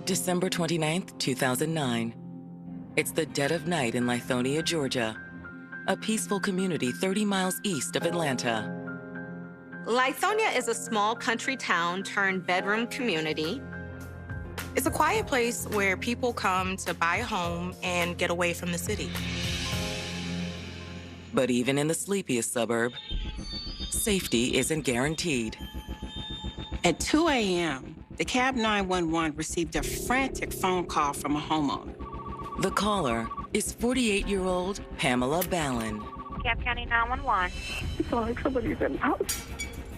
December 29th, 2009. It's the dead of night in Lithonia, Georgia, a peaceful community 30 miles east of Atlanta. Lithonia is a small country town turned bedroom community. It's a quiet place where people come to buy a home and get away from the city. But even in the sleepiest suburb, safety isn't guaranteed. At 2 a.m., the cab 911 received a frantic phone call from a homeowner. The caller is 48-year-old Pamela Ballin. Cab County 911. It's like somebody's in the house.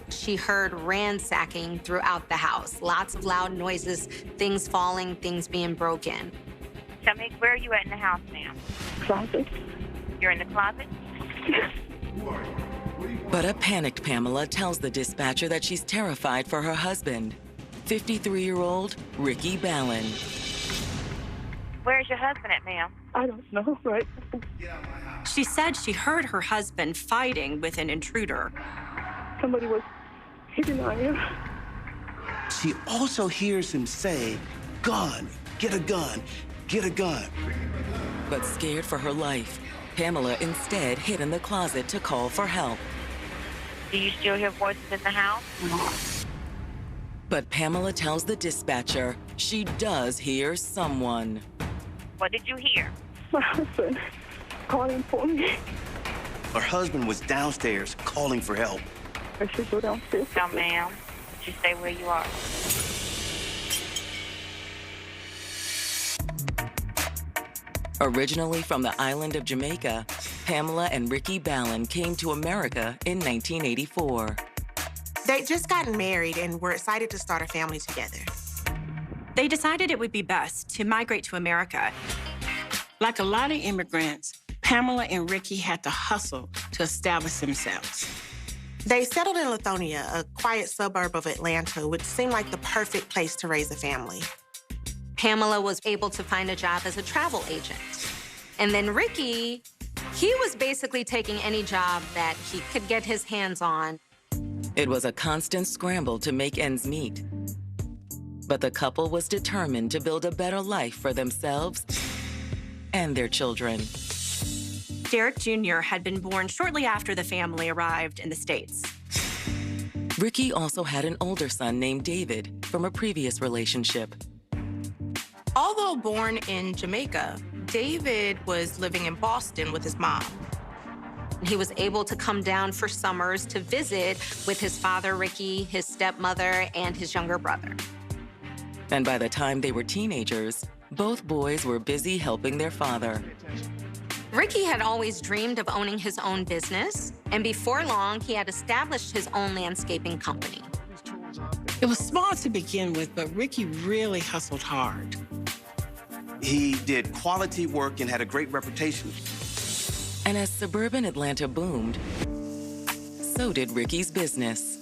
She heard ransacking throughout the house. Lots of loud noises, things falling, things being broken. Tell me, where are you at in the house now? Closet. You're in the closet? But a panicked Pamela tells the dispatcher that she's terrified for her husband, 53-year-old Ricky Ballin. Where's your husband at, ma'am? I don't know, right? She said she heard her husband fighting with an intruder. Somebody was hitting on him. She also hears him say, "Gun, get a gun, get a gun." But scared for her life, Pamela instead hid in the closet to call for help. Do you still hear voices in the house? But Pamela tells the dispatcher she does hear someone. What did you hear? My husband calling for me. Her husband was downstairs calling for help. I should go downstairs. No, ma'am. Just stay where you are. Originally from the island of Jamaica, Pamela and Ricky Ballin came to America in 1984. They'd just gotten married and were excited to start a family together. They decided it would be best to migrate to America. Like a lot of immigrants, Pamela and Ricky had to hustle to establish themselves. They settled in Lithonia, a quiet suburb of Atlanta, which seemed like the perfect place to raise a family. Pamela was able to find a job as a travel agent. And then Ricky, he was basically taking any job that he could get his hands on. It was a constant scramble to make ends meet. But the couple was determined to build a better life for themselves and their children. Derek Jr. had been born shortly after the family arrived in the States. Ricky also had an older son named David from a previous relationship. Although born in Jamaica, David was living in Boston with his mom. He was able to come down for summers to visit with his father, Ricky, his stepmother, and his younger brother. And by the time they were teenagers, both boys were busy helping their father. Ricky had always dreamed of owning his own business, and before long, he had established his own landscaping company. It was small to begin with, but Ricky really hustled hard. He did quality work and had a great reputation. And as suburban Atlanta boomed, so did Ricky's business.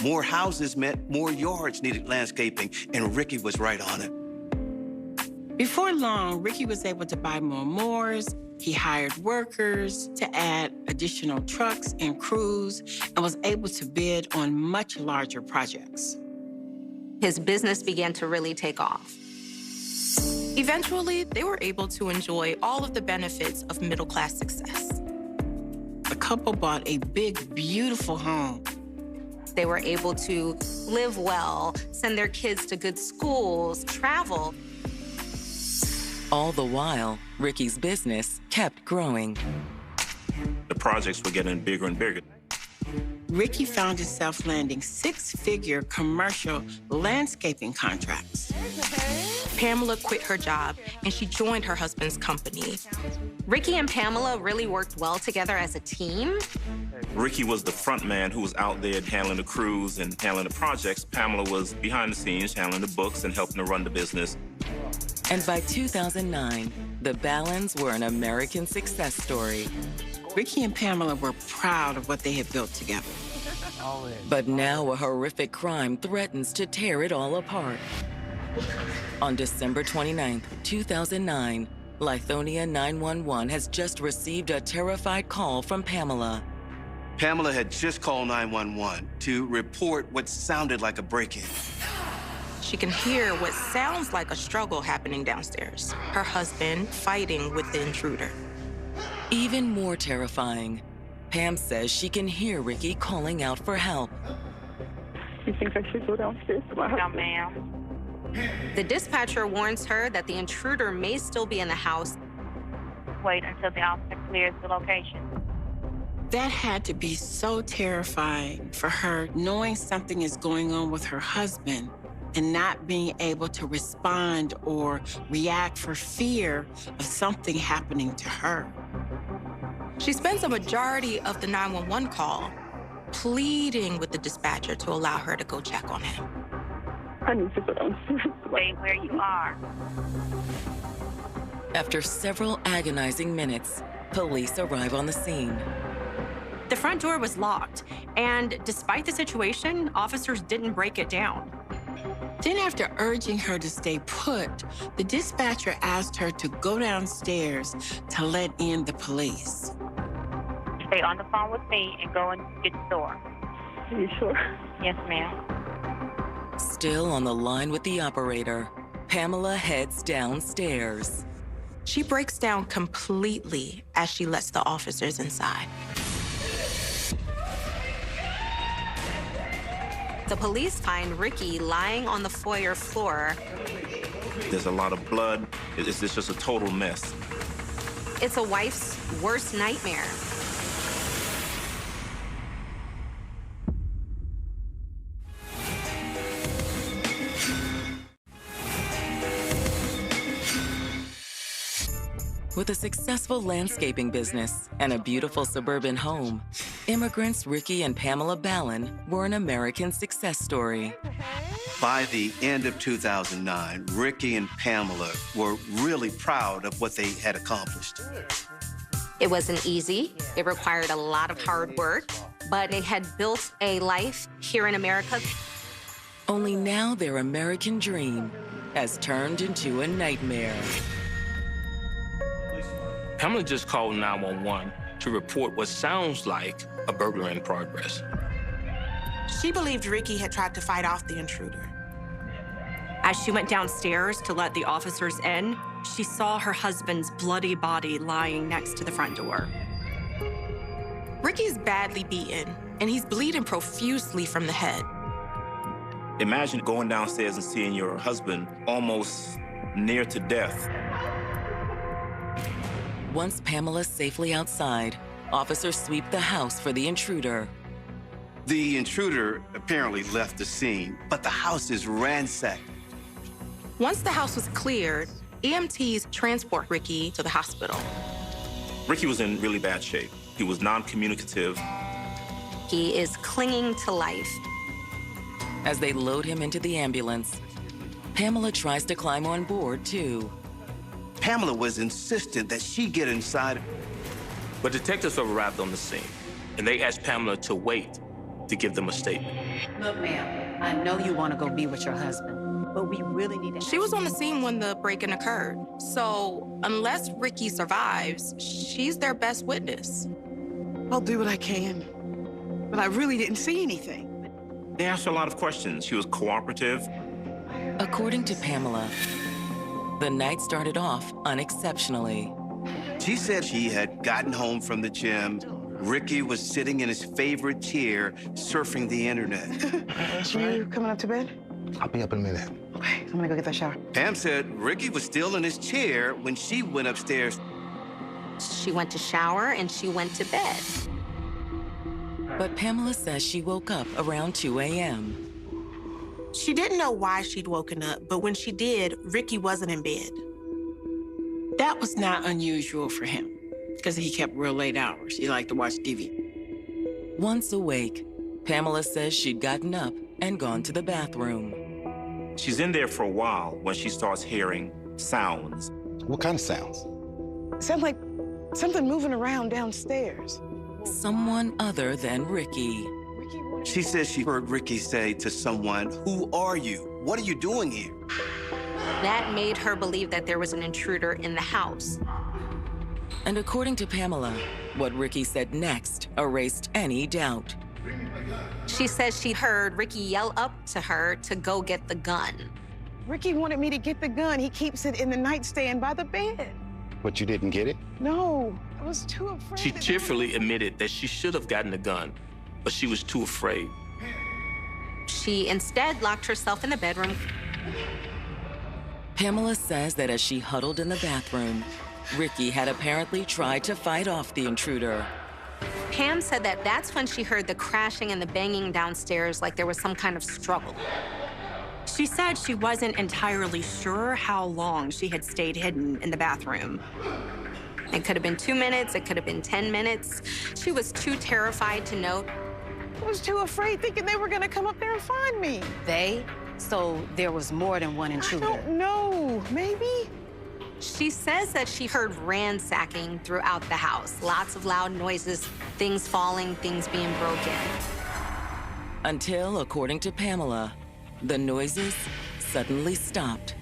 More houses meant more yards needed landscaping, and Ricky was right on it. Before long, Ricky was able to buy more moors. He hired workers to add additional trucks and crews and was able to bid on much larger projects. His business began to really take off. Eventually, they were able to enjoy all of the benefits of middle-class success. The couple bought a big, beautiful home. They were able to live well, send their kids to good schools, travel. All the while, Ricky's business kept growing. The projects were getting bigger and bigger. Ricky found himself landing six-figure commercial landscaping contracts. Pamela quit her job, and she joined her husband's company. Ricky and Pamela really worked well together as a team. Ricky was the front man who was out there handling the crews and handling the projects. Pamela was behind the scenes handling the books and helping to run the business. And by 2009, the Ballins were an American success story. Ricky and Pamela were proud of what they had built together. But now a horrific crime threatens to tear it all apart. On December 29th, 2009, Lithonia 911 has just received a terrified call from Pamela. Pamela had just called 911 to report what sounded like a break-in. She can hear what sounds like a struggle happening downstairs. Her husband fighting with the intruder. Even more terrifying, Pam says she can hear Ricky calling out for help. He thinks I should go downstairs to my No, husband. ma'am. The dispatcher warns her that the intruder may still be in the house. Wait until the officer clears the location. That had to be so terrifying for her, knowing something is going on with her husband and not being able to respond or react for fear of something happening to her. She spends a majority of the 911 call pleading with the dispatcher to allow her to go check on him. I need to go downstairs. Stay where you are. After several agonizing minutes, police arrive on the scene. The front door was locked, and despite the situation, officers didn't break it down. Then after urging her to stay put, the dispatcher asked her to go downstairs to let in the police. Stay on the phone with me and go and get the door. Are you sure? Yes, ma'am. Still on the line with the operator, Pamela heads downstairs. She breaks down completely as she lets the officers inside. The police find Ricky lying on the foyer floor. There's a lot of blood. It's just a total mess. It's a wife's worst nightmare. With a successful landscaping business and a beautiful suburban home, immigrants Ricky and Pamela Ballin were an American success story. By the end of 2009, Ricky and Pamela were really proud of what they had accomplished. It wasn't easy. It required a lot of hard work, but they had built a life here in America. Only now their American dream has turned into a nightmare. Pamela just called 911 to report what sounds like a burglary in progress. She believed Ricky had tried to fight off the intruder. As she went downstairs to let the officers in, she saw her husband's bloody body lying next to the front door. Ricky's badly beaten, and he's bleeding profusely from the head. Imagine going downstairs and seeing your husband almost near to death. Once Pamela's safely outside, officers sweep the house for the intruder. The intruder apparently left the scene, but the house is ransacked. Once the house was cleared, EMTs transport Ricky to the hospital. Ricky was in really bad shape. He was non-communicative. He is clinging to life. As they load him into the ambulance, Pamela tries to climb on board, too. Pamela was insistent that she get inside. But detectives arrived on the scene, and they asked Pamela to wait to give them a statement. Look, ma'am, I know you want to go be with your husband, but we really need to... She was on the scene when the break-in occurred. So unless Ricky survives, she's their best witness. I'll do what I can, but I really didn't see anything. They asked her a lot of questions. She was cooperative. According to Pamela, the night started off unexceptionally. She said she had gotten home from the gym. Ricky was sitting in his favorite chair, surfing the internet. You coming up to bed? I'll be up in a minute. Okay, I'm gonna go get that shower. Pam said Ricky was still in his chair when she went upstairs. She went to shower and she went to bed. But Pamela says she woke up around 2 a.m. She didn't know why she'd woken up, but when she did, Ricky wasn't in bed. That was not unusual for him, because he kept real late hours. He liked to watch TV. Once awake, Pamela says she'd gotten up and gone to the bathroom. She's in there for a while when she starts hearing sounds. What kind of sounds? Sounds like something moving around downstairs. Someone other than Ricky. She says she heard Ricky say to someone, "Who are you? What are you doing here?" That made her believe that there was an intruder in the house. And according to Pamela, what Ricky said next erased any doubt. She says she heard Ricky yell up to her to go get the gun. Ricky wanted me to get the gun. He keeps it in the nightstand by the bed. But you didn't get it? No, I was too afraid. She tearfully admitted that she should have gotten the gun, but she was too afraid. She instead locked herself in the bedroom. Pamela says that as she huddled in the bathroom, Ricky had apparently tried to fight off the intruder. Pam said that that's when she heard the crashing and the banging downstairs, like there was some kind of struggle. She said she wasn't entirely sure how long she had stayed hidden in the bathroom. It could have been 2 minutes, it could have been 10 minutes. She was too terrified to note. I was too afraid, thinking they were gonna come up there and find me. They? So there was more than one intruder? I don't know, maybe? She says that she heard ransacking throughout the house. Lots of loud noises, things falling, things being broken. Until, according to Pamela, the noises suddenly stopped.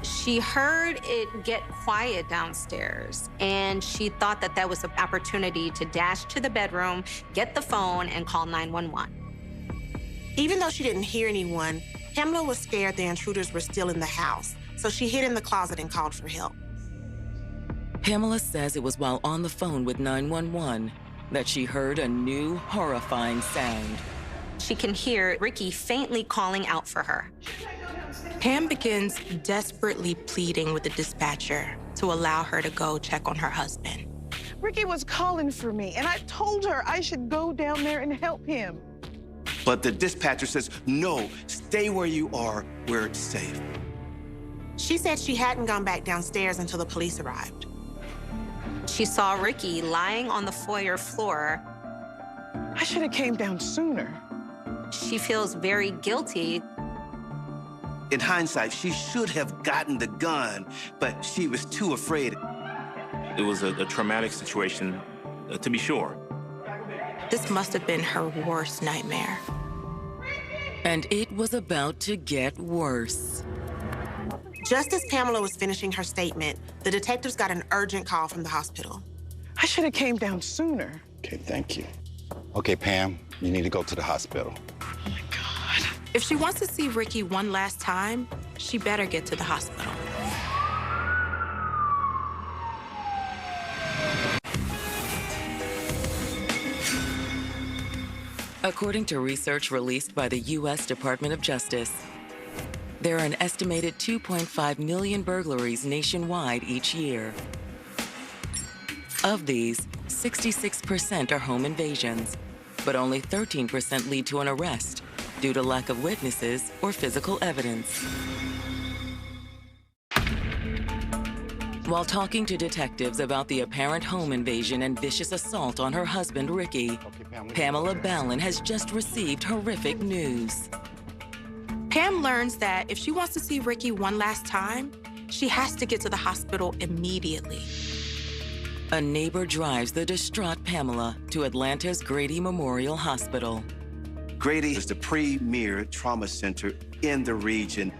She heard it get quiet downstairs, and she thought that that was an opportunity to dash to the bedroom, get the phone, and call 911. Even though she didn't hear anyone, Pamela was scared the intruders were still in the house, so she hid in the closet and called for help. Pamela says it was while on the phone with 911 that she heard a new, horrifying sound. She can hear Ricky faintly calling out for her. Pam begins desperately pleading with the dispatcher to allow her to go check on her husband. Ricky was calling for me, and I told her I should go down there and help him. But the dispatcher says, no, stay where you are, where it's safe. She said she hadn't gone back downstairs until the police arrived. She saw Ricky lying on the foyer floor. I should have came down sooner. She feels very guilty. In hindsight, she should have gotten the gun, but she was too afraid. It was a traumatic situation, to be sure. This must have been her worst nightmare. And it was about to get worse. Just as Pamela was finishing her statement, the detectives got an urgent call from the hospital. I should have came down sooner. Okay, thank you. Okay, Pam, you need to go to the hospital. Oh, my God. If she wants to see Ricky one last time, she better get to the hospital. According to research released by the U.S. Department of Justice, there are an estimated 2.5 million burglaries nationwide each year. Of these, 66% are home invasions, but only 13% lead to an arrest due to lack of witnesses or physical evidence. While talking to detectives about the apparent home invasion and vicious assault on her husband, Ricky, Pamela Ballin has just received horrific news. Pam learns that if she wants to see Ricky one last time, she has to get to the hospital immediately. A neighbor drives the distraught Pamela to Atlanta's Grady Memorial Hospital. Grady is the premier trauma center in the region.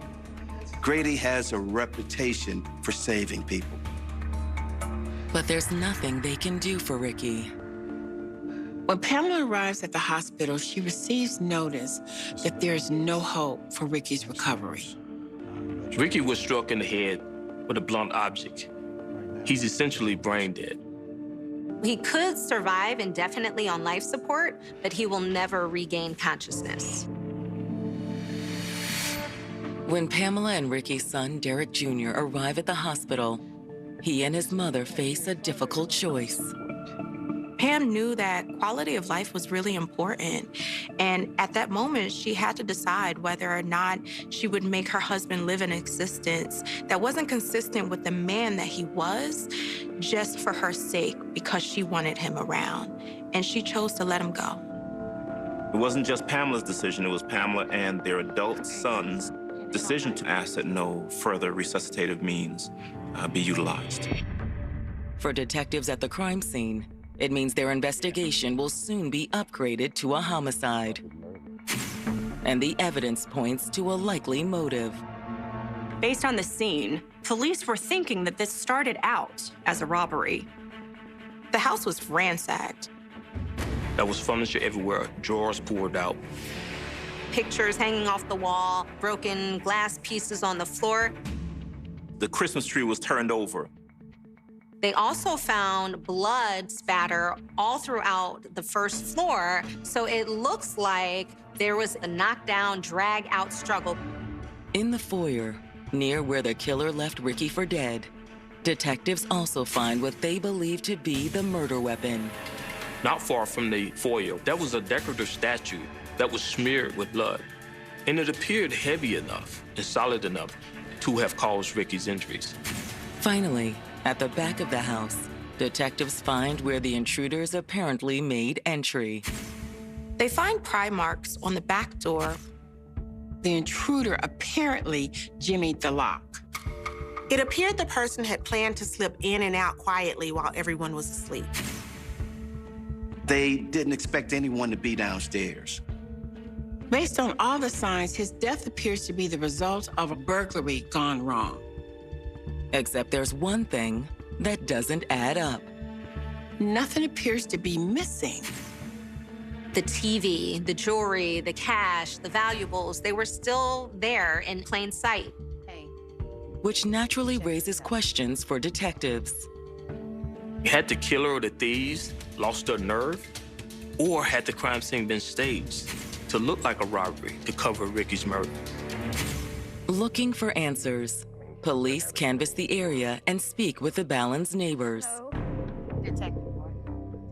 Grady has a reputation for saving people. But there's nothing they can do for Ricky. When Pamela arrives at the hospital, she receives notice that there's no hope for Ricky's recovery. Ricky was struck in the head with a blunt object. He's essentially brain dead. He could survive indefinitely on life support, but he will never regain consciousness. When Pamela and Ricky's son, Derek Jr., arrive at the hospital, he and his mother face a difficult choice. Pam knew that quality of life was really important. And at that moment, she had to decide whether or not she would make her husband live an existence that wasn't consistent with the man that he was, just for her sake, because she wanted him around. And she chose to let him go. It wasn't just Pamela's decision, it was Pamela and their adult son's decision to ask that no further resuscitative means be utilized. For detectives at the crime scene, it means their investigation will soon be upgraded to a homicide. And the evidence points to a likely motive. Based on the scene, police were thinking that this started out as a robbery. The house was ransacked. There was furniture everywhere, drawers poured out. Pictures hanging off the wall, broken glass pieces on the floor. The Christmas tree was turned over. They also found blood spatter all throughout the first floor, so it looks like there was a knockdown, drag-out struggle. In the foyer, near where the killer left Ricky for dead, detectives also find what they believe to be the murder weapon. Not far from the foyer, there was a decorative statue that was smeared with blood, and it appeared heavy enough and solid enough to have caused Ricky's injuries. Finally, at the back of the house, detectives find where the intruders apparently made entry. They find pry marks on the back door. The intruder apparently jimmied the lock. It appeared the person had planned to slip in and out quietly while everyone was asleep. They didn't expect anyone to be downstairs. Based on all the signs, his death appears to be the result of a burglary gone wrong. Except there's one thing that doesn't add up. Nothing appears to be missing. The TV, the jewelry, the cash, the valuables, they were still there in plain sight. Which naturally raises questions for detectives. Had the killer or the thieves lost their nerve? Or had the crime scene been staged to look like a robbery to cover Ricky's murder? Looking for answers, police canvass the area and speak with the Ballins' neighbors.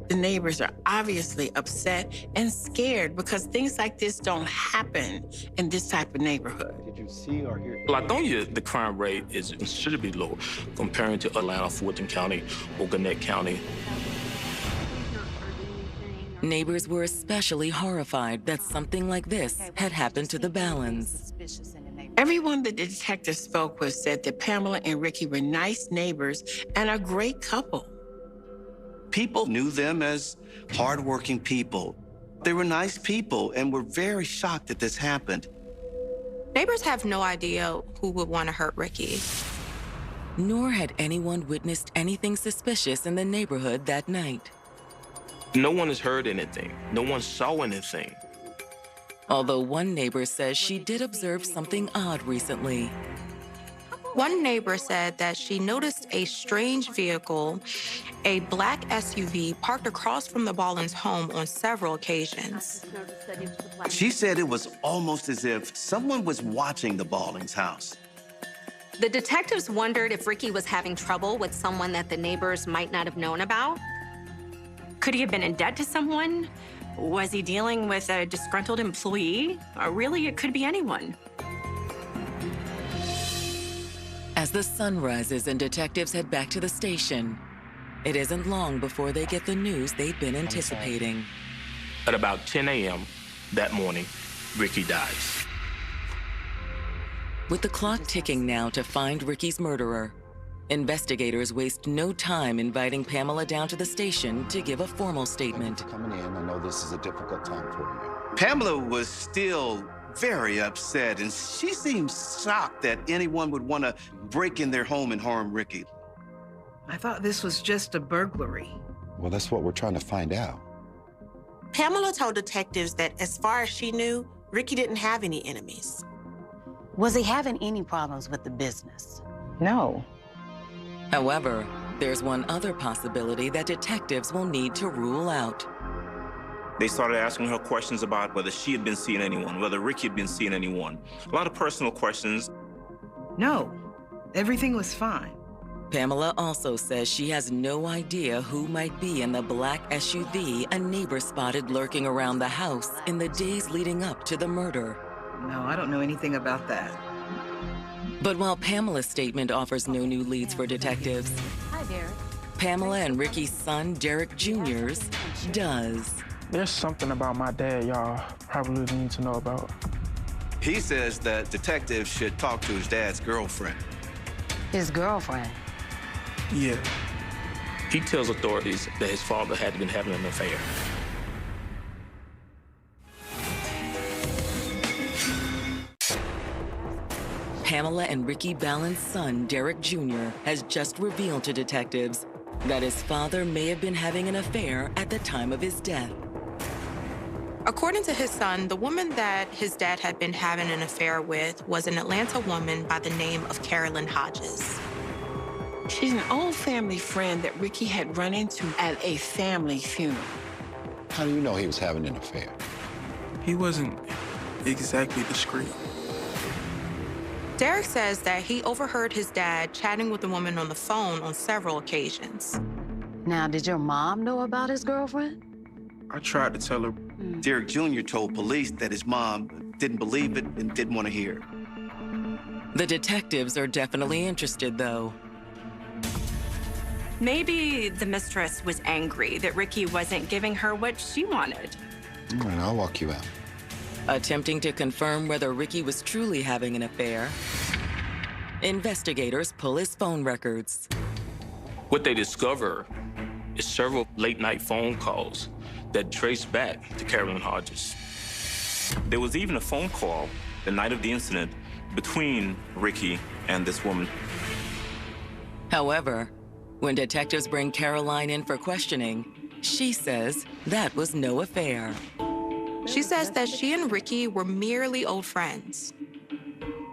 The neighbors are obviously upset and scared because things like this don't happen in this type of neighborhood. Did you see or hear? Lithonia, the crime rate is considerably low comparing to Atlanta, Fulton County, or Gwinnett County. Neighbors were especially horrified that something like this had happened to the Ballins. Everyone the detective spoke with said that Pamela and Ricky were nice neighbors and a great couple. People knew them as hardworking people. They were nice people and were very shocked that this happened. Neighbors have no idea who would want to hurt Ricky. Nor had anyone witnessed anything suspicious in the neighborhood that night. No one has heard anything. No one saw anything. Although one neighbor says she did observe something odd recently. One neighbor said that she noticed a strange vehicle, a black SUV, parked across from the Ballins' home on several occasions. She said it was almost as if someone was watching the Ballins' house. The detectives wondered if Ricky was having trouble with someone that the neighbors might not have known about. Could he have been in debt to someone? Was he dealing with a disgruntled employee? Or really, it could be anyone. As the sun rises and detectives head back to the station, it isn't long before they get the news they've been anticipating. At about 10 a.m. that morning, Ricky dies. With the clock ticking now to find Ricky's murderer, investigators waste no time inviting Pamela down to the station to give a formal statement. Coming in, I know this is a difficult time for you. Pamela was still very upset, and she seems shocked that anyone would want to break in their home and harm Ricky. I thought this was just a burglary. Well, that's what we're trying to find out. Pamela told detectives that as far as she knew, Ricky didn't have any enemies. Was he having any problems with the business? No. However, there's one other possibility that detectives will need to rule out. They started asking her questions about whether she had been seeing anyone, whether Ricky had been seeing anyone. A lot of personal questions. No, everything was fine. Pamela also says she has no idea who might be in the black SUV a neighbor spotted lurking around the house in the days leading up to the murder. No, I don't know anything about that. But while Pamela's statement offers no new leads for detectives, Hi, Derek. Pamela and Ricky's son, Derek Jr.'s, does. There's something about my dad y'all probably need to know about. He says that detectives should talk to his dad's girlfriend. His girlfriend? Yeah. He tells authorities that his father had been having an affair. Pamela and Ricky Ballins' son, Derek Jr., has just revealed to detectives that his father may have been having an affair at the time of his death. According to his son, the woman that his dad had been having an affair with was an Atlanta woman by the name of Carolyn Hodges. She's an old family friend that Ricky had run into at a family funeral. How do you know he was having an affair? He wasn't exactly discreet. Derek says that he overheard his dad chatting with the woman on the phone on several occasions. Now, did your mom know about his girlfriend? I tried to tell her. Derek Jr. told police that his mom didn't believe it and didn't want to hear it. The detectives are definitely interested, though. Maybe the mistress was angry that Ricky wasn't giving her what she wanted. All right, I'll walk you out. Attempting to confirm whether Ricky was truly having an affair, investigators pull his phone records. What they discover is several late-night phone calls that trace back to Carolyn Hodges. There was even a phone call the night of the incident between Ricky and this woman. However, when detectives bring Caroline in for questioning, she says that was no affair. She says that she and Ricky were merely old friends.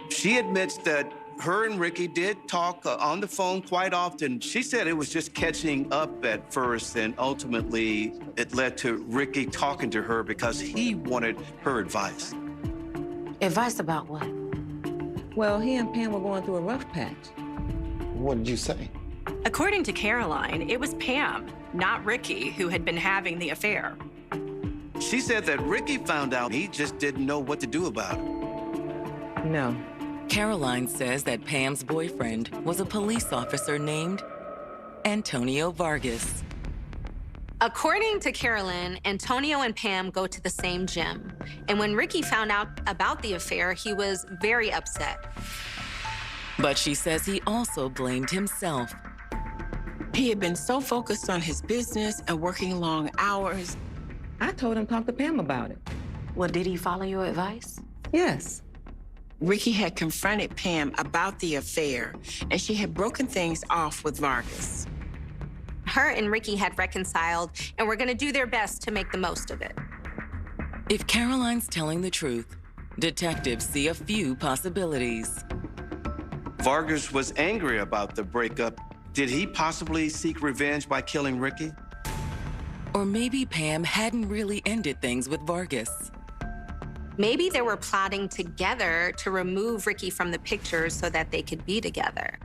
She admits that her and Ricky did talk on the phone quite often. She said it was just catching up at first, and ultimately it led to Ricky talking to her because he wanted her advice. Advice about what? Well, he and Pam were going through a rough patch. What did you say? According to Caroline, it was Pam, not Ricky, who had been having the affair. She said that Ricky found out he just didn't know what to do about it. No. Caroline says that Pam's boyfriend was a police officer named Antonio Vargas. According to Carolyn, Antonio and Pam go to the same gym. And when Ricky found out about the affair, he was very upset. But she says he also blamed himself. He had been so focused on his business and working long hours. I told him to talk to Pam about it. Well, did he follow your advice? Yes. Ricky had confronted Pam about the affair, and she had broken things off with Vargas. Her and Ricky had reconciled and were gonna do their best to make the most of it. If Caroline's telling the truth, detectives see a few possibilities. Vargas was angry about the breakup. Did he possibly seek revenge by killing Ricky? Or maybe Pam hadn't really ended things with Vargas. Maybe they were plotting together to remove Ricky from the picture so that they could be together.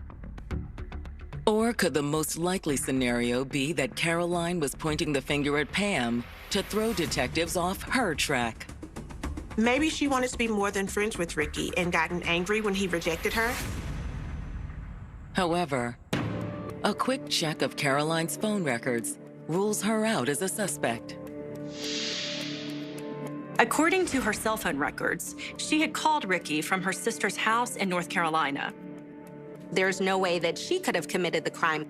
Or could the most likely scenario be that Caroline was pointing the finger at Pam to throw detectives off her track? Maybe she wanted to be more than friends with Ricky and gotten angry when he rejected her. However, a quick check of Caroline's phone records rules her out as a suspect. According to her cell phone records, she had called Ricky from her sister's house in North Carolina. There's no way that she could have committed the crime.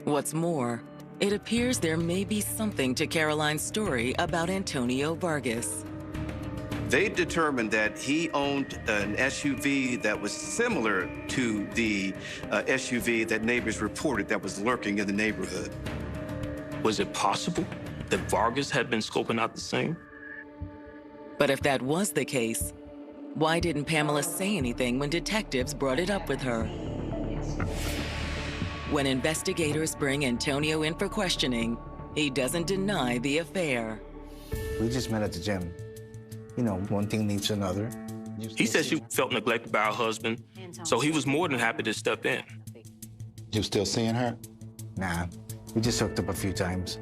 What's more, it appears there may be something to Caroline's story about Antonio Vargas. They determined that he owned an SUV that was similar to the SUV that neighbors reported that was lurking in the neighborhood. Was it possible that Vargas had been scoping out the scene? But if that was the case, why didn't Pamela say anything when detectives brought it up with her? When investigators bring Antonio in for questioning, he doesn't deny the affair. We just met at the gym. You know, one thing leads to another. He said she felt neglected by her husband, so he was more than happy to step in. You still seeing her? Nah, we just hooked up a few times.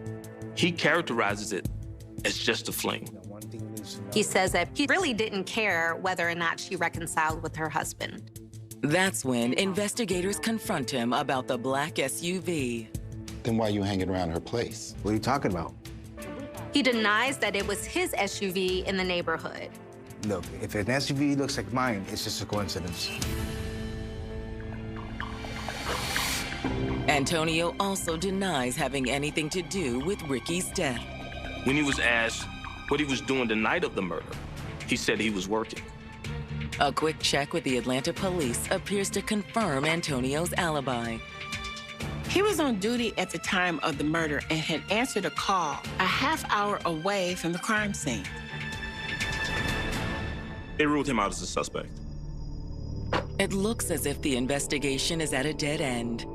He characterizes it as just a fling. He says that he really didn't care whether or not she reconciled with her husband. That's when investigators confront him about the black SUV. Then why are you hanging around her place? What are you talking about? He denies that it was his SUV in the neighborhood. Look, if an SUV looks like mine, it's just a coincidence. Antonio also denies having anything to do with Ricky's death. When he was asked what he was doing the night of the murder, he said he was working. A quick check with the Atlanta police appears to confirm Antonio's alibi. He was on duty at the time of the murder and had answered a call a half-hour away from the crime scene. They ruled him out as a suspect. It looks as if the investigation is at a dead end.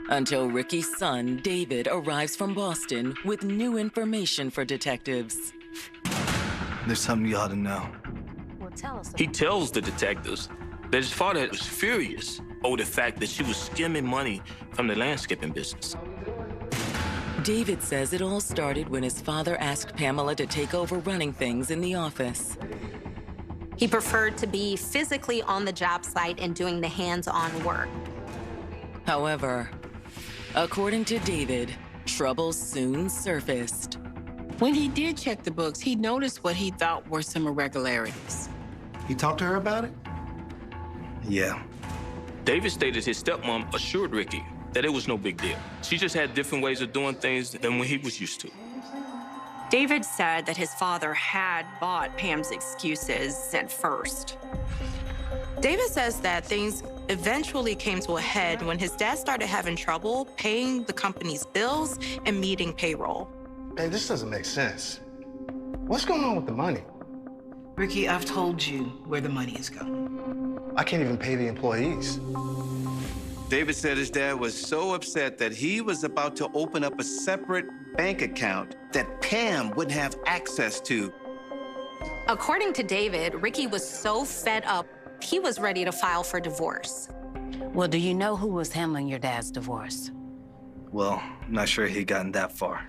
Until Ricky's son, David, arrives from Boston with new information for detectives. There's something you ought to know. Well, tell us. He tells the detectives that his father was furious over the fact that she was skimming money from the landscaping business. David says it all started when his father asked Pamela to take over running things in the office. He preferred to be physically on the job site and doing the hands-on work. However, according to David, trouble soon surfaced. When he did check the books, he noticed what he thought were some irregularities. You talked to her about it? Yeah. David stated his stepmom assured Ricky that it was no big deal. She just had different ways of doing things than what he was used to. David said that his father had bought Pam's excuses at first. David says that things eventually came to a head when his dad started having trouble paying the company's bills and meeting payroll. Hey, this doesn't make sense. What's going on with the money? Ricky, I've told you where the money is going. I can't even pay the employees. David said his dad was so upset that he was about to open up a separate bank account that Pam wouldn't have access to. According to David, Ricky was so fed up, he was ready to file for divorce. Well, do you know who was handling your dad's divorce? Well, I'm not sure he'd gotten that far.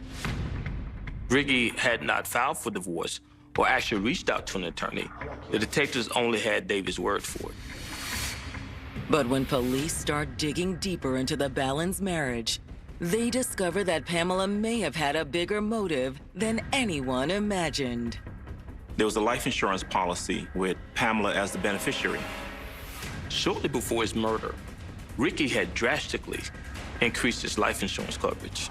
Ricky had not filed for divorce or actually reached out to an attorney. The detectives only had David's word for it. But when police start digging deeper into the Ballins' marriage, they discover that Pamela may have had a bigger motive than anyone imagined. There was a life insurance policy with Pamela as the beneficiary. Shortly before his murder, Ricky had drastically increased his life insurance coverage.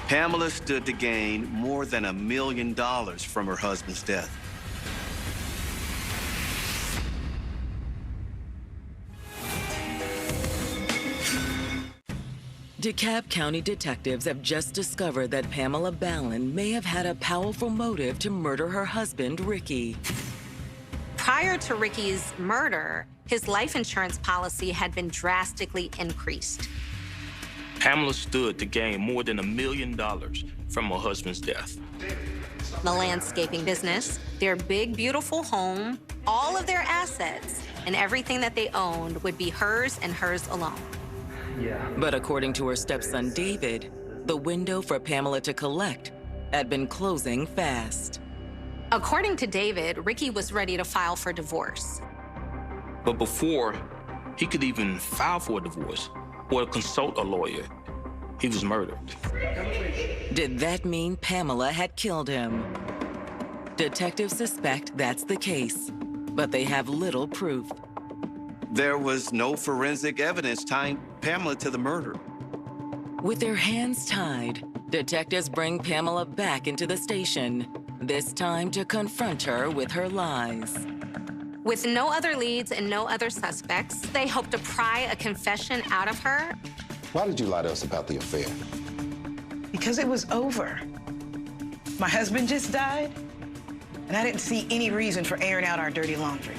Pamela stood to gain more than $1 million from her husband's death. DeKalb County detectives have just discovered that Pamela Ballin may have had a powerful motive to murder her husband, Ricky. Prior to Ricky's murder, his life insurance policy had been drastically increased. Pamela stood to gain more than $1 million from her husband's death. The landscaping business, their big, beautiful home, all of their assets, and everything that they owned would be hers and hers alone. But according to her stepson, David, the window for Pamela to collect had been closing fast. According to David, Ricky was ready to file for divorce. But before he could even file for a divorce or consult a lawyer, he was murdered. Did that mean Pamela had killed him? Detectives suspect that's the case, but they have little proof. There was no forensic evidence tying Pamela to the murder. With their hands tied, detectives bring Pamela back into the station, this time to confront her with her lies. With no other leads and no other suspects, they hope to pry a confession out of her. Why did you lie to us about the affair? Because it was over. My husband just died, and I didn't see any reason for airing out our dirty laundry.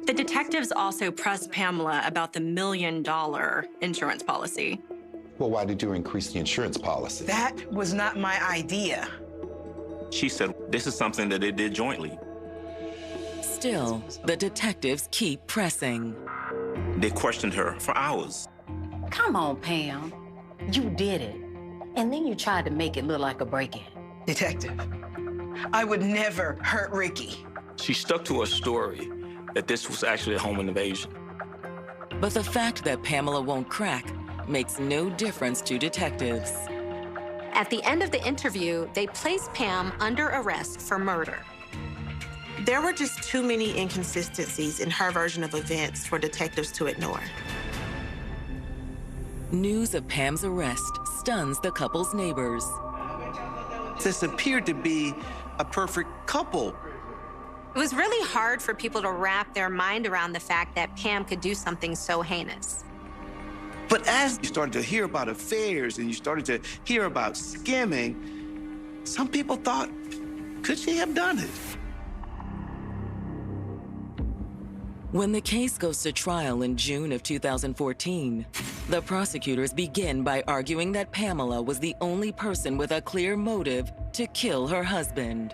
The detectives also pressed Pamela about the $1 million insurance policy. Well, why did you increase the insurance policy? That was not my idea. She said this is something that they did jointly. Still, the detectives keep pressing. They questioned her for hours. Come on, Pam. You did it. And then you tried to make it look like a break-in. Detective, I would never hurt Ricky. She stuck to her story that this was actually a home invasion. But the fact that Pamela won't crack makes no difference to detectives. At the end of the interview, they placed Pam under arrest for murder. There were just too many inconsistencies in her version of events for detectives to ignore. News of Pam's arrest stuns the couple's neighbors. This appeared to be a perfect couple. It was really hard for people to wrap their mind around the fact that Pam could do something so heinous. But as you started to hear about affairs and you started to hear about skimming, some people thought, could she have done it? When the case goes to trial in June of 2014, the prosecutors begin by arguing that Pamela was the only person with a clear motive to kill her husband.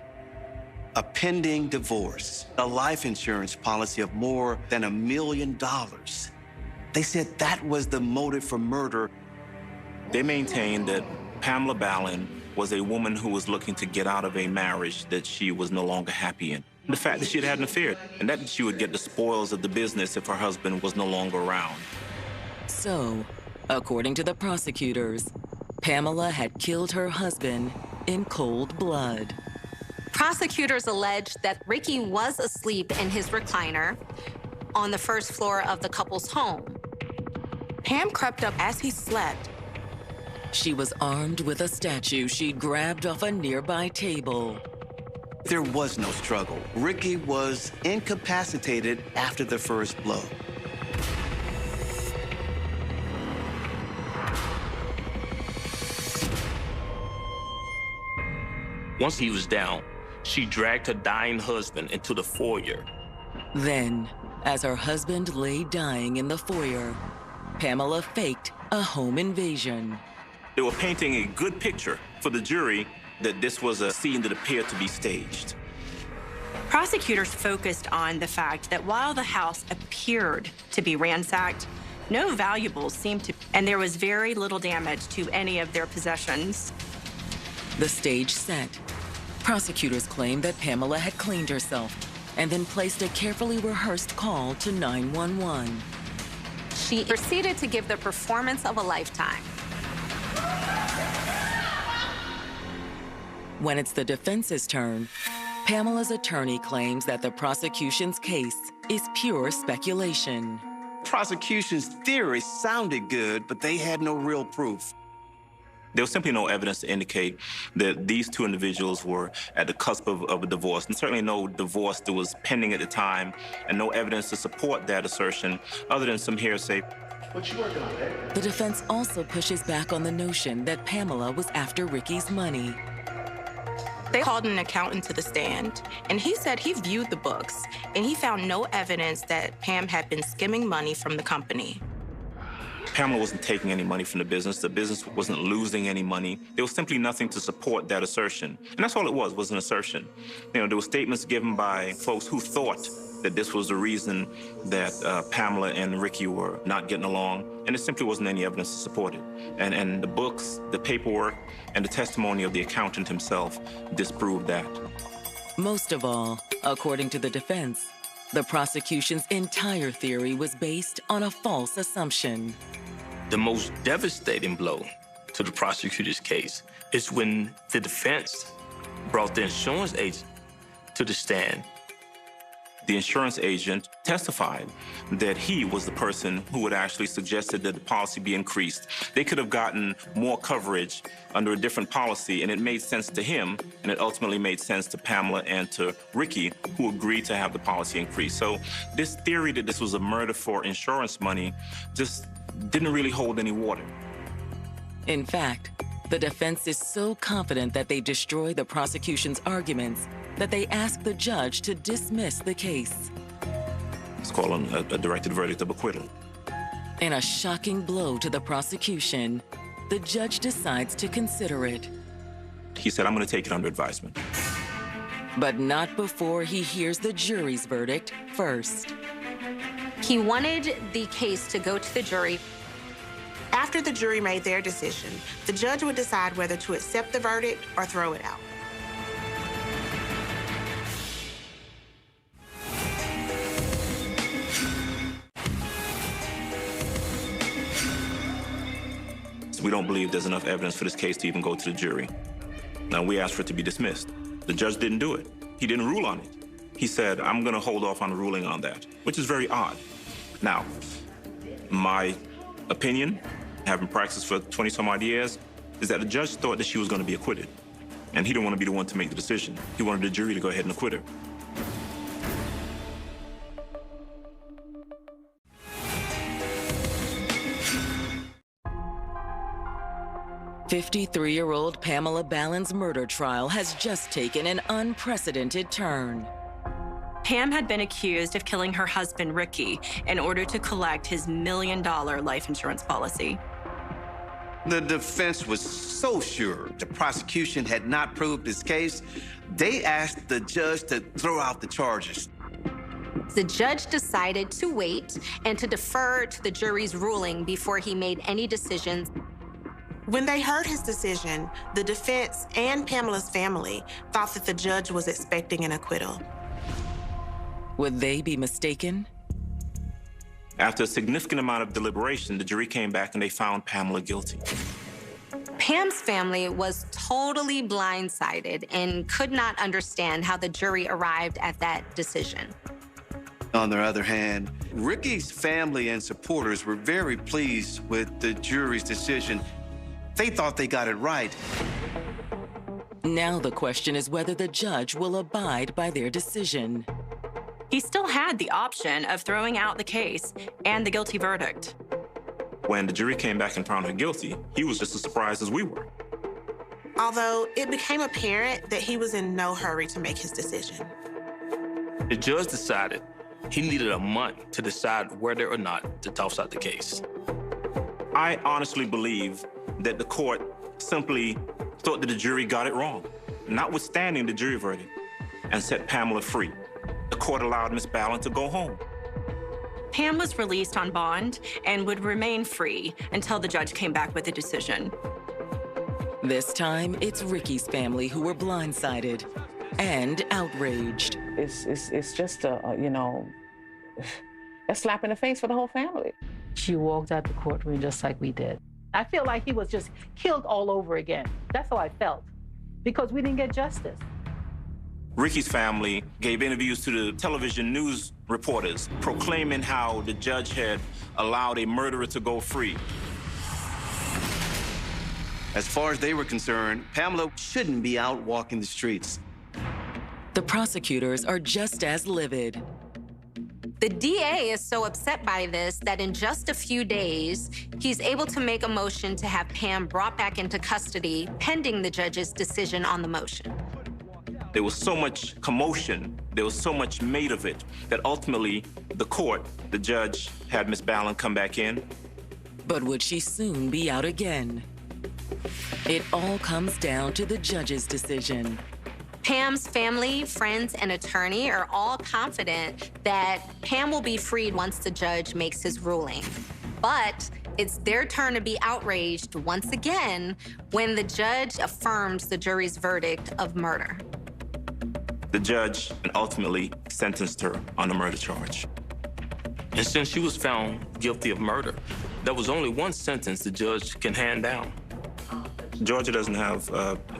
A pending divorce, a life insurance policy of more than $1 million. They said that was the motive for murder. They maintained that Pamela Ballin was a woman who was looking to get out of a marriage that she was no longer happy in. The fact that she had an affair, and that she would get the spoils of the business if her husband was no longer around. So, according to the prosecutors, Pamela had killed her husband in cold blood. Prosecutors alleged that Ricky was asleep in his recliner on the first floor of the couple's home. Pam crept up as he slept. She was armed with a statue she'd grabbed off a nearby table. There was no struggle. Ricky was incapacitated after the first blow. Once he was down, she dragged her dying husband into the foyer. Then, as her husband lay dying in the foyer, Pamela faked a home invasion. They were painting a good picture for the jury that this was a scene that appeared to be staged. Prosecutors focused on the fact that while the house appeared to be ransacked, no valuables seemed to, and there was very little damage to any of their possessions. The stage set. Prosecutors claimed that Pamela had cleaned herself and then placed a carefully rehearsed call to 911. She proceeded to give the performance of a lifetime. When it's the defense's turn, Pamela's attorney claims that the prosecution's case is pure speculation. Prosecution's theory sounded good, but they had no real proof. There was simply no evidence to indicate that these two individuals were at the cusp of a divorce, and certainly no divorce that was pending at the time, and no evidence to support that assertion other than some hearsay. What you working on, babe? The defense also pushes back on the notion that Pamela was after Ricky's money. They called an accountant to the stand, and he said he viewed the books, and he found no evidence that Pam had been skimming money from the company. Pamela wasn't taking any money from the business wasn't losing any money. There was simply nothing to support that assertion. And that's all it was an assertion. You know, there were statements given by folks who thought that this was the reason that Pamela and Ricky were not getting along, and there simply wasn't any evidence to support it. And the books, the paperwork, and the testimony of the accountant himself disproved that. Most of all, according to the defense, the prosecution's entire theory was based on a false assumption. The most devastating blow to the prosecutor's case is when the defense brought the insurance agent to the stand. The insurance agent testified that he was the person who had actually suggested that the policy be increased. They could have gotten more coverage under a different policy, and it made sense to him, and it ultimately made sense to Pamela and to Ricky, who agreed to have the policy increased. So this theory that this was a murder for insurance money just didn't really hold any water. In fact, the defense is so confident that they destroy the prosecution's arguments that they ask the judge to dismiss the case. It's called a directed verdict of acquittal. In a shocking blow to the prosecution, the judge decides to consider it. He said, I'm going to take it under advisement. But not before he hears the jury's verdict first. He wanted the case to go to the jury. After the jury made their decision, the judge would decide whether to accept the verdict or throw it out. We don't believe there's enough evidence for this case to even go to the jury. Now, we asked for it to be dismissed. The judge didn't do it. He didn't rule on it. He said, I'm going to hold off on ruling on that, which is very odd. Now, my opinion, having practiced for 20-some-odd years, is that the judge thought that she was going to be acquitted. And he didn't want to be the one to make the decision. He wanted the jury to go ahead and acquit her. 53-year-old Pamela Ballin's murder trial has just taken an unprecedented turn. Pam had been accused of killing her husband, Ricky, in order to collect his $1 million life insurance policy. The defense was so sure the prosecution had not proved its case, they asked the judge to throw out the charges. The judge decided to wait and to defer to the jury's ruling before he made any decisions. When they heard his decision, the defense and Pamela's family thought that the judge was expecting an acquittal. Would they be mistaken? After a significant amount of deliberation, the jury came back and they found Pamela guilty. Pam's family was totally blindsided and could not understand how the jury arrived at that decision. On the other hand, Ricky's family and supporters were very pleased with the jury's decision. They thought they got it right. Now the question is whether the judge will abide by their decision. He still had the option of throwing out the case and the guilty verdict. When the jury came back and found her guilty, he was just as surprised as we were. Although it became apparent that he was in no hurry to make his decision. The judge decided he needed a month to decide whether or not to toss out the case. I honestly believe that the court simply thought that the jury got it wrong, notwithstanding the jury verdict, and set Pamela free. The court allowed Miss Ballin to go home. Pam was released on bond and would remain free until the judge came back with a decision. This time, it's Ricky's family who were blindsided and outraged. It's just a slap in the face for the whole family. She walked out the courtroom just like we did. I feel like he was just killed all over again. That's how I felt, because we didn't get justice. Ricky's family gave interviews to the television news reporters, proclaiming how the judge had allowed a murderer to go free. As far as they were concerned, Pamela shouldn't be out walking the streets. The prosecutors are just as livid. The DA is so upset by this that in just a few days, he's able to make a motion to have Pam brought back into custody pending the judge's decision on the motion. There was so much commotion, there was so much made of it, that ultimately the judge had Miss Ballin come back in. But would she soon be out again? It all comes down to the judge's decision. Pam's family, friends, and attorney are all confident that Pam will be freed once the judge makes his ruling. But it's their turn to be outraged once again when the judge affirms the jury's verdict of murder. The judge ultimately sentenced her on a murder charge. And since she was found guilty of murder, there was only one sentence the judge can hand down. Georgia doesn't have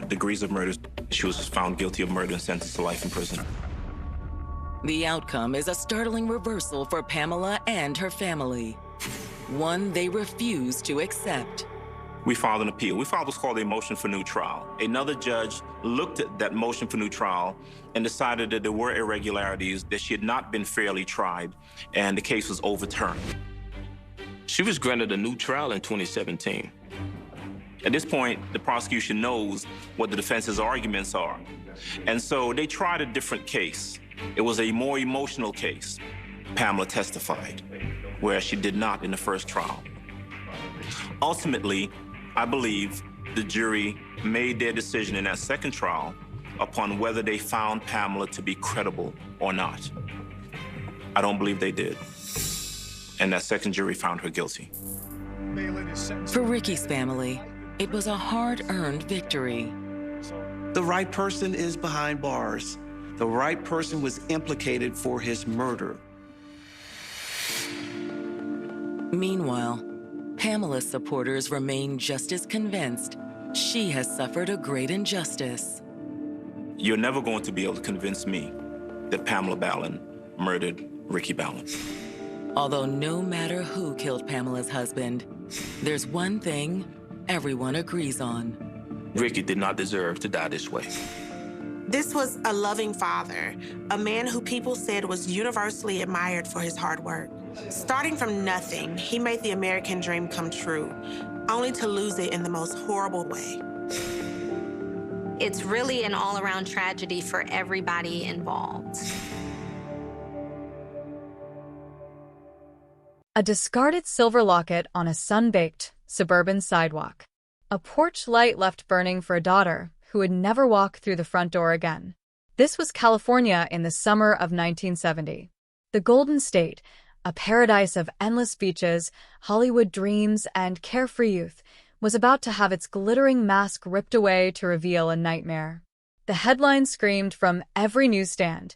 degrees of murder. She was found guilty of murder and sentenced to life in prison. The outcome is a startling reversal for Pamela and her family, one they refuse to accept. We filed an appeal. We filed what's called a motion for new trial. Another judge looked at that motion for new trial and decided that there were irregularities, that she had not been fairly tried, and the case was overturned. She was granted a new trial in 2017. At this point, the prosecution knows what the defense's arguments are. And so they tried a different case. It was a more emotional case. Pamela testified, whereas she did not in the first trial. Ultimately, I believe the jury made their decision in that second trial upon whether they found Pamela to be credible or not. I don't believe they did. And that second jury found her guilty. For Ricky's family, it was a hard-earned victory. The right person is behind bars. The right person was implicated for his murder. Meanwhile, Pamela's supporters remain just as convinced she has suffered a great injustice. You're never going to be able to convince me that Pamela Ballin murdered Ricky Ballin. Although no matter who killed Pamela's husband, there's one thing everyone agrees on. Ricky did not deserve to die this way. This was a loving father, a man who people said was universally admired for his hard work. Starting from nothing, he made the American dream come true. only to lose it in the most horrible way. It's really an all-around tragedy for everybody involved. A discarded silver locket on a sun-baked suburban sidewalk. A porch light left burning for a daughter who would never walk through the front door again. This was California in the summer of 1970. The Golden State, a paradise of endless beaches, Hollywood dreams, and carefree youth, was about to have its glittering mask ripped away to reveal a nightmare. The headline screamed from every newsstand,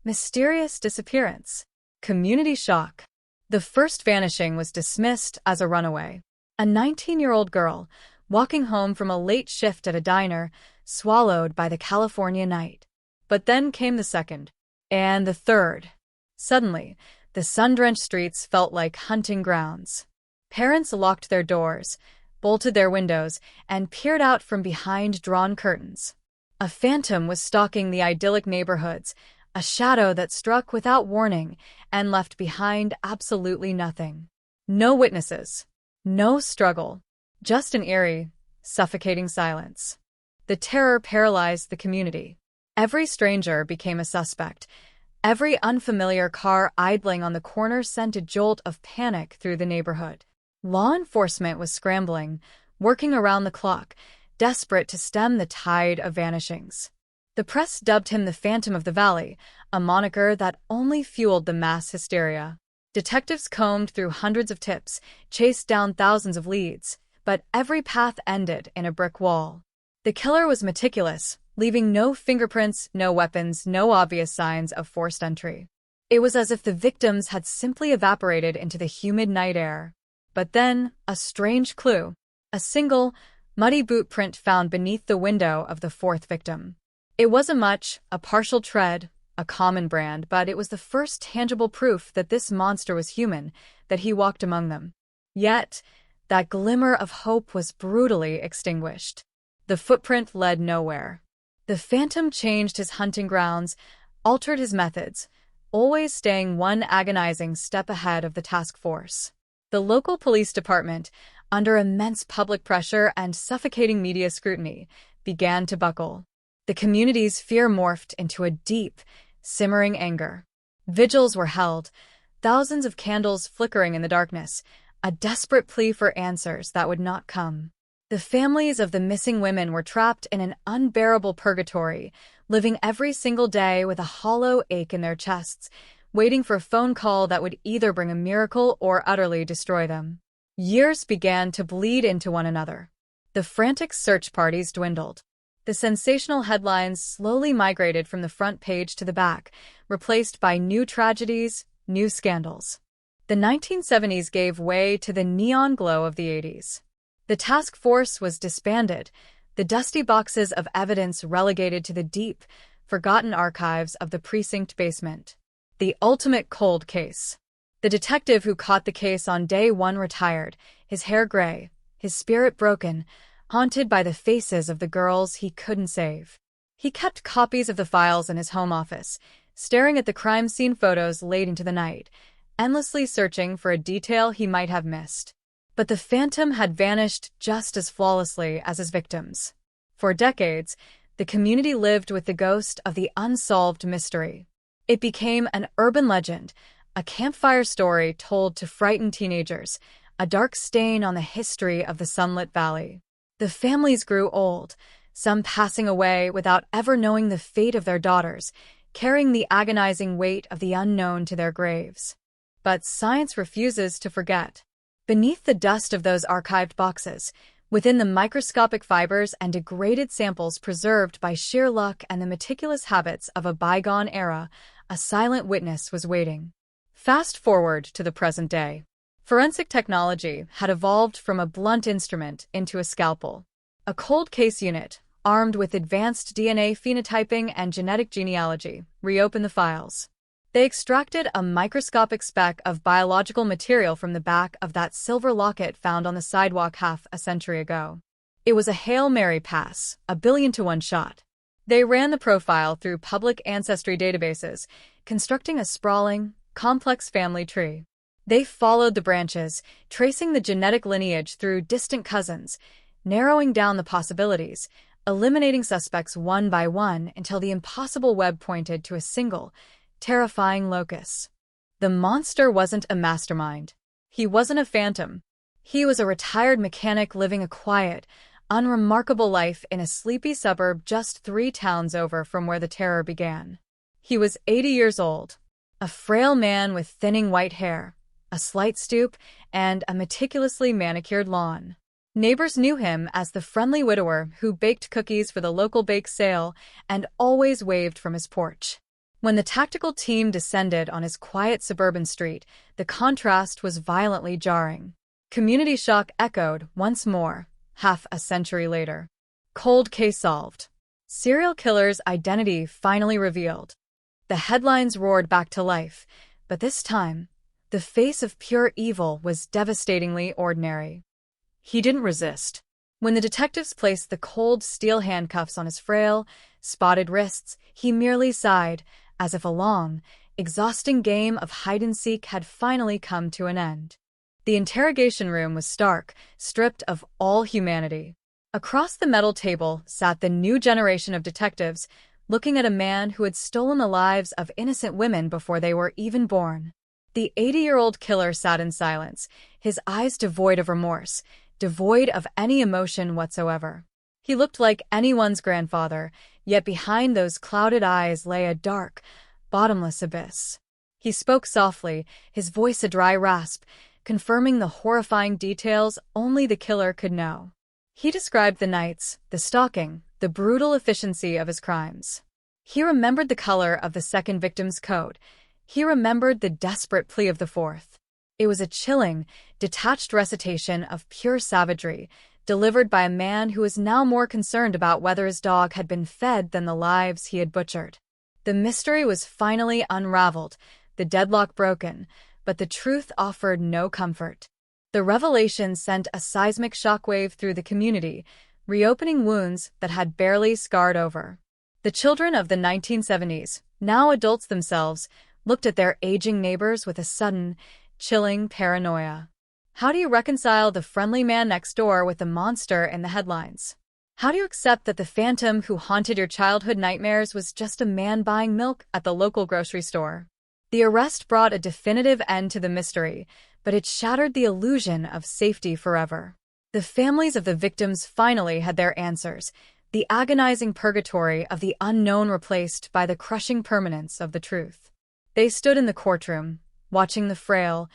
"Mysterious disappearance. Community shock." The first vanishing was dismissed as a runaway. A 19-year-old girl, walking home from a late shift at a diner, swallowed by the California night. But then came the second, and the third. Suddenly, the sun-drenched streets felt like hunting grounds. Parents locked their doors, bolted their windows, and peered out from behind drawn curtains. A phantom was stalking the idyllic neighborhoods, a shadow that struck without warning and left behind absolutely nothing. No witnesses, no struggle, just an eerie, suffocating silence. The terror paralyzed the community. Every stranger became a suspect. Every unfamiliar car idling on the corner sent a jolt of panic through the neighborhood. Law enforcement was scrambling, working around the clock, desperate to stem the tide of vanishings. The press dubbed him the Phantom of the Valley, a moniker that only fueled the mass hysteria. Detectives combed through hundreds of tips, chased down thousands of leads, but every path ended in a brick wall. The killer was meticulous, leaving no fingerprints, no weapons, no obvious signs of forced entry. It was as if the victims had simply evaporated into the humid night air. But then, a strange clue. A single, muddy boot print found beneath the window of the fourth victim. It wasn't much, a partial tread, a common brand, but it was the first tangible proof that this monster was human, that he walked among them. Yet, that glimmer of hope was brutally extinguished. The footprint led nowhere. The Phantom changed his hunting grounds, altered his methods, always staying one agonizing step ahead of the task force. The local police department, under immense public pressure and suffocating media scrutiny, began to buckle. The community's fear morphed into a deep, simmering anger. Vigils were held, thousands of candles flickering in the darkness, a desperate plea for answers that would not come. The families of the missing women were trapped in an unbearable purgatory, living every single day with a hollow ache in their chests, waiting for a phone call that would either bring a miracle or utterly destroy them. Years began to bleed into one another. The frantic search parties dwindled. The sensational headlines slowly migrated from the front page to the back, replaced by new tragedies, new scandals. The 1970s gave way to the neon glow of the 80s. The task force was disbanded, the dusty boxes of evidence relegated to the deep, forgotten archives of the precinct basement. The ultimate cold case. The detective who caught the case on day one retired, his hair gray, his spirit broken, haunted by the faces of the girls he couldn't save. He kept copies of the files in his home office, staring at the crime scene photos late into the night, endlessly searching for a detail he might have missed. But the Phantom had vanished just as flawlessly as his victims. For decades, the community lived with the ghost of the unsolved mystery. It became an urban legend, a campfire story told to frightened teenagers, a dark stain on the history of the sunlit valley. The families grew old, some passing away without ever knowing the fate of their daughters, carrying the agonizing weight of the unknown to their graves. But science refuses to forget. Beneath the dust of those archived boxes, within the microscopic fibers and degraded samples preserved by sheer luck and the meticulous habits of a bygone era, a silent witness was waiting. Fast forward to the present day. Forensic technology had evolved from a blunt instrument into a scalpel. A cold case unit, armed with advanced DNA phenotyping and genetic genealogy, reopened the files. They extracted a microscopic speck of biological material from the back of that silver locket found on the sidewalk half a century ago. It was a Hail Mary pass, a 1,000,000,000-to-1 shot. They ran the profile through public ancestry databases, constructing a sprawling, complex family tree. They followed the branches, tracing the genetic lineage through distant cousins, narrowing down the possibilities, eliminating suspects one by one until the impossible web pointed to a single, terrifying locus. The monster wasn't a mastermind. He wasn't a phantom. He was a retired mechanic living a quiet, unremarkable life in a sleepy suburb just 3 towns over from where the terror began. He was 80 years old, a frail man with thinning white hair, a slight stoop, and a meticulously manicured lawn. Neighbors knew him as the friendly widower who baked cookies for the local bake sale and always waved from his porch. When the tactical team descended on his quiet suburban street, the contrast was violently jarring. Community shock echoed once more, half a century later. Cold case solved. Serial killer's identity finally revealed. The headlines roared back to life, but this time, the face of pure evil was devastatingly ordinary. He didn't resist. When the detectives placed the cold steel handcuffs on his frail, spotted wrists, he merely sighed, as if a long, exhausting game of hide-and-seek had finally come to an end. The interrogation room was stark, stripped of all humanity. Across the metal table sat the new generation of detectives, looking at a man who had stolen the lives of innocent women before they were even born. The 80-year-old killer sat in silence, his eyes devoid of remorse, devoid of any emotion whatsoever. He looked like anyone's grandfather, yet behind those clouded eyes lay a dark, bottomless abyss. He spoke softly, his voice a dry rasp, confirming the horrifying details only the killer could know. He described the nights, the stalking, the brutal efficiency of his crimes. He remembered the color of the second victim's coat. He remembered the desperate plea of the fourth. It was a chilling, detached recitation of pure savagery, delivered by a man who was now more concerned about whether his dog had been fed than the lives he had butchered. The mystery was finally unraveled, the deadlock broken, but the truth offered no comfort. The revelation sent a seismic shockwave through the community, reopening wounds that had barely scarred over. The children of the 1970s, now adults themselves, looked at their aging neighbors with a sudden, chilling paranoia. How do you reconcile the friendly man next door with the monster in the headlines? How do you accept that the phantom who haunted your childhood nightmares was just a man buying milk at the local grocery store? The arrest brought a definitive end to the mystery, but it shattered the illusion of safety forever. The families of the victims finally had their answers, the agonizing purgatory of the unknown replaced by the crushing permanence of the truth. They stood in the courtroom, watching the frail,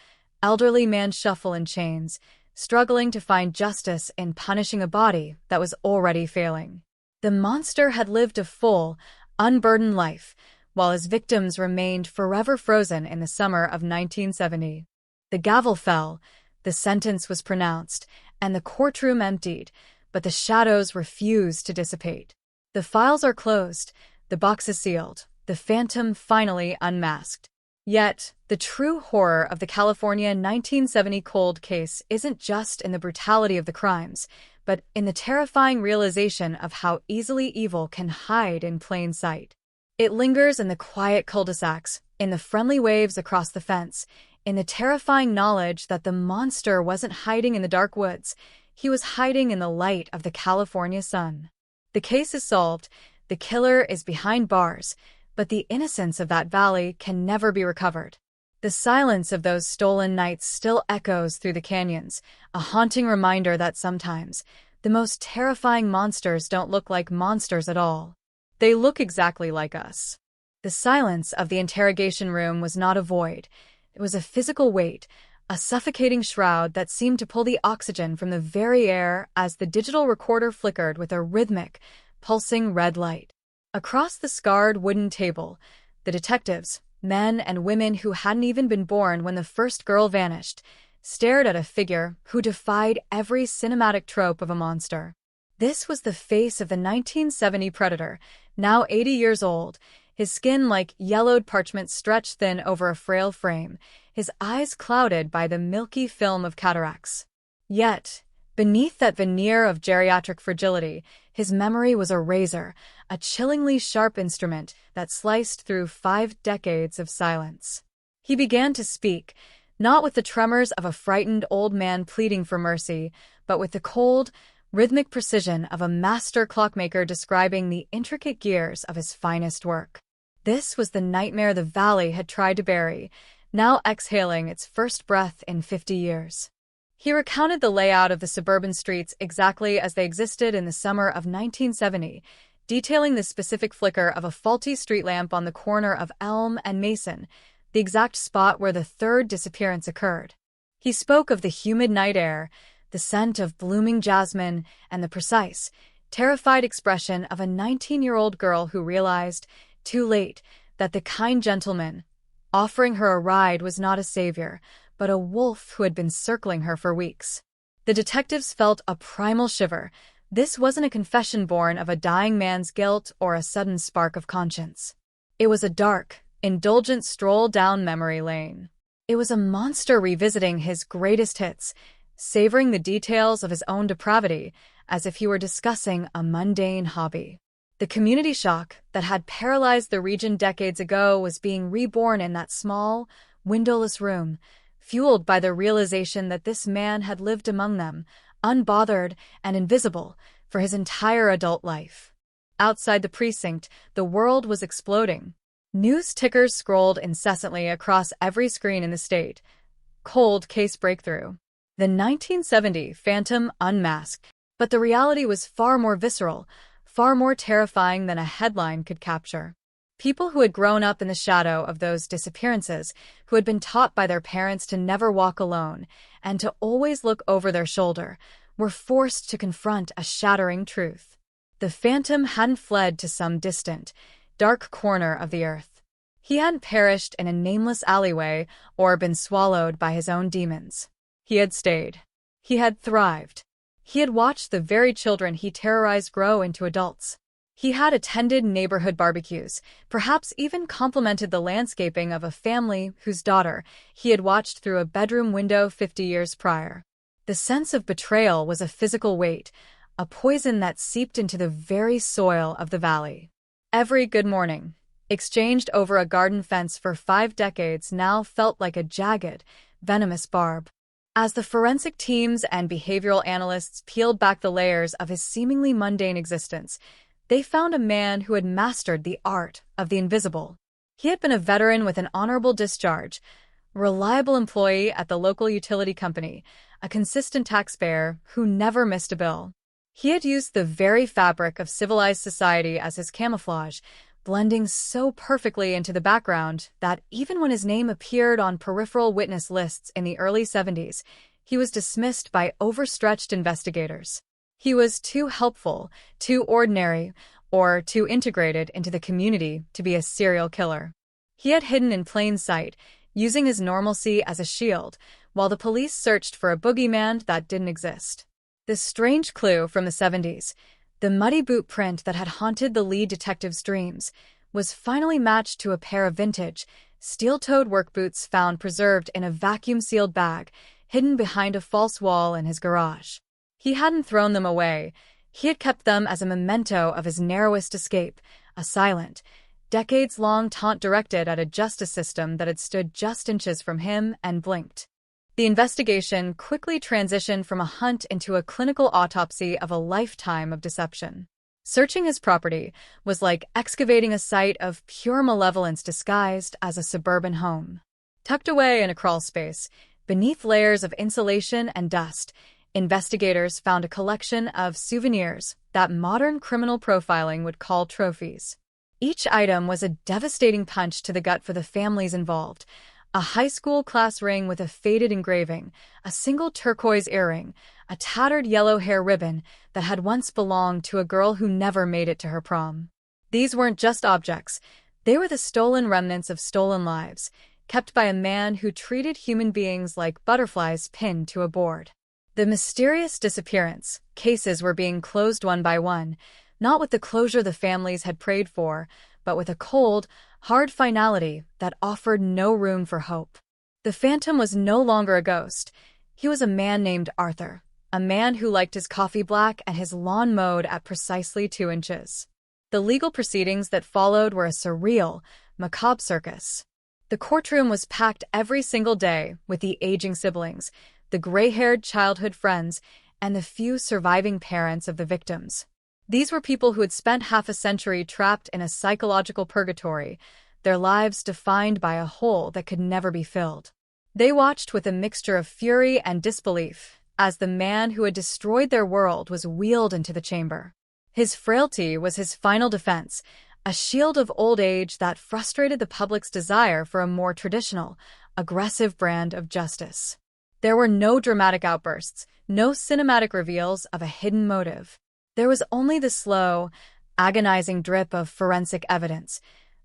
elderly man shuffle in chains, struggling to find justice in punishing a body that was already failing. The monster had lived a full, unburdened life, while his victims remained forever frozen in the summer of 1970. The gavel fell, the sentence was pronounced, and the courtroom emptied, but the shadows refused to dissipate. The files are closed, the box is sealed, the phantom finally unmasked. Yet, the true horror of the California 1970 cold case isn't just in the brutality of the crimes, but in the terrifying realization of how easily evil can hide in plain sight. It lingers in the quiet cul-de-sacs, in the friendly waves across the fence, in the terrifying knowledge that the monster wasn't hiding in the dark woods, he was hiding in the light of the California sun. The case is solved, the killer is behind bars, but the innocence of that valley can never be recovered. The silence of those stolen nights still echoes through the canyons, a haunting reminder that sometimes the most terrifying monsters don't look like monsters at all. They look exactly like us. The silence of the interrogation room was not a void. It was a physical weight, a suffocating shroud that seemed to pull the oxygen from the very air as the digital recorder flickered with a rhythmic, pulsing red light. Across the scarred wooden table, the detectives, men and women who hadn't even been born when the first girl vanished, stared at a figure who defied every cinematic trope of a monster. This was the face of the 1970 predator, now 80 years old, his skin like yellowed parchment stretched thin over a frail frame, his eyes clouded by the milky film of cataracts. Yet, beneath that veneer of geriatric fragility, his memory was a razor, a chillingly sharp instrument that sliced through 5 decades of silence. He began to speak, not with the tremors of a frightened old man pleading for mercy, but with the cold, rhythmic precision of a master clockmaker describing the intricate gears of his finest work. This was the nightmare the valley had tried to bury, now exhaling its first breath in 50 years. He recounted the layout of the suburban streets exactly as they existed in the summer of 1970, detailing the specific flicker of a faulty street lamp on the corner of Elm and Mason, the exact spot where the third disappearance occurred. He spoke of the humid night air, the scent of blooming jasmine, and the precise, terrified expression of a 19-year-old girl who realized, too late, that the kind gentleman offering her a ride was not a savior, but a wolf who had been circling her for weeks. The detectives felt a primal shiver. This wasn't a confession born of a dying man's guilt or a sudden spark of conscience. It was a dark, indulgent stroll down memory lane. It was a monster revisiting his greatest hits, savoring the details of his own depravity as if he were discussing a mundane hobby. The community shock that had paralyzed the region decades ago was being reborn in that small, windowless room, fueled by the realization that this man had lived among them, unbothered and invisible, for his entire adult life. Outside the precinct, the world was exploding. News tickers scrolled incessantly across every screen in the state. Cold case breakthrough. The 1970 Phantom unmasked. But the reality was far more visceral, far more terrifying than a headline could capture. People who had grown up in the shadow of those disappearances, who had been taught by their parents to never walk alone and to always look over their shoulder, were forced to confront a shattering truth. The Phantom hadn't fled to some distant, dark corner of the earth. He hadn't perished in a nameless alleyway or been swallowed by his own demons. He had stayed. He had thrived. He had watched the very children he terrorized grow into adults. He had attended neighborhood barbecues, perhaps even complimented the landscaping of a family whose daughter he had watched through a bedroom window 50 years prior. The sense of betrayal was a physical weight, a poison that seeped into the very soil of the valley. Every good morning, exchanged over a garden fence for 5 decades, now felt like a jagged, venomous barb. As the forensic teams and behavioral analysts peeled back the layers of his seemingly mundane existence, they found a man who had mastered the art of the invisible. He had been a veteran with an honorable discharge, a reliable employee at the local utility company, a consistent taxpayer who never missed a bill. He had used the very fabric of civilized society as his camouflage, blending so perfectly into the background that even when his name appeared on peripheral witness lists in the early 70s, he was dismissed by overstretched investigators. He was too helpful, too ordinary, or too integrated into the community to be a serial killer. He had hidden in plain sight, using his normalcy as a shield, while the police searched for a boogeyman that didn't exist. This strange clue from the 70s, the muddy boot print that had haunted the lead detective's dreams, was finally matched to a pair of vintage, steel-toed work boots found preserved in a vacuum-sealed bag, hidden behind a false wall in his garage. He hadn't thrown them away. He had kept them as a memento of his narrowest escape, a silent, decades-long taunt directed at a justice system that had stood just inches from him and blinked. The investigation quickly transitioned from a hunt into a clinical autopsy of a lifetime of deception. Searching his property was like excavating a site of pure malevolence disguised as a suburban home. Tucked away in a crawl space, beneath layers of insulation and dust, investigators found a collection of souvenirs that modern criminal profiling would call trophies. Each item was a devastating punch to the gut for the families involved. A high school class ring with a faded engraving, a single turquoise earring, a tattered yellow hair ribbon that had once belonged to a girl who never made it to her prom. These weren't just objects. They were the stolen remnants of stolen lives, kept by a man who treated human beings like butterflies pinned to a board. The mysterious disappearance cases were being closed one by one, not with the closure the families had prayed for, but with a cold, hard finality that offered no room for hope. The Phantom was no longer a ghost. He was a man named Arthur, a man who liked his coffee black and his lawn mowed at precisely 2 inches. The legal proceedings that followed were a surreal, macabre circus. The courtroom was packed every single day with the aging siblings, the gray-haired childhood friends, and the few surviving parents of the victims. These were people who had spent half a century trapped in a psychological purgatory, their lives defined by a hole that could never be filled. They watched with a mixture of fury and disbelief as the man who had destroyed their world was wheeled into the chamber. His frailty was his final defense, a shield of old age that frustrated the public's desire for a more traditional, aggressive brand of justice. There were no dramatic outbursts, no cinematic reveals of a hidden motive. There was only the slow, agonizing drip of forensic evidence,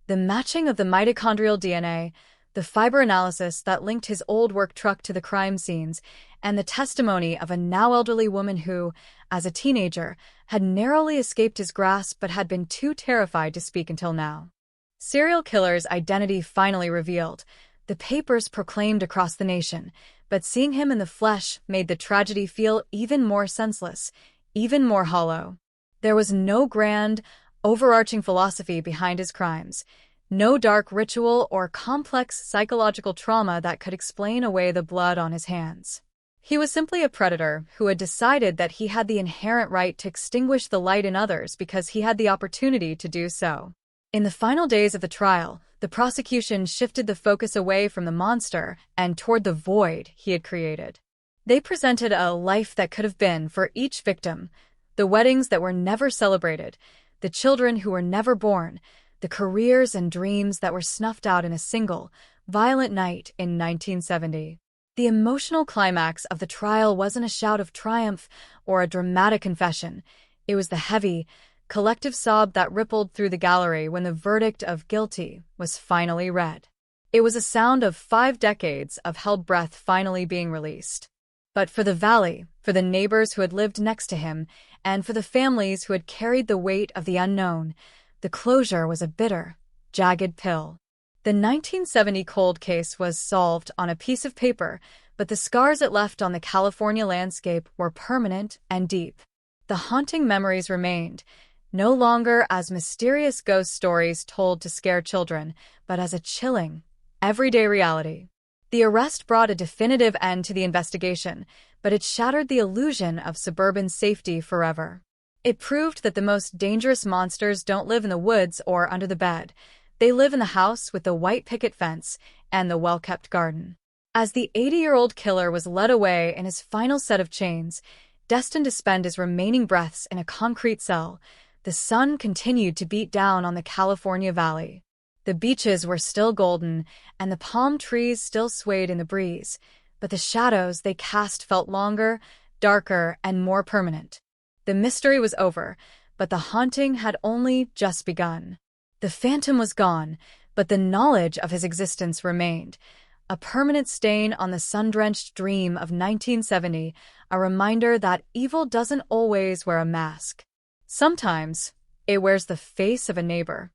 the matching of the mitochondrial DNA, the fiber analysis that linked his old work truck to the crime scenes, and the testimony of a now elderly woman who, as a teenager, had narrowly escaped his grasp but had been too terrified to speak until now. Serial killer's identity finally revealed. The papers proclaimed across the nation, but seeing him in the flesh made the tragedy feel even more senseless, even more hollow. There was no grand, overarching philosophy behind his crimes, no dark ritual or complex psychological trauma that could explain away the blood on his hands. He was simply a predator who had decided that he had the inherent right to extinguish the light in others because he had the opportunity to do so. In the final days of the trial, the prosecution shifted the focus away from the monster and toward the void he had created. They presented a life that could have been for each victim, the weddings that were never celebrated, the children who were never born, the careers and dreams that were snuffed out in a single, violent night in 1970. The emotional climax of the trial wasn't a shout of triumph or a dramatic confession. It was the heavy, collective sob that rippled through the gallery when the verdict of guilty was finally read. It was a sound of 5 decades of held breath finally being released. But for the valley, for the neighbors who had lived next to him, and for the families who had carried the weight of the unknown, the closure was a bitter, jagged pill. The 1970 cold case was solved on a piece of paper, but the scars it left on the California landscape were permanent and deep. The haunting memories remained, no longer as mysterious ghost stories told to scare children, but as a chilling, everyday reality. The arrest brought a definitive end to the investigation, but it shattered the illusion of suburban safety forever. It proved that the most dangerous monsters don't live in the woods or under the bed. They live in the house with the white picket fence and the well-kept garden. As the 80-year-old killer was led away in his final set of chains, destined to spend his remaining breaths in a concrete cell, the sun continued to beat down on the California valley. The beaches were still golden, and the palm trees still swayed in the breeze, but the shadows they cast felt longer, darker, and more permanent. The mystery was over, but the haunting had only just begun. The phantom was gone, but the knowledge of his existence remained, a permanent stain on the sun-drenched dream of 1970, a reminder that evil doesn't always wear a mask. Sometimes, it wears the face of a neighbor.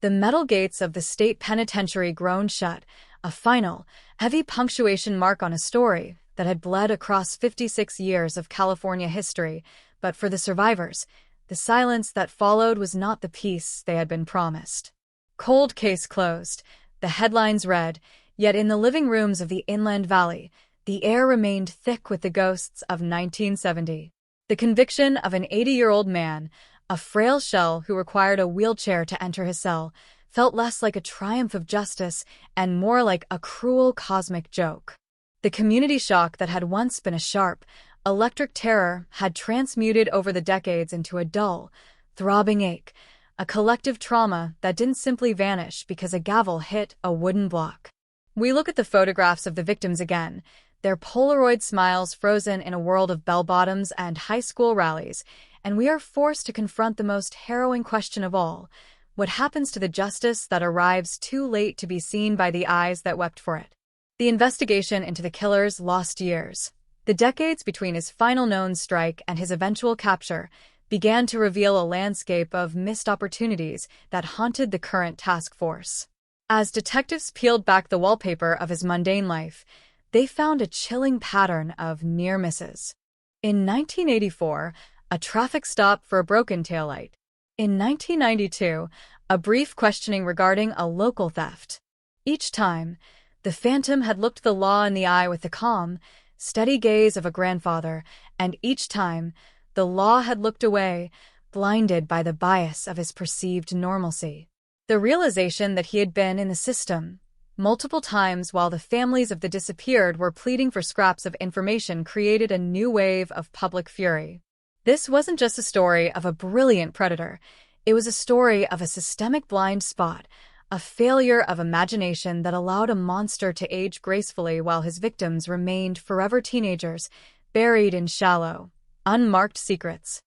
The metal gates of the state penitentiary groaned shut, a final, heavy punctuation mark on a story that had bled across 56 years of California history, but for the survivors, the silence that followed was not the peace they had been promised. Cold case closed, the headlines read, yet in the living rooms of the Inland Valley, the air remained thick with the ghosts of 1970. The conviction of an 80-year-old man, a frail shell who required a wheelchair to enter his cell, felt less like a triumph of justice and more like a cruel cosmic joke. The community shock that had once been a sharp, electric terror had transmuted over the decades into a dull, throbbing ache, a collective trauma that didn't simply vanish because a gavel hit a wooden block. We look at the photographs of the victims again, their Polaroid smiles frozen in a world of bell-bottoms and high school rallies, and we are forced to confront the most harrowing question of all: what happens to the justice that arrives too late to be seen by the eyes that wept for it? The investigation into the killer's lost years, the decades between his final known strike and his eventual capture, began to reveal a landscape of missed opportunities that haunted the current task force. As detectives peeled back the wallpaper of his mundane life, they found a chilling pattern of near misses. In 1984, a traffic stop for a broken taillight. In 1992, a brief questioning regarding a local theft. Each time, the phantom had looked the law in the eye with the calm, steady gaze of a grandfather, and each time, the law had looked away, blinded by the bias of his perceived normalcy. The realization that he had been in the system multiple times while the families of the disappeared were pleading for scraps of information created a new wave of public fury. This wasn't just a story of a brilliant predator. It was a story of a systemic blind spot, a failure of imagination that allowed a monster to age gracefully while his victims remained forever teenagers, buried in shallow, unmarked secrets.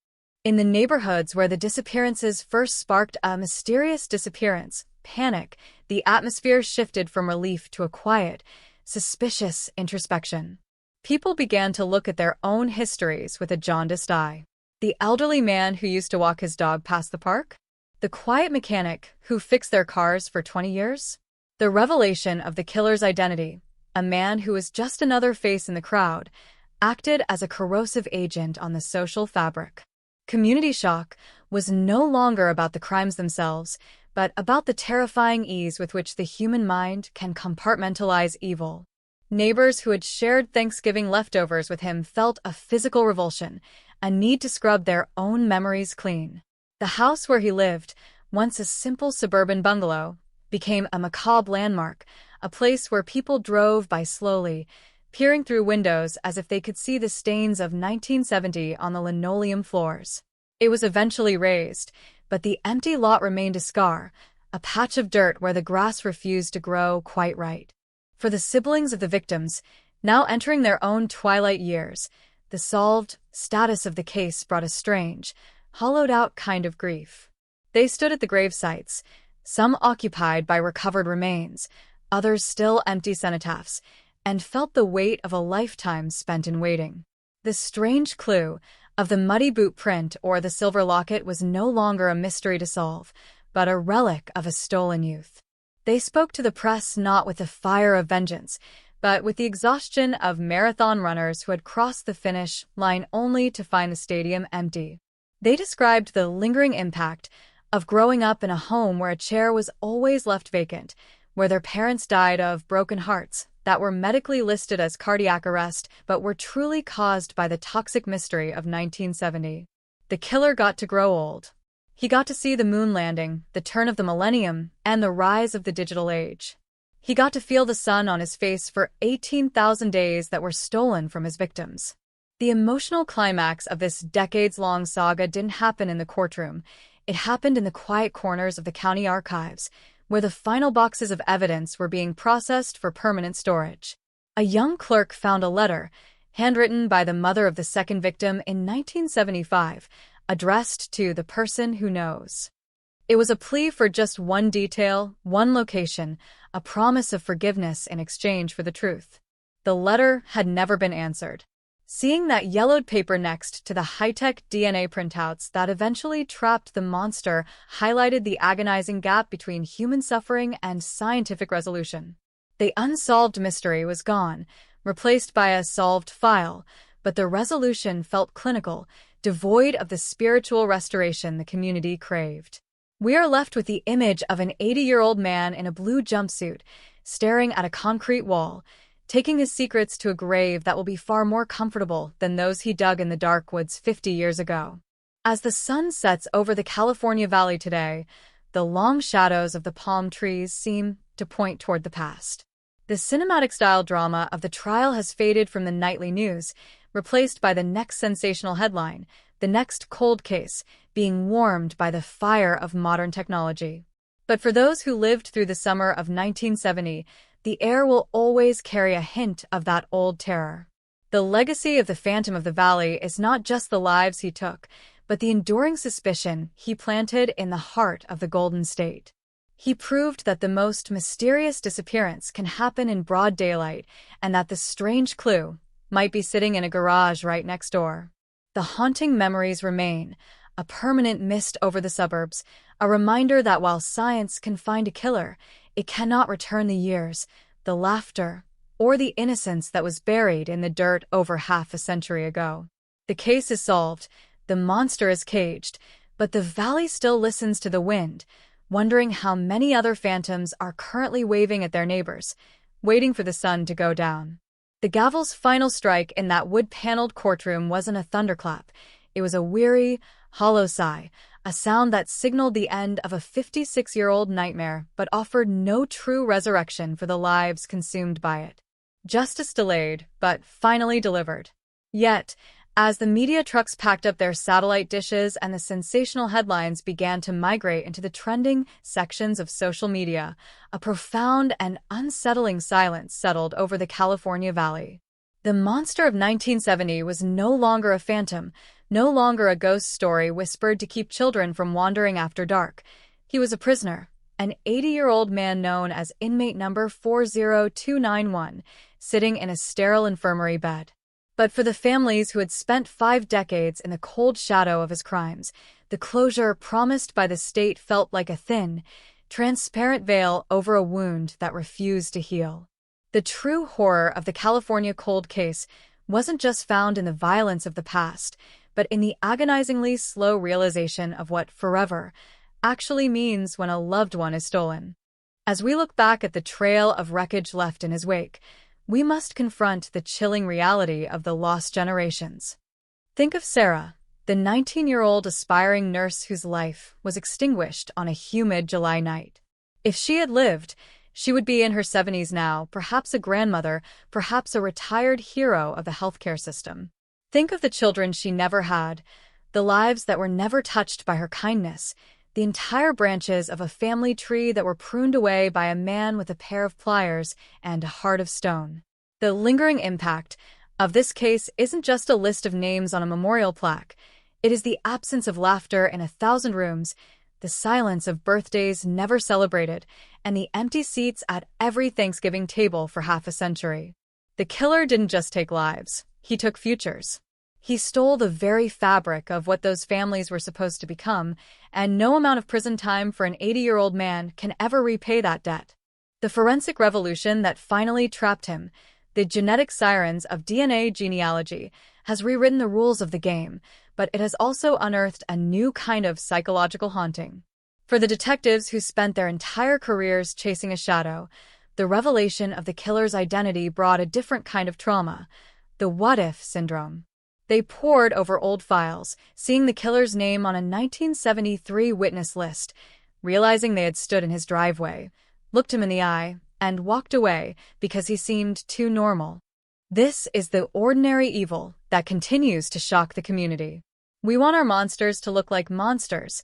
In the neighborhoods where the disappearances first sparked a mysterious disappearance, panic, the atmosphere shifted from relief to a quiet, suspicious introspection. People began to look at their own histories with a jaundiced eye. The elderly man who used to walk his dog past the park? The quiet mechanic who fixed their cars for 20 years? The revelation of the killer's identity, a man who was just another face in the crowd, acted as a corrosive agent on the social fabric. Community shock was no longer about the crimes themselves, but about the terrifying ease with which the human mind can compartmentalize evil. Neighbors who had shared Thanksgiving leftovers with him felt a physical revulsion, a need to scrub their own memories clean. The house where he lived, once a simple suburban bungalow, became a macabre landmark, a place where people drove by slowly, peering through windows as if they could see the stains of 1970 on the linoleum floors. It was eventually razed, but the empty lot remained a scar, a patch of dirt where the grass refused to grow quite right. For the siblings of the victims, now entering their own twilight years, the solved status of the case brought a strange, hollowed-out kind of grief. They stood at the grave sites, some occupied by recovered remains, others still empty cenotaphs, and felt the weight of a lifetime spent in waiting. The strange clue of the muddy boot print or the silver locket was no longer a mystery to solve, but a relic of a stolen youth. They spoke to the press not with the fire of vengeance, but with the exhaustion of marathon runners who had crossed the finish line only to find the stadium empty. They described the lingering impact of growing up in a home where a chair was always left vacant, where their parents died of broken hearts that were medically listed as cardiac arrest but were truly caused by the toxic mystery of 1970. The killer got to grow old. He got to see the moon landing, the turn of the millennium, and the rise of the digital age. He got to feel the sun on his face for 18,000 days that were stolen from his victims. The emotional climax of this decades-long saga didn't happen in the courtroom. It happened in the quiet corners of the county archives, where the final boxes of evidence were being processed for permanent storage. A young clerk found a letter, handwritten by the mother of the second victim in 1975, addressed to the person who knows. It was a plea for just one detail, one location, a promise of forgiveness in exchange for the truth. The letter had never been answered. Seeing that yellowed paper next to the high-tech DNA printouts that eventually trapped the monster highlighted the agonizing gap between human suffering and scientific resolution. The unsolved mystery was gone, replaced by a solved file, but the resolution felt clinical, devoid of the spiritual restoration the community craved. We are left with the image of an 80-year-old man in a blue jumpsuit, staring at a concrete wall, taking his secrets to a grave that will be far more comfortable than those he dug in the dark woods 50 years ago. As the sun sets over the California Valley today, the long shadows of the palm trees seem to point toward the past. The cinematic-style drama of the trial has faded from the nightly news, replaced by the next sensational headline, the next cold case, being warmed by the fire of modern technology. But for those who lived through the summer of 1970, the air will always carry a hint of that old terror. The legacy of the Phantom of the Valley is not just the lives he took, but the enduring suspicion he planted in the heart of the Golden State. He proved that the most mysterious disappearance can happen in broad daylight and that the strange clue might be sitting in a garage right next door. The haunting memories remain, a permanent mist over the suburbs, a reminder that while science can find a killer, it cannot return the years, the laughter, or the innocence that was buried in the dirt over half a century ago. The case is solved, the monster is caged, but the valley still listens to the wind, wondering how many other phantoms are currently waving at their neighbors, waiting for the sun to go down. The gavel's final strike in that wood-paneled courtroom wasn't a thunderclap. It was a weary, hollow sigh, a sound that signaled the end of a 56-year-old nightmare but offered no true resurrection for the lives consumed by it. Justice delayed, but finally delivered. Yet, as the media trucks packed up their satellite dishes and the sensational headlines began to migrate into the trending sections of social media, a profound and unsettling silence settled over the California Valley. The monster of 1970 was no longer a phantom, no longer a ghost story whispered to keep children from wandering after dark. He was a prisoner, an 80-year-old man known as inmate number 40291, sitting in a sterile infirmary bed. But for the families who had spent 5 decades in the cold shadow of his crimes, the closure promised by the state felt like a thin, transparent veil over a wound that refused to heal. The true horror of the California cold case wasn't just found in the violence of the past, but in the agonizingly slow realization of what forever actually means when a loved one is stolen. As we look back at the trail of wreckage left in his wake, we must confront the chilling reality of the lost generations. Think of Sarah, the 19-year-old aspiring nurse whose life was extinguished on a humid July night. If she had lived, she would be in her 70s now, perhaps a grandmother, perhaps a retired hero of the healthcare system. Think of the children she never had, the lives that were never touched by her kindness, the entire branches of a family tree that were pruned away by a man with a pair of pliers and a heart of stone. The lingering impact of this case isn't just a list of names on a memorial plaque. It is the absence of laughter in 1,000 rooms, the silence of birthdays never celebrated, and the empty seats at every Thanksgiving table for half a century. The killer didn't just take lives, he took futures. He stole the very fabric of what those families were supposed to become, and no amount of prison time for an 80-year-old man can ever repay that debt. The forensic revolution that finally trapped him, the genetic sirens of DNA genealogy, has rewritten the rules of the game, but it has also unearthed a new kind of psychological haunting. For the detectives who spent their entire careers chasing a shadow, the revelation of the killer's identity brought a different kind of trauma, the what-if syndrome. They pored over old files, seeing the killer's name on a 1973 witness list, realizing they had stood in his driveway, looked him in the eye, and walked away because he seemed too normal. This is the ordinary evil that continues to shock the community. We want our monsters to look like monsters.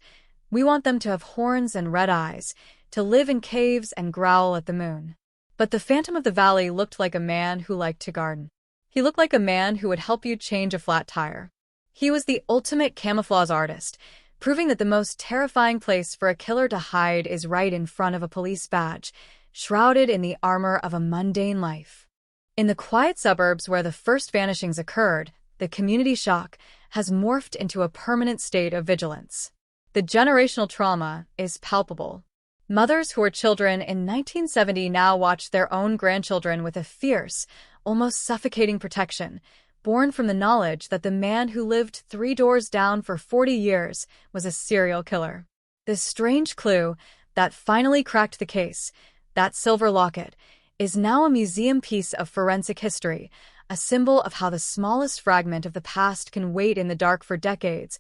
We want them to have horns and red eyes, to live in caves and growl at the moon. But the Phantom of the Valley looked like a man who liked to garden. He looked like a man who would help you change a flat tire. He was the ultimate camouflage artist, proving that the most terrifying place for a killer to hide is right in front of a police badge, shrouded in the armor of a mundane life. In the quiet suburbs where the first vanishings occurred, the community shock has morphed into a permanent state of vigilance. The generational trauma is palpable. Mothers who were children in 1970 now watch their own grandchildren with a fierce, almost suffocating protection, born from the knowledge that the man who lived 3 doors down for 40 years was a serial killer. This strange clue that finally cracked the case, that silver locket, is now a museum piece of forensic history, a symbol of how the smallest fragment of the past can wait in the dark for decades,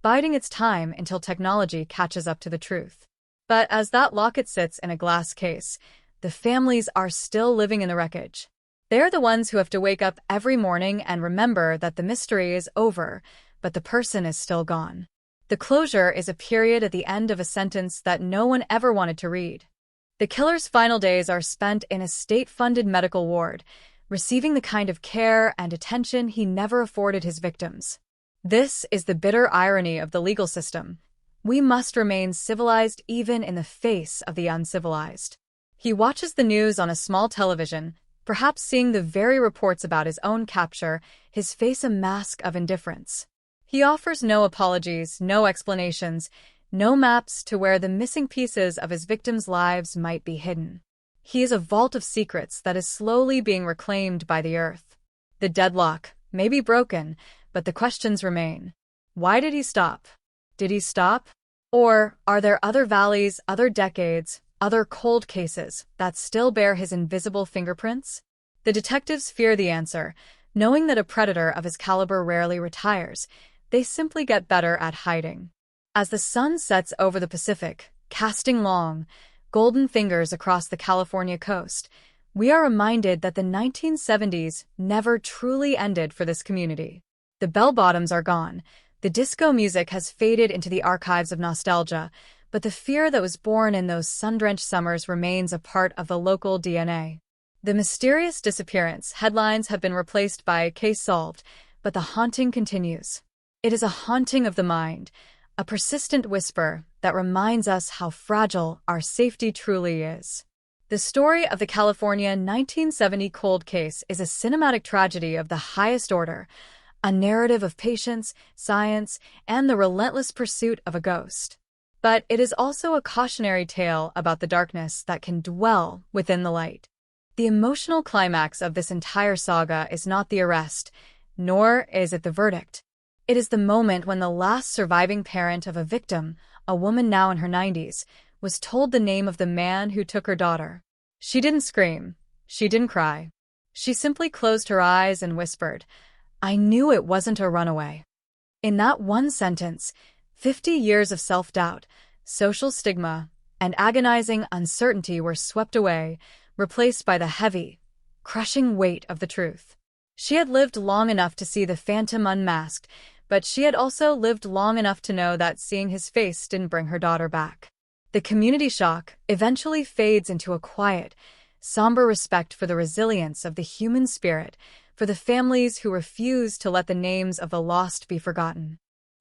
biding its time until technology catches up to the truth. But as that locket sits in a glass case, the families are still living in the wreckage. They're the ones who have to wake up every morning and remember that the mystery is over, but the person is still gone. The closure is a period at the end of a sentence that no one ever wanted to read. The killer's final days are spent in a state-funded medical ward, receiving the kind of care and attention he never afforded his victims. This is the bitter irony of the legal system. We must remain civilized even in the face of the uncivilized. He watches the news on a small television, perhaps seeing the very reports about his own capture, his face a mask of indifference. He offers no apologies, no explanations, no maps to where the missing pieces of his victims' lives might be hidden. He is a vault of secrets that is slowly being reclaimed by the earth. The deadlock may be broken, but the questions remain. Why did he stop? Did he stop? Or are there other valleys, other decades, other cold cases that still bear his invisible fingerprints? The detectives fear the answer, knowing that a predator of his caliber rarely retires. They simply get better at hiding. As the sun sets over the Pacific, casting long, golden fingers across the California coast, we are reminded that the 1970s never truly ended for this community. The bell-bottoms are gone, the disco music has faded into the archives of nostalgia, but the fear that was born in those sun-drenched summers remains a part of the local DNA. The mysterious disappearance headlines have been replaced by case solved, but the haunting continues. It is a haunting of the mind, a persistent whisper that reminds us how fragile our safety truly is. The story of the California 1970 cold case is a cinematic tragedy of the highest order, a narrative of patience, science, and the relentless pursuit of a ghost. But it is also a cautionary tale about the darkness that can dwell within the light. The emotional climax of this entire saga is not the arrest, nor is it the verdict. It is the moment when the last surviving parent of a victim, a woman now in her 90s, was told the name of the man who took her daughter. She didn't scream. She didn't cry. She simply closed her eyes and whispered, "I knew it wasn't a runaway." In that one sentence, 50 years of self-doubt, social stigma, and agonizing uncertainty were swept away, replaced by the heavy, crushing weight of the truth. She had lived long enough to see the phantom unmasked, but she had also lived long enough to know that seeing his face didn't bring her daughter back. The community shock eventually fades into a quiet, somber respect for the resilience of the human spirit, for the families who refuse to let the names of the lost be forgotten.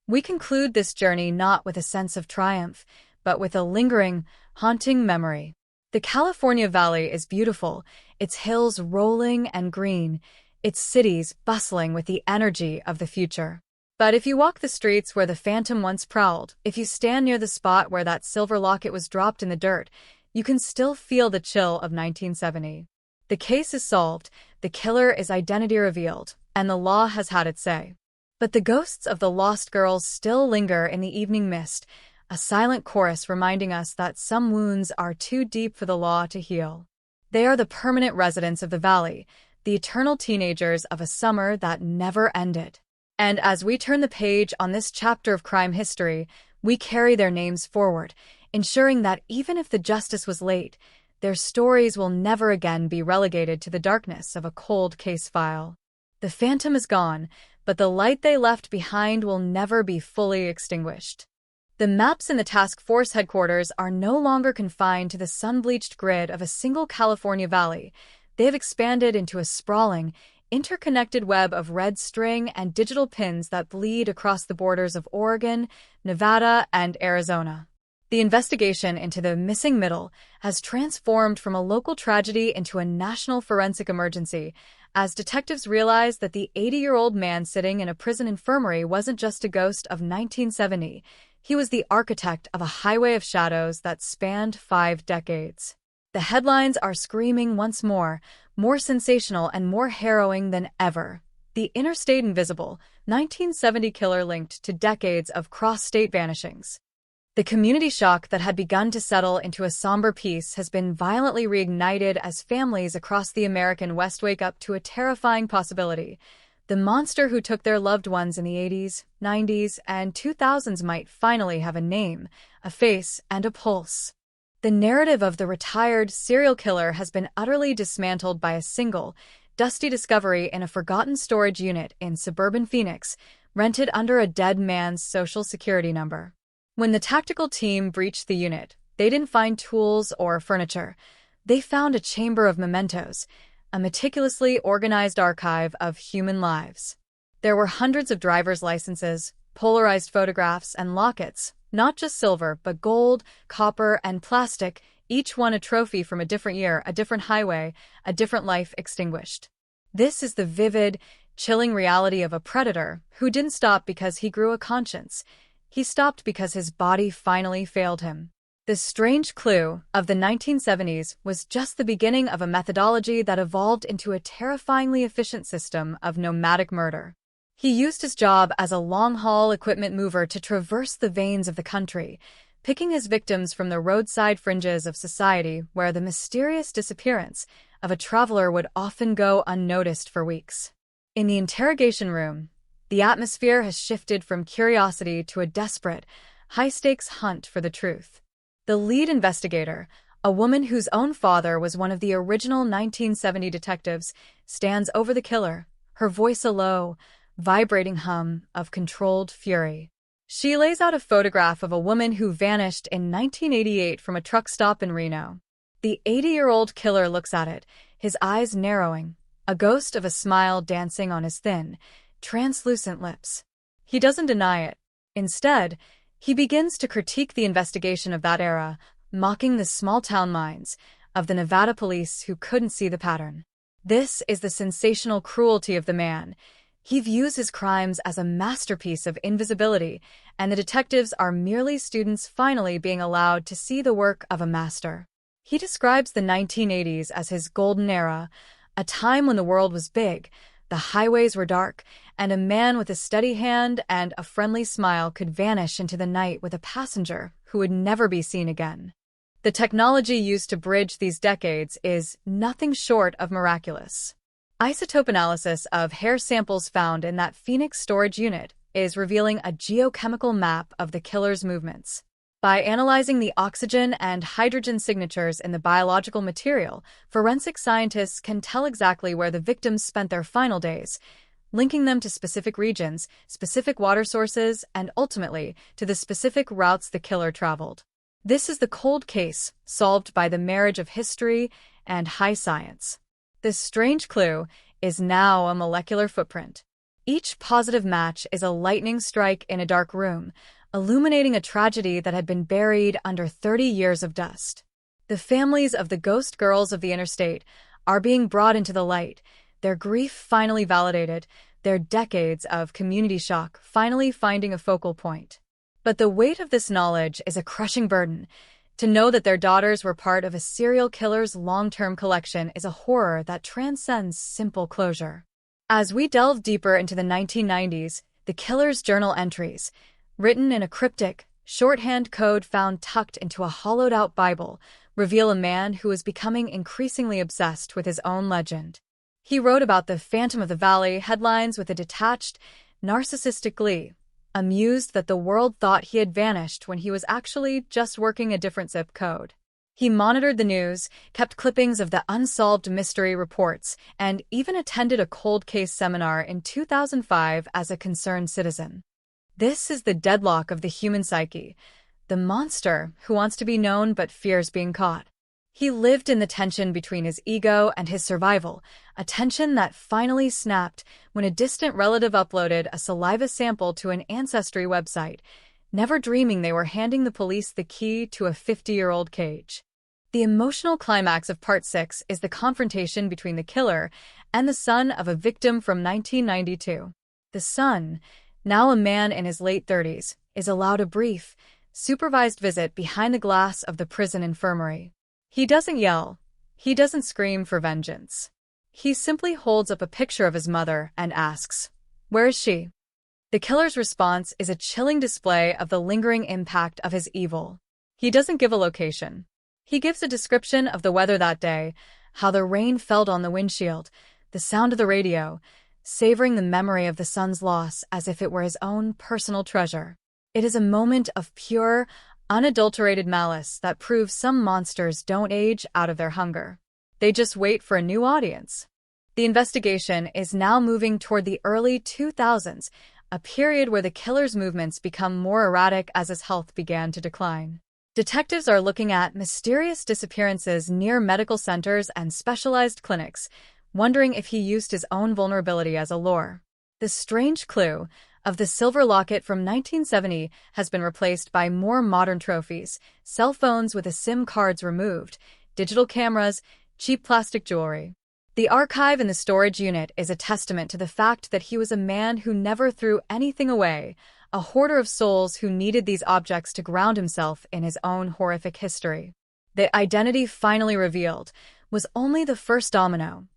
We conclude this journey not with a sense of triumph, but with a lingering, haunting memory. The California Valley is beautiful, its hills rolling and green, its cities bustling with the energy of the future. But if you walk the streets where the phantom once prowled, if you stand near the spot where that silver locket was dropped in the dirt, you can still feel the chill of 1970. The case is solved, the killer is identity revealed, and the law has had its say. But the ghosts of the lost girls still linger in the evening mist, a silent chorus reminding us that some wounds are too deep for the law to heal. They are the permanent residents of the valley, the eternal teenagers of a summer that never ended. And as we turn the page on this chapter of crime history, we carry their names forward, ensuring that even if the justice was late, their stories will never again be relegated to the darkness of a cold case file. The phantom is gone, but the light they left behind will never be fully extinguished. The maps in the task force headquarters are no longer confined to the sun-bleached grid of a single California valley. They have expanded into a sprawling, interconnected web of red string and digital pins that bleed across the borders of Oregon, Nevada, and Arizona. The investigation into the missing middle has transformed from a local tragedy into a national forensic emergency, as detectives realize that the 80-year-old man sitting in a prison infirmary wasn't just a ghost of 1970. He was the architect of a highway of shadows that spanned 5 decades. The headlines are screaming once more sensational and more harrowing than ever. The Interstate Invisible, 1970 killer linked to decades of cross-state vanishings. The community shock that had begun to settle into a somber peace has been violently reignited as families across the American West wake up to a terrifying possibility. The monster who took their loved ones in the 80s, 90s, and 2000s might finally have a name, a face, and a pulse. The narrative of the retired serial killer has been utterly dismantled by a single, dusty discovery in a forgotten storage unit in suburban Phoenix, rented under a dead man's social security number. When the tactical team breached the unit, they didn't find tools or furniture. They found a chamber of mementos, a meticulously organized archive of human lives. There were hundreds of driver's licenses, polarized photographs, and lockets, not just silver, but gold, copper, and plastic, each one a trophy from a different year, a different highway, a different life extinguished. This is the vivid, chilling reality of a predator who didn't stop because he grew a conscience. He stopped because his body finally failed him. The strange clue of the 1970s was just the beginning of a methodology that evolved into a terrifyingly efficient system of nomadic murder. He used his job as a long-haul equipment mover to traverse the veins of the country, picking his victims from the roadside fringes of society where the mysterious disappearance of a traveler would often go unnoticed for weeks. In the interrogation room, the atmosphere has shifted from curiosity to a desperate, high-stakes hunt for the truth. The lead investigator, a woman whose own father was one of the original 1970 detectives, stands over the killer, her voice a low, vibrating hum of controlled fury. She lays out a photograph of a woman who vanished in 1988 from a truck stop in Reno. The 80-year-old killer looks at it, his eyes narrowing, a ghost of a smile dancing on his thin, translucent lips. He doesn't deny it. Instead, he begins to critique the investigation of that era, mocking the small-town minds of the Nevada police who couldn't see the pattern. This is the sensational cruelty of the man. He views his crimes as a masterpiece of invisibility, and the detectives are merely students finally being allowed to see the work of a master. He describes the 1980s as his golden era, a time when the world was big, the highways were dark, and a man with a steady hand and a friendly smile could vanish into the night with a passenger who would never be seen again. The technology used to bridge these decades is nothing short of miraculous. Isotope analysis of hair samples found in that Phoenix storage unit is revealing a geochemical map of the killer's movements. By analyzing the oxygen and hydrogen signatures in the biological material, forensic scientists can tell exactly where the victims spent their final days, linking them to specific regions, specific water sources, and ultimately to the specific routes the killer traveled. This is the cold case solved by the marriage of history and high science. This strange clue is now a molecular footprint. Each positive match is a lightning strike in a dark room, illuminating a tragedy that had been buried under 30 years of dust. The families of the ghost girls of the interstate are being brought into the light, their grief finally validated, their decades of community shock finally finding a focal point. But the weight of this knowledge is a crushing burden. To know that their daughters were part of a serial killer's long-term collection is a horror that transcends simple closure. As we delve deeper into the 1990s, the killer's journal entries, written in a cryptic, shorthand code found tucked into a hollowed-out Bible, reveal a man who was becoming increasingly obsessed with his own legend. He wrote about the Phantom of the Valley headlines with a detached, narcissistic glee, amused that the world thought he had vanished when he was actually just working a different zip code. He monitored the news, kept clippings of the unsolved mystery reports, and even attended a cold case seminar in 2005 as a concerned citizen. This is the deadlock of the human psyche, the monster who wants to be known but fears being caught. He lived in the tension between his ego and his survival, a tension that finally snapped when a distant relative uploaded a saliva sample to an ancestry website, never dreaming they were handing the police the key to a 50-year-old cage. The emotional climax of Part 6 is the confrontation between the killer and the son of a victim from 1992. The son, now a man in his late 30s, is allowed a brief, supervised visit behind the glass of the prison infirmary. He doesn't yell. He doesn't scream for vengeance. He simply holds up a picture of his mother and asks, "Where is she?" The killer's response is a chilling display of the lingering impact of his evil. He doesn't give a location. He gives a description of the weather that day, how the rain fell on the windshield, the sound of the radio, savoring the memory of the son's loss as if it were his own personal treasure. It is a moment of pure, unadulterated malice that proves some monsters don't age out of their hunger. They just wait for a new audience. The investigation is now moving toward the early 2000s, a period where the killer's movements become more erratic as his health began to decline. Detectives are looking at mysterious disappearances near medical centers and specialized clinics, wondering if he used his own vulnerability as a lure. The strange clue of the silver locket from 1970 has been replaced by more modern trophies, cell phones with the SIM cards removed, digital cameras, cheap plastic jewelry. The archive in the storage unit is a testament to the fact that he was a man who never threw anything away, a hoarder of souls who needed these objects to ground himself in his own horrific history. The identity finally revealed was only the first domino.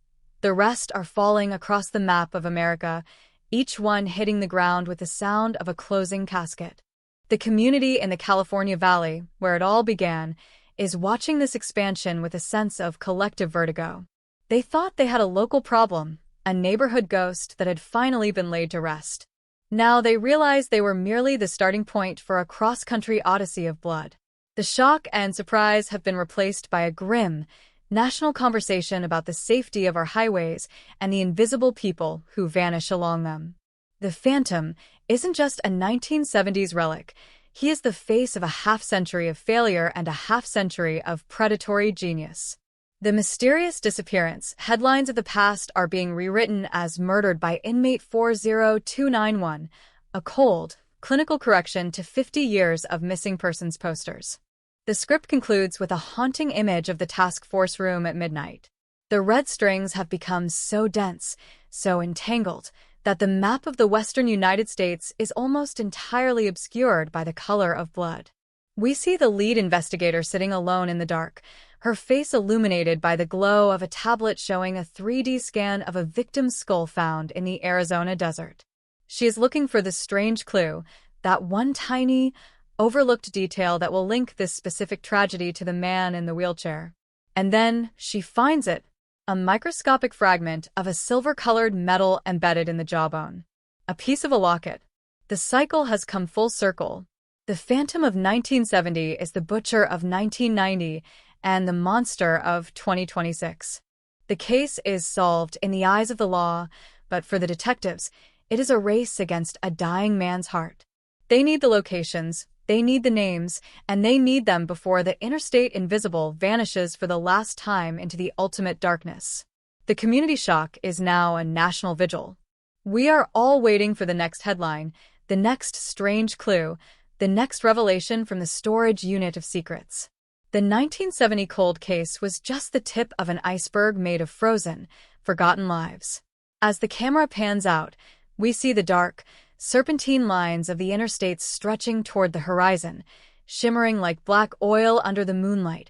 The rest are falling across the map of America, each one hitting the ground with the sound of a closing casket. The community in the California Valley, where it all began, is watching this expansion with a sense of collective vertigo. They thought they had a local problem, a neighborhood ghost that had finally been laid to rest. Now they realize they were merely the starting point for a cross-country odyssey of blood. The shock and surprise have been replaced by a grim, national conversation about the safety of our highways and the invisible people who vanish along them. The Phantom isn't just a 1970s relic. He is the face of a half-century of failure and a half-century of predatory genius. The mysterious disappearance headlines of the past are being rewritten as murdered by inmate 40291, a cold, clinical correction to 50 years of missing persons posters. The script concludes with a haunting image of the task force room at midnight. The red strings have become so dense, so entangled, that the map of the western United States is almost entirely obscured by the color of blood. We see the lead investigator sitting alone in the dark, her face illuminated by the glow of a tablet showing a 3D scan of a victim's skull found in the Arizona desert. She is looking for the strange clue, that one tiny, overlooked detail that will link this specific tragedy to the man in the wheelchair. And then she finds it, a microscopic fragment of a silver-colored metal embedded in the jawbone. A piece of a locket. The cycle has come full circle. The Phantom of 1970 is the butcher of 1990 and the monster of 2026. The case is solved in the eyes of the law, but for the detectives, it is a race against a dying man's heart. They need the locations, they need the names, and they need them before the interstate invisible vanishes for the last time into the ultimate darkness. The community shock is now a national vigil. We are all waiting for the next headline, the next strange clue, the next revelation from the storage unit of secrets. The 1970 cold case was just the tip of an iceberg made of frozen, forgotten lives. As the camera pans out, we see the dark, serpentine lines of the interstates stretching toward the horizon, shimmering like black oil under the moonlight,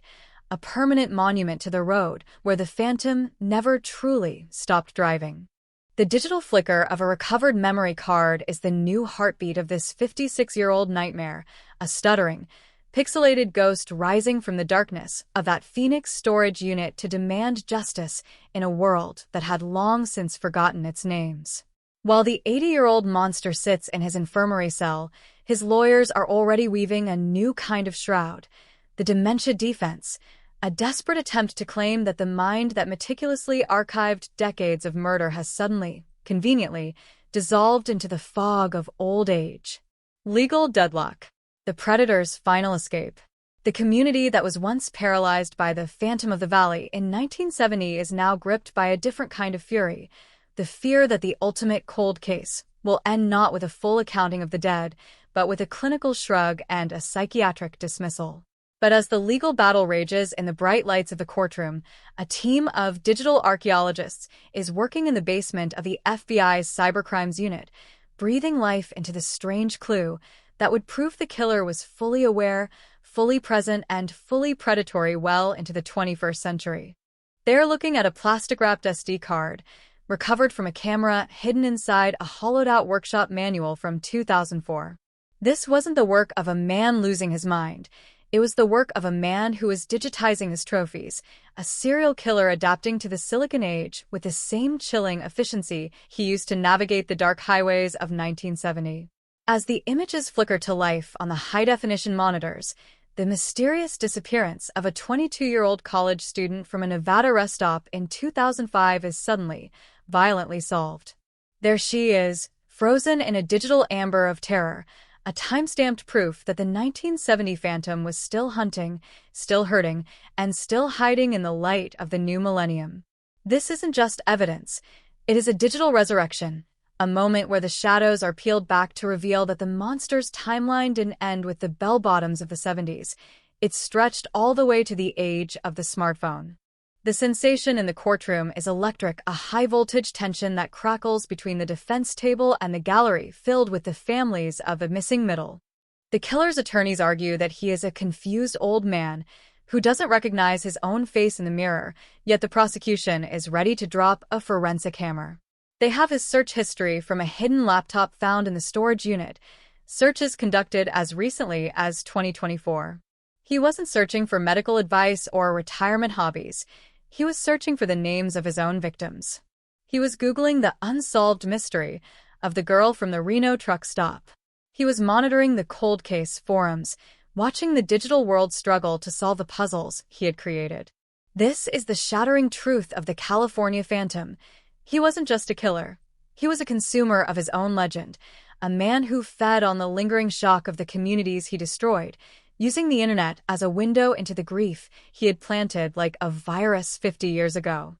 a permanent monument to the road where the Phantom never truly stopped driving. The digital flicker of a recovered memory card is the new heartbeat of this 56-year-old nightmare, a stuttering, pixelated ghost rising from the darkness of that Phoenix storage unit to demand justice in a world that had long since forgotten its names. While the 80-year-old monster sits in his infirmary cell, his lawyers are already weaving a new kind of shroud, the dementia defense, a desperate attempt to claim that the mind that meticulously archived decades of murder has suddenly, conveniently, dissolved into the fog of old age. Legal deadlock. The predator's final escape. The community that was once paralyzed by the Phantom of the Valley in 1970 is now gripped by a different kind of fury, the fear that the ultimate cold case will end not with a full accounting of the dead, but with a clinical shrug and a psychiatric dismissal. But as the legal battle rages in the bright lights of the courtroom, a team of digital archaeologists is working in the basement of the FBI's cybercrimes unit, breathing life into the strange clue that would prove the killer was fully aware, fully present, and fully predatory well into the 21st century. They're looking at a plastic-wrapped SD card, recovered from a camera hidden inside a hollowed-out workshop manual from 2004. This wasn't the work of a man losing his mind. It was the work of a man who was digitizing his trophies, a serial killer adapting to the Silicon Age with the same chilling efficiency he used to navigate the dark highways of 1970. As the images flicker to life on the high-definition monitors, the mysterious disappearance of a 22-year-old college student from a Nevada rest stop in 2005 is suddenly, violently solved. There she is, frozen in a digital amber of terror, a time-stamped proof that the 1970 Phantom was still hunting, still hurting, and still hiding in the light of the new millennium. This isn't just evidence. It is a digital resurrection, a moment where the shadows are peeled back to reveal that the monster's timeline didn't end with the bell-bottoms of the 70s. It stretched all the way to the age of the smartphone. The sensation in the courtroom is electric, a high-voltage tension that crackles between the defense table and the gallery filled with the families of a missing middle. The killer's attorneys argue that he is a confused old man who doesn't recognize his own face in the mirror, yet the prosecution is ready to drop a forensic hammer. They have his search history from a hidden laptop found in the storage unit, searches conducted as recently as 2024. He wasn't searching for medical advice or retirement hobbies. He was searching for the names of his own victims. He was Googling the unsolved mystery of the girl from the Reno truck stop. He was monitoring the cold case forums, watching the digital world struggle to solve the puzzles he had created. This is the shattering truth of the California Phantom. He wasn't just a killer. He was a consumer of his own legend, a man who fed on the lingering shock of the communities he destroyed, using the internet as a window into the grief he had planted like a virus 50 years ago.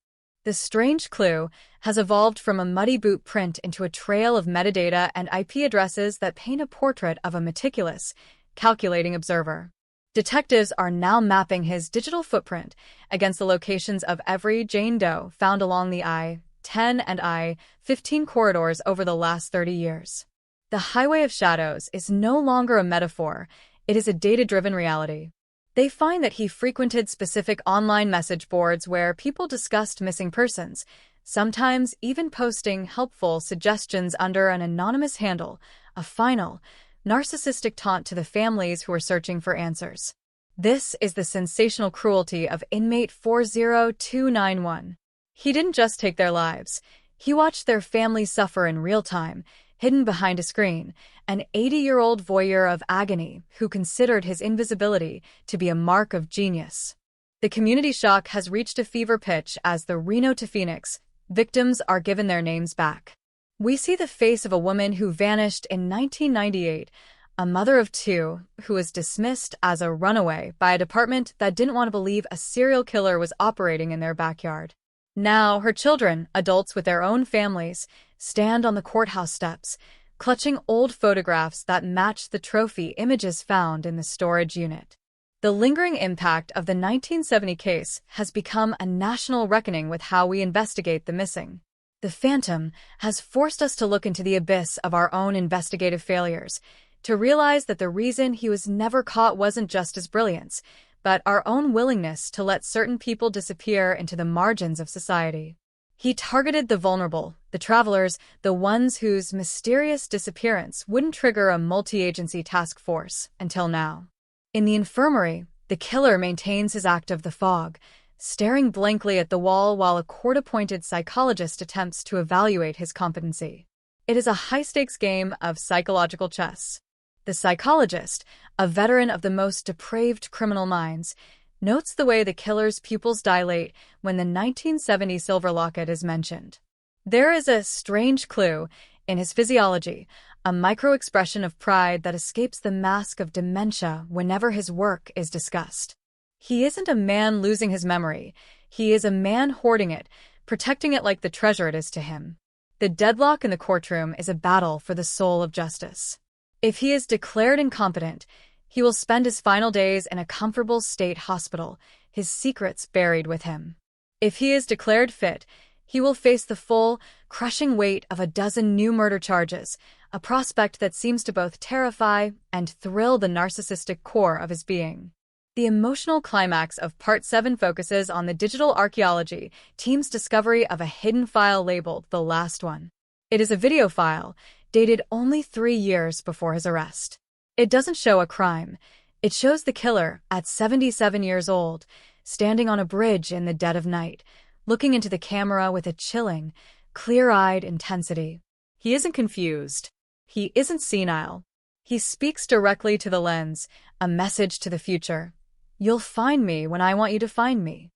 The strange clue has evolved from a muddy boot print into a trail of metadata and IP addresses that paint a portrait of a meticulous, calculating observer. Detectives are now mapping his digital footprint against the locations of every Jane Doe found along the I-10 and I-15 corridors over the last 30 years. The Highway of Shadows is no longer a metaphor. It is a data-driven reality. They find that he frequented specific online message boards where people discussed missing persons, sometimes even posting helpful suggestions under an anonymous handle, a final, narcissistic taunt to the families who are searching for answers. This is the sensational cruelty of inmate 40291. He didn't just take their lives. He watched their families suffer in real time, hidden behind a screen, an 80-year-old voyeur of agony who considered his invisibility to be a mark of genius. The community shock has reached a fever pitch as the Reno to Phoenix victims are given their names back. We see the face of a woman who vanished in 1998, a mother of two who was dismissed as a runaway by a department that didn't want to believe a serial killer was operating in their backyard. Now, her children, adults with their own families, stand on the courthouse steps, clutching old photographs that match the trophy images found in the storage unit. The lingering impact of the 1970 case has become a national reckoning with how we investigate the missing. The Phantom has forced us to look into the abyss of our own investigative failures, to realize that the reason he was never caught wasn't just his brilliance, but our own willingness to let certain people disappear into the margins of society. He targeted the vulnerable, the travelers, the ones whose mysterious disappearance wouldn't trigger a multi-agency task force until now. In the infirmary, the killer maintains his act of the fog, staring blankly at the wall while a court-appointed psychologist attempts to evaluate his competency. It is a high-stakes game of psychological chess. The psychologist, a veteran of the most depraved criminal minds, notes the way the killer's pupils dilate when the 1970 silver locket is mentioned. There is a strange clue in his physiology, a micro-expression of pride that escapes the mask of dementia whenever his work is discussed. He isn't a man losing his memory. He is a man hoarding it, protecting it like the treasure it is to him. The deadlock in the courtroom is a battle for the soul of justice. If he is declared incompetent, he will spend his final days in a comfortable state hospital, his secrets buried with him. If he is declared fit, he will face the full, crushing weight of a dozen new murder charges, a prospect that seems to both terrify and thrill the narcissistic core of his being. The emotional climax of Part 7 focuses on the digital archaeology team's discovery of a hidden file labeled The Last One. It is a video file, dated only 3 years before his arrest. It doesn't show a crime. It shows the killer, at 77 years old, standing on a bridge in the dead of night, looking into the camera with a chilling, clear-eyed intensity. He isn't confused. He isn't senile. He speaks directly to the lens, a message to the future. You'll find me when I want you to find me.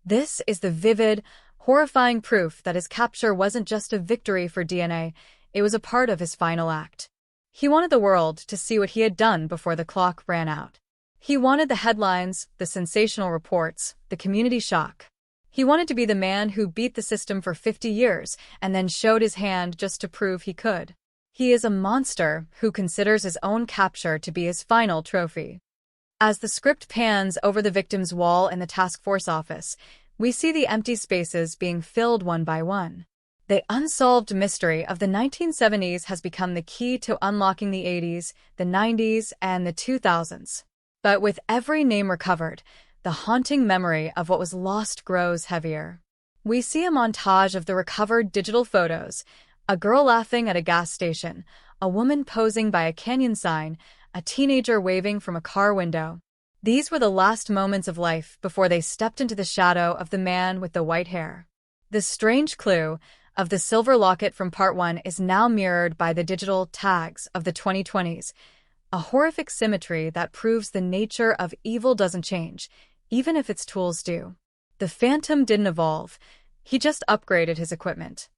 This is the vivid, horrifying proof that his capture wasn't just a victory for DNA, it was a part of his final act. He wanted the world to see what he had done before the clock ran out. He wanted the headlines, the sensational reports, the community shock. He wanted to be the man who beat the system for 50 years and then showed his hand just to prove he could. He is a monster who considers his own capture to be his final trophy. As the script pans over the victim's wall in the task force office, we see the empty spaces being filled one by one. The unsolved mystery of the 1970s has become the key to unlocking the 80s, the 90s, and the 2000s. But with every name recovered, the haunting memory of what was lost grows heavier. We see a montage of the recovered digital photos: a girl laughing at a gas station, a woman posing by a canyon sign, a teenager waving from a car window. These were the last moments of life before they stepped into the shadow of the man with the white hair. The strange clue of the silver locket from Part 1 is now mirrored by the digital tags of the 2020s, a horrific symmetry that proves the nature of evil doesn't change, even if its tools do. The Phantom didn't evolve, he just upgraded his equipment.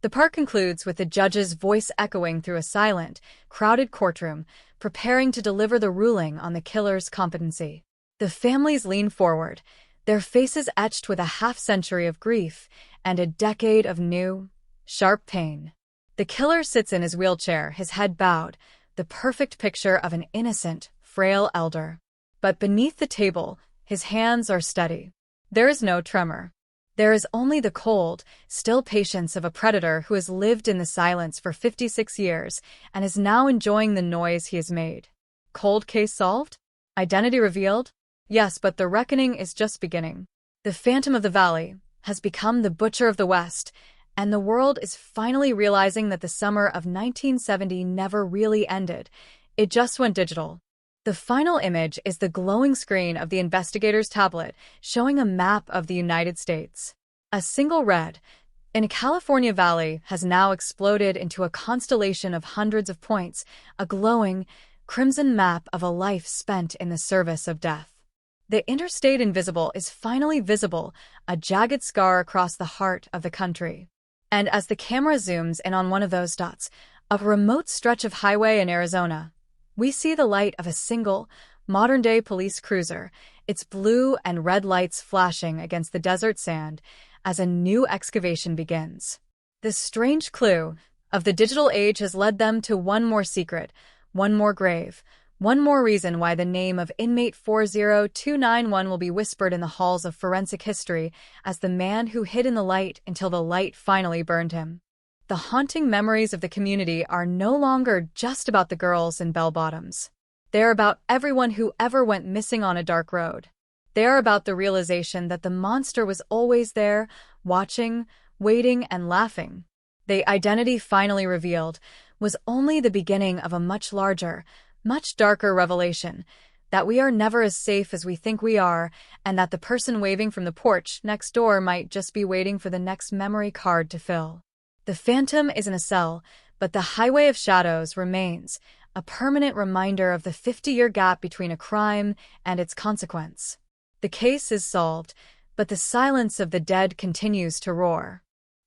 The part concludes with the judge's voice echoing through a silent, crowded courtroom, preparing to deliver the ruling on the killer's competency. The families lean forward, their faces etched with a half-century of grief and a decade of new, sharp pain. The killer sits in his wheelchair, his head bowed, the perfect picture of an innocent, frail elder. But beneath the table, his hands are steady. There is no tremor. There is only the cold, still patience of a predator who has lived in the silence for 56 years and is now enjoying the noise he has made. Cold case solved? Identity revealed? Yes, but the reckoning is just beginning. The Phantom of the Valley has become the Butcher of the West, and the world is finally realizing that the summer of 1970 never really ended. It just went digital. The final image is the glowing screen of the investigator's tablet showing a map of the United States. A single red in a California valley has now exploded into a constellation of hundreds of points, a glowing, crimson map of a life spent in the service of death. The interstate invisible is finally visible, a jagged scar across the heart of the country. And as the camera zooms in on one of those dots, a remote stretch of highway in Arizona, we see the light of a single, modern-day police cruiser, its blue and red lights flashing against the desert sand as a new excavation begins. This strange clue of the digital age has led them to one more secret, one more grave, one more reason why the name of inmate 40291 will be whispered in the halls of forensic history as the man who hid in the light until the light finally burned him. The haunting memories of the community are no longer just about the girls in bell bottoms. They are about everyone who ever went missing on a dark road. They are about the realization that the monster was always there, watching, waiting, and laughing. The identity finally revealed was only the beginning of a much larger, much darker revelation, that we are never as safe as we think we are, and that the person waving from the porch next door might just be waiting for the next memory card to fill. The Phantom is in a cell, but the Highway of Shadows remains, a permanent reminder of the 50-year gap between a crime and its consequence. The case is solved, but the silence of the dead continues to roar.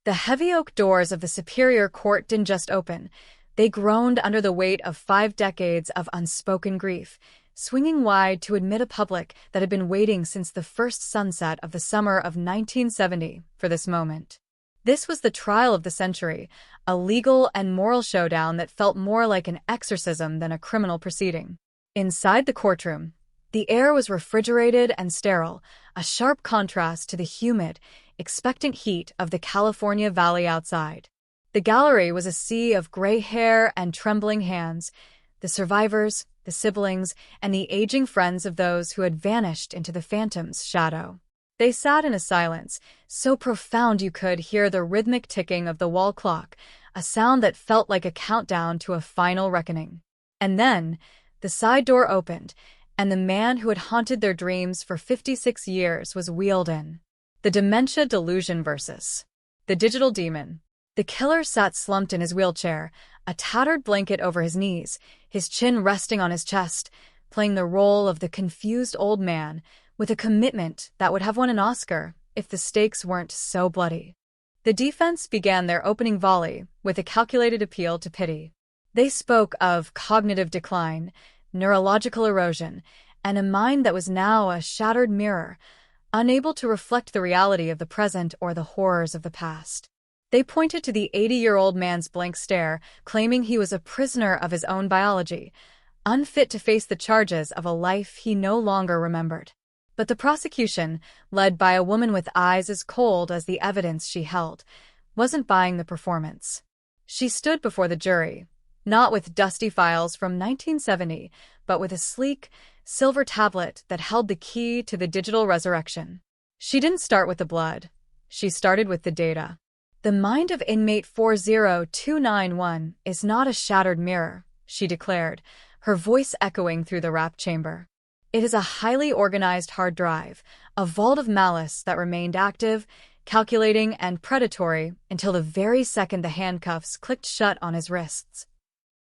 The heavy oak doors of the Superior Court didn't just open. They groaned under the weight of 5 decades of unspoken grief, swinging wide to admit a public that had been waiting since the first sunset of the summer of 1970 for this moment. This was the trial of the century, a legal and moral showdown that felt more like an exorcism than a criminal proceeding. Inside the courtroom, the air was refrigerated and sterile, a sharp contrast to the humid, expectant heat of the California valley outside. The gallery was a sea of gray hair and trembling hands, the survivors, the siblings, and the aging friends of those who had vanished into the Phantom's shadow. They sat in a silence, so profound you could hear the rhythmic ticking of the wall clock, a sound that felt like a countdown to a final reckoning. And then, the side door opened, and the man who had haunted their dreams for 56 years was wheeled in. The dementia delusion versus the digital demon. The killer sat slumped in his wheelchair, a tattered blanket over his knees, his chin resting on his chest, playing the role of the confused old man, with a commitment that would have won an Oscar if the stakes weren't so bloody. The defense began their opening volley with a calculated appeal to pity. They spoke of cognitive decline, neurological erosion, and a mind that was now a shattered mirror, unable to reflect the reality of the present or the horrors of the past. They pointed to the 80-year-old man's blank stare, claiming he was a prisoner of his own biology, unfit to face the charges of a life he no longer remembered. But the prosecution, led by a woman with eyes as cold as the evidence she held, wasn't buying the performance. She stood before the jury, not with dusty files from 1970, but with a sleek, silver tablet that held the key to the digital resurrection. She didn't start with the blood. She started with the data. The mind of inmate 40291 is not a shattered mirror, she declared, her voice echoing through the wrapped chamber. It is a highly organized hard drive, a vault of malice that remained active, calculating, and predatory until the very second the handcuffs clicked shut on his wrists.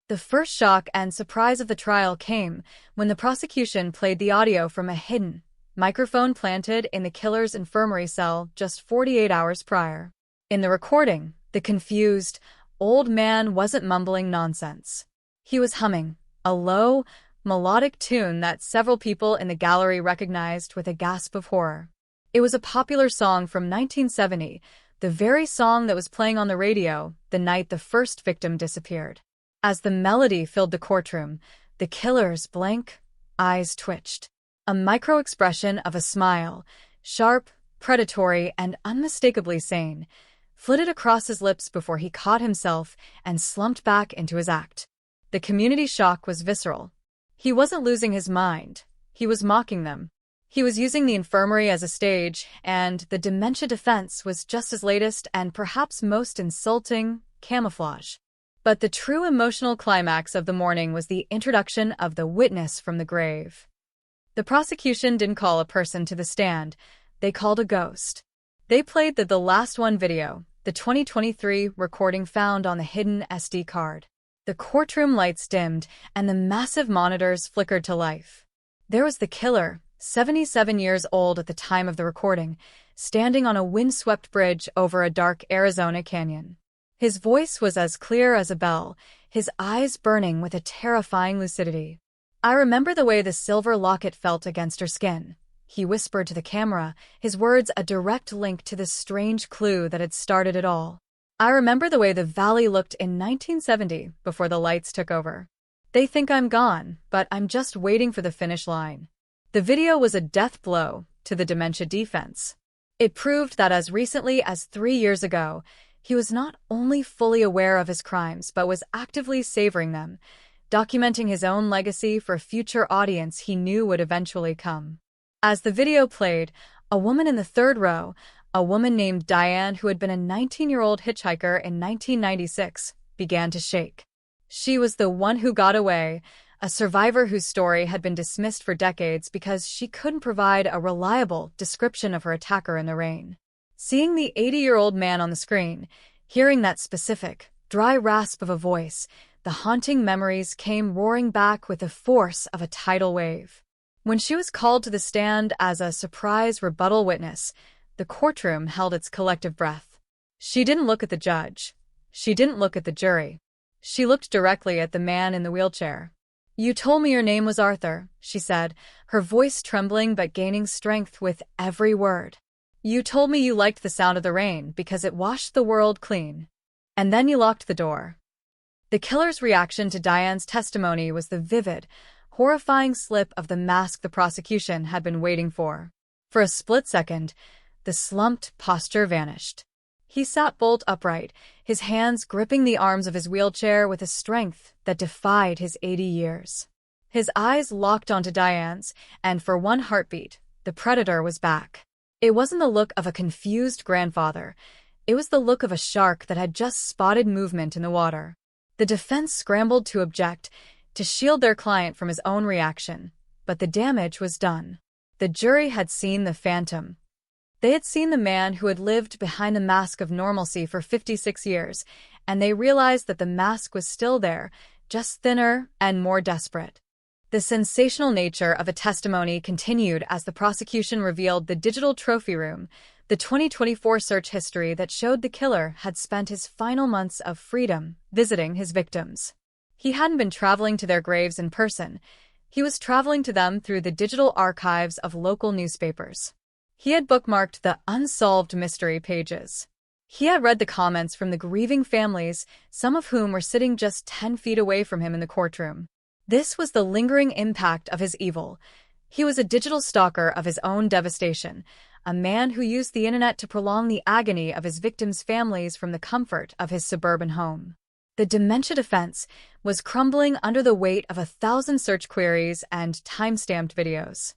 The first shock and surprise of the trial came when the prosecution played the audio from a hidden microphone planted in the killer's infirmary cell just 48 hours prior. In the recording, the confused, old man wasn't mumbling nonsense. He was humming a low, melodic tune that several people in the gallery recognized with a gasp of horror. It was a popular song from 1970, the very song that was playing on the radio the night the first victim disappeared. As the melody filled the courtroom, the killer's blank eyes twitched. A micro-expression of a smile, sharp, predatory, and unmistakably sane, flitted across his lips before he caught himself and slumped back into his act. The community shock was visceral. He wasn't losing his mind. He was mocking them. He was using the infirmary as a stage, and the dementia defense was just his latest and perhaps most insulting camouflage. But the true emotional climax of the morning was the introduction of the witness from the grave. The prosecution didn't call a person to the stand. They called a ghost. They played the last one video, the 2023 recording found on the hidden SD card. The courtroom lights dimmed, and the massive monitors flickered to life. There was the killer, 77 years old at the time of the recording, standing on a windswept bridge over a dark Arizona canyon. His voice was as clear as a bell, his eyes burning with a terrifying lucidity. "I remember the way the silver locket felt against her skin," he whispered to the camera, his words a direct link to the strange clue that had started it all. "I remember the way the valley looked in 1970 before the lights took over. They think I'm gone, but I'm just waiting for the finish line." The video was a death blow to the dementia defense. It proved that as recently as 3 years ago, he was not only fully aware of his crimes, but was actively savoring them, documenting his own legacy for a future audience he knew would eventually come. As the video played, a woman in the third row, a woman named Diane who had been a 19-year-old hitchhiker in 1996, began to shake. She was the one who got away, a survivor whose story had been dismissed for decades because she couldn't provide a reliable description of her attacker in the rain. Seeing the 80-year-old man on the screen, hearing that specific, dry rasp of a voice, the haunting memories came roaring back with the force of a tidal wave. When she was called to the stand as a surprise rebuttal witness, the courtroom held its collective breath. She didn't look at the judge. She didn't look at the jury. She looked directly at the man in the wheelchair. "You told me your name was Arthur," she said, her voice trembling but gaining strength with every word. "You told me you liked the sound of the rain because it washed the world clean. And then you locked the door." The killer's reaction to Diane's testimony was the vivid, horrifying slip of the mask the prosecution had been waiting for. For a split second, the slumped posture vanished. He sat bolt upright, his hands gripping the arms of his wheelchair with a strength that defied his 80 years. His eyes locked onto Diane's, and for one heartbeat, the predator was back. It wasn't the look of a confused grandfather. It was the look of a shark that had just spotted movement in the water. The defense scrambled to object, to shield their client from his own reaction, but the damage was done. The jury had seen the phantom. They had seen the man who had lived behind the mask of normalcy for 56 years, and they realized that the mask was still there, just thinner and more desperate. The sensational nature of a testimony continued as the prosecution revealed the digital trophy room, the 2024 search history that showed the killer had spent his final months of freedom visiting his victims. He hadn't been traveling to their graves in person. He was traveling to them through the digital archives of local newspapers. He had bookmarked the unsolved mystery pages. He had read the comments from the grieving families, some of whom were sitting just 10 feet away from him in the courtroom. This was the lingering impact of his evil. He was a digital stalker of his own devastation, a man who used the internet to prolong the agony of his victims' families from the comfort of his suburban home. The dementia defense was crumbling under the weight of 1,000 search queries and time-stamped videos.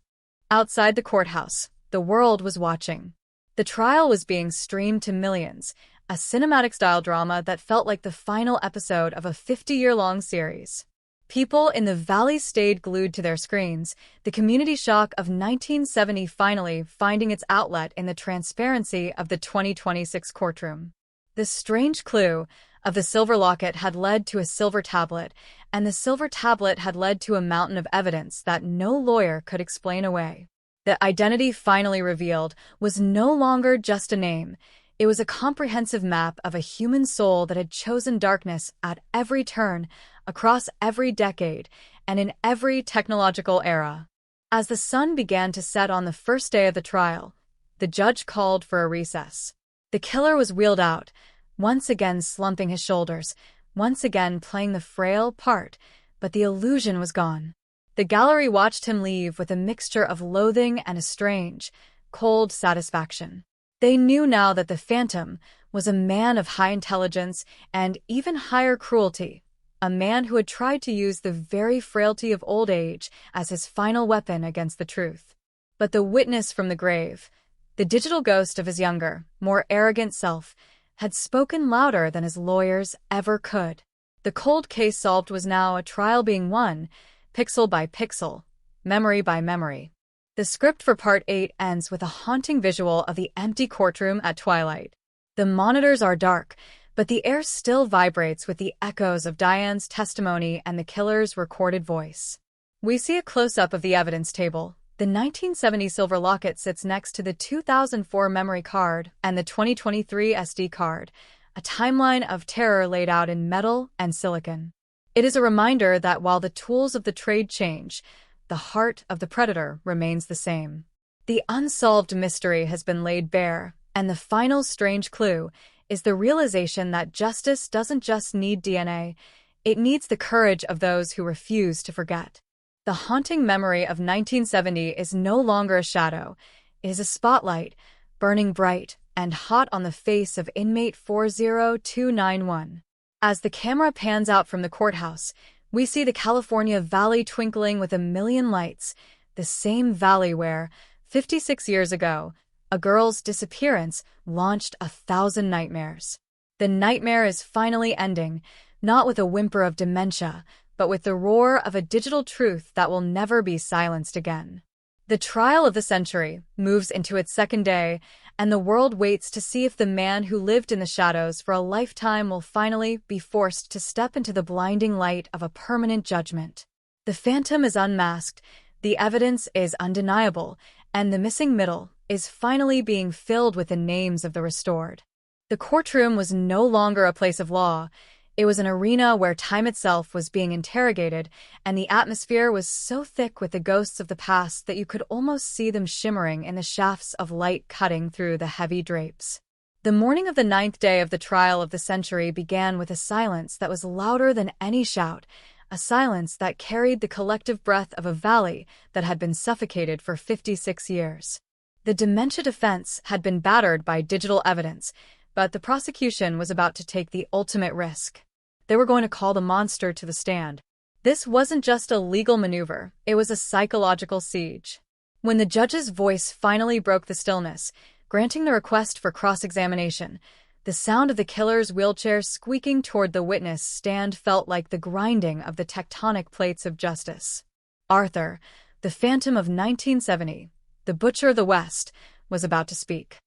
Outside the courthouse, the world was watching. The trial was being streamed to millions, a cinematic-style drama that felt like the final episode of a 50-year-long series. People in the valley stayed glued to their screens, the community shock of 1970 finally finding its outlet in the transparency of the 2026 courtroom. The strange clue of the silver locket had led to a silver tablet, and the silver tablet had led to a mountain of evidence that no lawyer could explain away. The identity finally revealed was no longer just a name. It was a comprehensive map of a human soul that had chosen darkness at every turn, across every decade, and in every technological era. As the sun began to set on the first day of the trial, the judge called for a recess. The killer was wheeled out, once again slumping his shoulders, once again playing the frail part, but the illusion was gone. The gallery watched him leave with a mixture of loathing and a strange, cold satisfaction. They knew now that the Phantom was a man of high intelligence and even higher cruelty, a man who had tried to use the very frailty of old age as his final weapon against the truth. But the witness from the grave, the digital ghost of his younger, more arrogant self, had spoken louder than his lawyers ever could. The cold case solved was now a trial being won, pixel by pixel, memory by memory. The script for Part 8 ends with a haunting visual of the empty courtroom at twilight. The monitors are dark, but the air still vibrates with the echoes of Diane's testimony and the killer's recorded voice. We see a close-up of the evidence table. The 1970 silver locket sits next to the 2004 memory card and the 2023 SD card, a timeline of terror laid out in metal and silicon. It is a reminder that while the tools of the trade change, the heart of the predator remains the same. The unsolved mystery has been laid bare, and the final strange clue is the realization that justice doesn't just need DNA, it needs the courage of those who refuse to forget. The haunting memory of 1970 is no longer a shadow. It is a spotlight, burning bright and hot on the face of inmate 40291. As the camera pans out from the courthouse, we see the California Valley twinkling with a million lights, the same valley where, 56 years ago, a girl's disappearance launched 1,000 nightmares. The nightmare is finally ending, not with a whimper of dementia, but with the roar of a digital truth that will never be silenced again. The trial of the century moves into its second day, and the world waits to see if the man who lived in the shadows for a lifetime will finally be forced to step into the blinding light of a permanent judgment. The Phantom is unmasked, the evidence is undeniable, and the missing middle is finally being filled with the names of the restored. The courtroom was no longer a place of law. It was an arena where time itself was being interrogated, and the atmosphere was so thick with the ghosts of the past that you could almost see them shimmering in the shafts of light cutting through the heavy drapes. The morning of the 9th day of the trial of the century began with a silence that was louder than any shout, a silence that carried the collective breath of a valley that had been suffocated for 56 years. The dementia defense had been battered by digital evidence, but the prosecution was about to take the ultimate risk. They were going to call the monster to the stand. This wasn't just a legal maneuver, it was a psychological siege. When the judge's voice finally broke the stillness, granting the request for cross-examination, the sound of the killer's wheelchair squeaking toward the witness stand felt like the grinding of the tectonic plates of justice. Arthur, the Phantom of 1970, the Butcher of the West, was about to speak.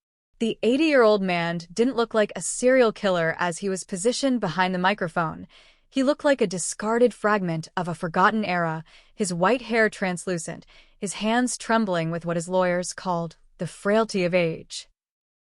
The 80-year-old man didn't look like a serial killer as he was positioned behind the microphone. He looked like a discarded fragment of a forgotten era, his white hair translucent, his hands trembling with what his lawyers called the frailty of age.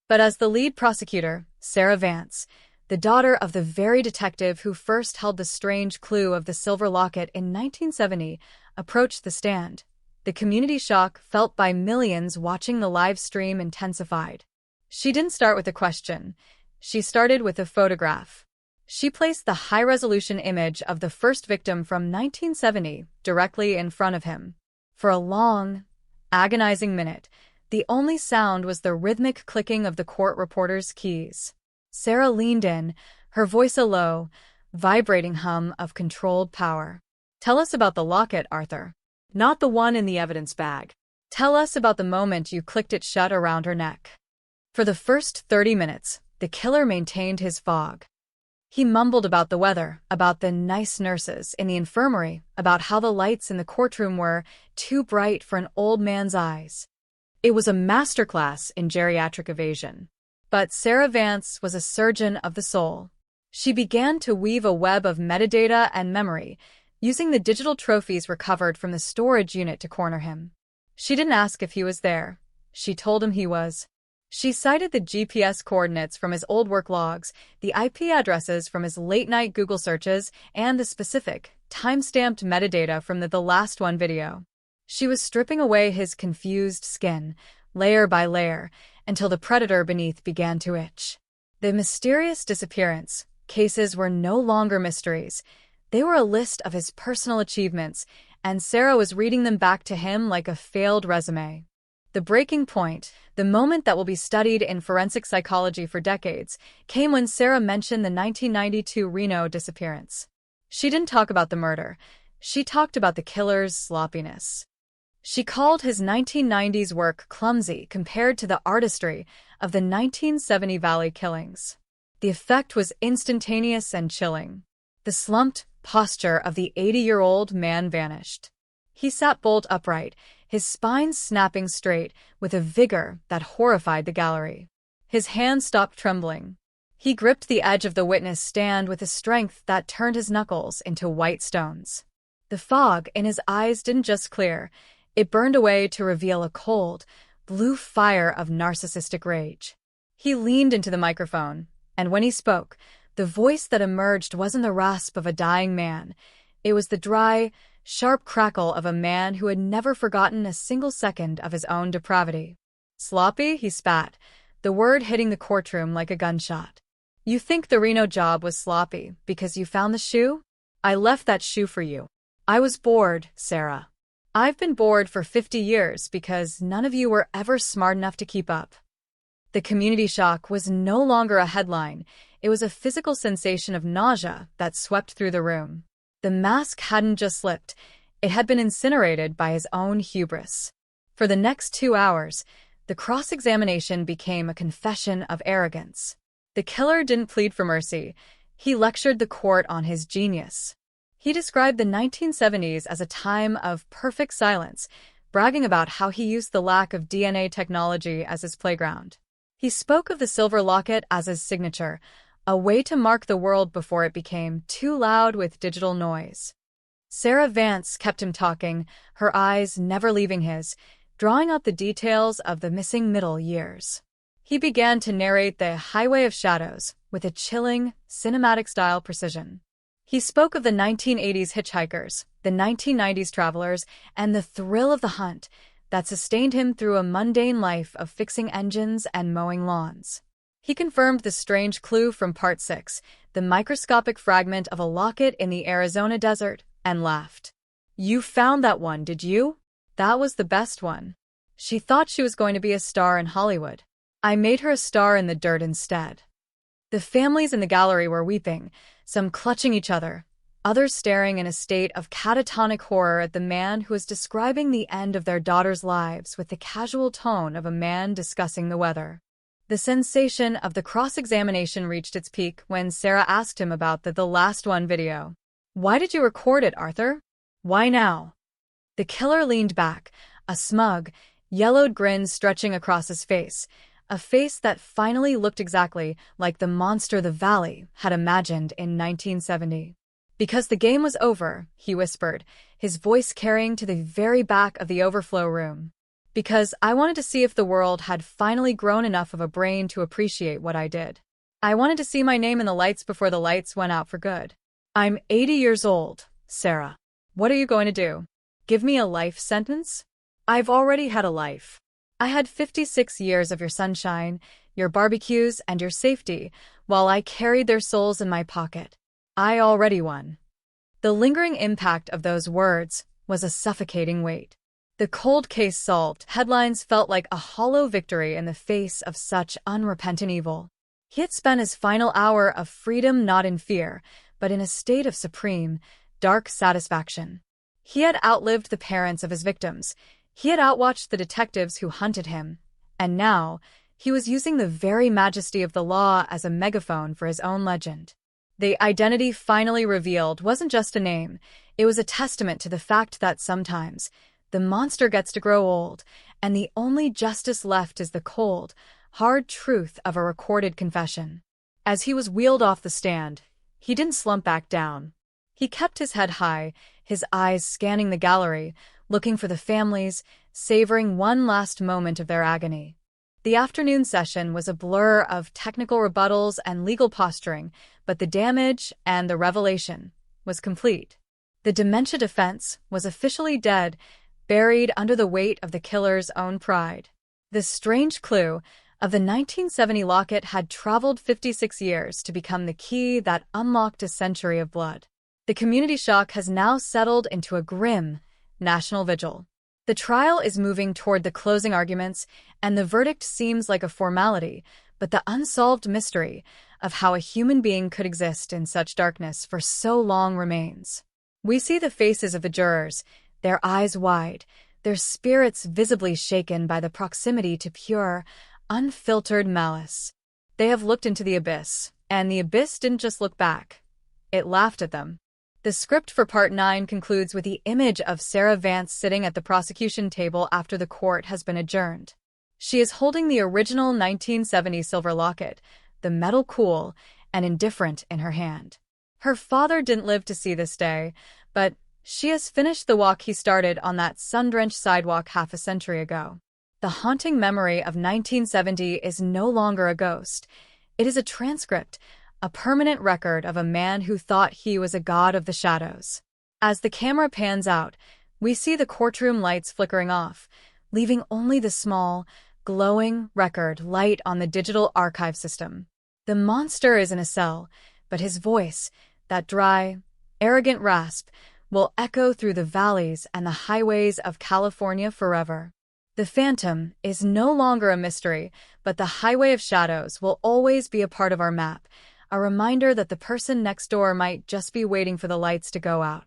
But as the lead prosecutor, Sarah Vance, the daughter of the very detective who first held the strange clue of the silver locket in 1970, approached the stand, the community shock felt by millions watching the live stream intensified. She didn't start with a question. She started with a photograph. She placed the high-resolution image of the first victim from 1970 directly in front of him. For a long, agonizing minute, the only sound was the rhythmic clicking of the court reporter's keys. Sarah leaned in, her voice a low, vibrating hum of controlled power. "Tell us about the locket, Arthur. Not the one in the evidence bag. Tell us about the moment you clicked it shut around her neck." For the first 30 minutes, the killer maintained his fog. He mumbled about the weather, about the nice nurses in the infirmary, about how the lights in the courtroom were too bright for an old man's eyes. It was a masterclass in geriatric evasion. But Sarah Vance was a surgeon of the soul. She began to weave a web of metadata and memory, using the digital trophies recovered from the storage unit to corner him. She didn't ask if he was there. She told him he was. She cited the GPS coordinates from his old work logs, the IP addresses from his late-night Google searches, and the specific, time-stamped metadata from the Last One video. She was stripping away his confused skin, layer by layer, until the predator beneath began to itch. The mysterious disappearance cases were no longer mysteries. They were a list of his personal achievements, and Sarah was reading them back to him like a failed resume. The breaking point, the moment that will be studied in forensic psychology for decades, came when Sarah mentioned the 1992 Reno disappearance. She didn't talk about the murder. She talked about the killer's sloppiness. She called his 1990s work clumsy compared to the artistry of the 1970 Valley killings. The effect was instantaneous and chilling. The slumped posture of the 80-year-old man vanished. He sat bolt upright, his spine snapping straight with a vigor that horrified the gallery. His hands stopped trembling. He gripped the edge of the witness stand with a strength that turned his knuckles into white stones. The fog in his eyes didn't just clear, it burned away to reveal a cold, blue fire of narcissistic rage. He leaned into the microphone, and when he spoke, the voice that emerged wasn't the rasp of a dying man. It was the dry, sharp crackle of a man who had never forgotten a single second of his own depravity. Sloppy, he spat, the word hitting the courtroom like a gunshot. You think the Reno job was sloppy because you found the shoe? I left that shoe for you. I was bored, Sarah. I've been bored for 50 years because none of you were ever smart enough to keep up. The community shock was no longer a headline. It was a physical sensation of nausea that swept through the room. The mask hadn't just slipped. It had been incinerated by his own hubris. For the next 2 hours, the cross-examination became a confession of arrogance. The killer didn't plead for mercy. He lectured the court on his genius. He described the 1970s as a time of perfect silence, bragging about how he used the lack of DNA technology as his playground. He spoke of the silver locket as his signature, a way to mark the world before it became too loud with digital noise. Sarah Vance kept him talking, her eyes never leaving his, drawing out the details of the missing middle years. He began to narrate the Highway of Shadows with a chilling, cinematic-style precision. He spoke of the 1980s hitchhikers, the 1990s travelers, and the thrill of the hunt that sustained him through a mundane life of fixing engines and mowing lawns. He confirmed the strange clue from Part 6, the microscopic fragment of a locket in the Arizona desert, and laughed. You found that one, did you? That was the best one. She thought she was going to be a star in Hollywood. I made her a star in the dirt instead. The families in the gallery were weeping, some clutching each other, others staring in a state of catatonic horror at the man who was describing the end of their daughters' lives with the casual tone of a man discussing the weather. The sensation of the cross-examination reached its peak when Sarah asked him about the Last One video. Why did you record it, Arthur? Why now? The killer leaned back, a smug, yellowed grin stretching across his face, a face that finally looked exactly like the monster the Valley had imagined in 1970. Because the game was over, he whispered, his voice carrying to the very back of the overflow room. Because I wanted to see if the world had finally grown enough of a brain to appreciate what I did. I wanted to see my name in the lights before the lights went out for good. I'm 80 years old, Sarah. What are you going to do? Give me a life sentence? I've already had a life. I had 56 years of your sunshine, your barbecues, and your safety, while I carried their souls in my pocket. I already won. The lingering impact of those words was a suffocating weight. The cold case solved headlines felt like a hollow victory in the face of such unrepentant evil. He had spent his final hour of freedom not in fear, but in a state of supreme, dark satisfaction. He had outlived the parents of his victims. He had outwatched the detectives who hunted him. And now, He was using the very majesty of the law as a megaphone for his own legend. The identity finally revealed wasn't just a name. It was a testament to the fact that sometimes the monster gets to grow old, and the only justice left is the cold, hard truth of a recorded confession. As he was wheeled off the stand, he didn't slump back down. He kept his head high, his eyes scanning the gallery, looking for the families, savoring one last moment of their agony. The afternoon session was a blur of technical rebuttals and legal posturing, but the damage and the revelation was complete. The dementia defense was officially dead, buried under the weight of the killer's own pride. The strange clue of the 1970 locket had traveled 56 years to become the key that unlocked a century of blood. The community shock has now settled into a grim national vigil. The trial is moving toward the closing arguments, and the verdict seems like a formality, but the unsolved mystery of how a human being could exist in such darkness for so long remains. We see the faces of the jurors, their eyes wide, their spirits visibly shaken by the proximity to pure, unfiltered malice. They have looked into the abyss, and the abyss didn't just look back. It laughed at them. The script for Part 9 concludes with the image of Sarah Vance sitting at the prosecution table after the court has been adjourned. She is holding the original 1970 silver locket, the metal cool and indifferent in her hand. Her father didn't live to see this day, but she has finished the walk he started on that sun-drenched sidewalk half a century ago. The haunting memory of 1970 is no longer a ghost. It is a transcript, a permanent record of a man who thought he was a god of the shadows. As the camera pans out, we see the courtroom lights flickering off, leaving only the small, glowing record light on the digital archive system. The monster is in a cell, but his voice, that dry, arrogant rasp, will echo through the valleys and the highways of California forever. The phantom is no longer a mystery, but the highway of shadows will always be a part of our map, a reminder that the person next door might just be waiting for the lights to go out.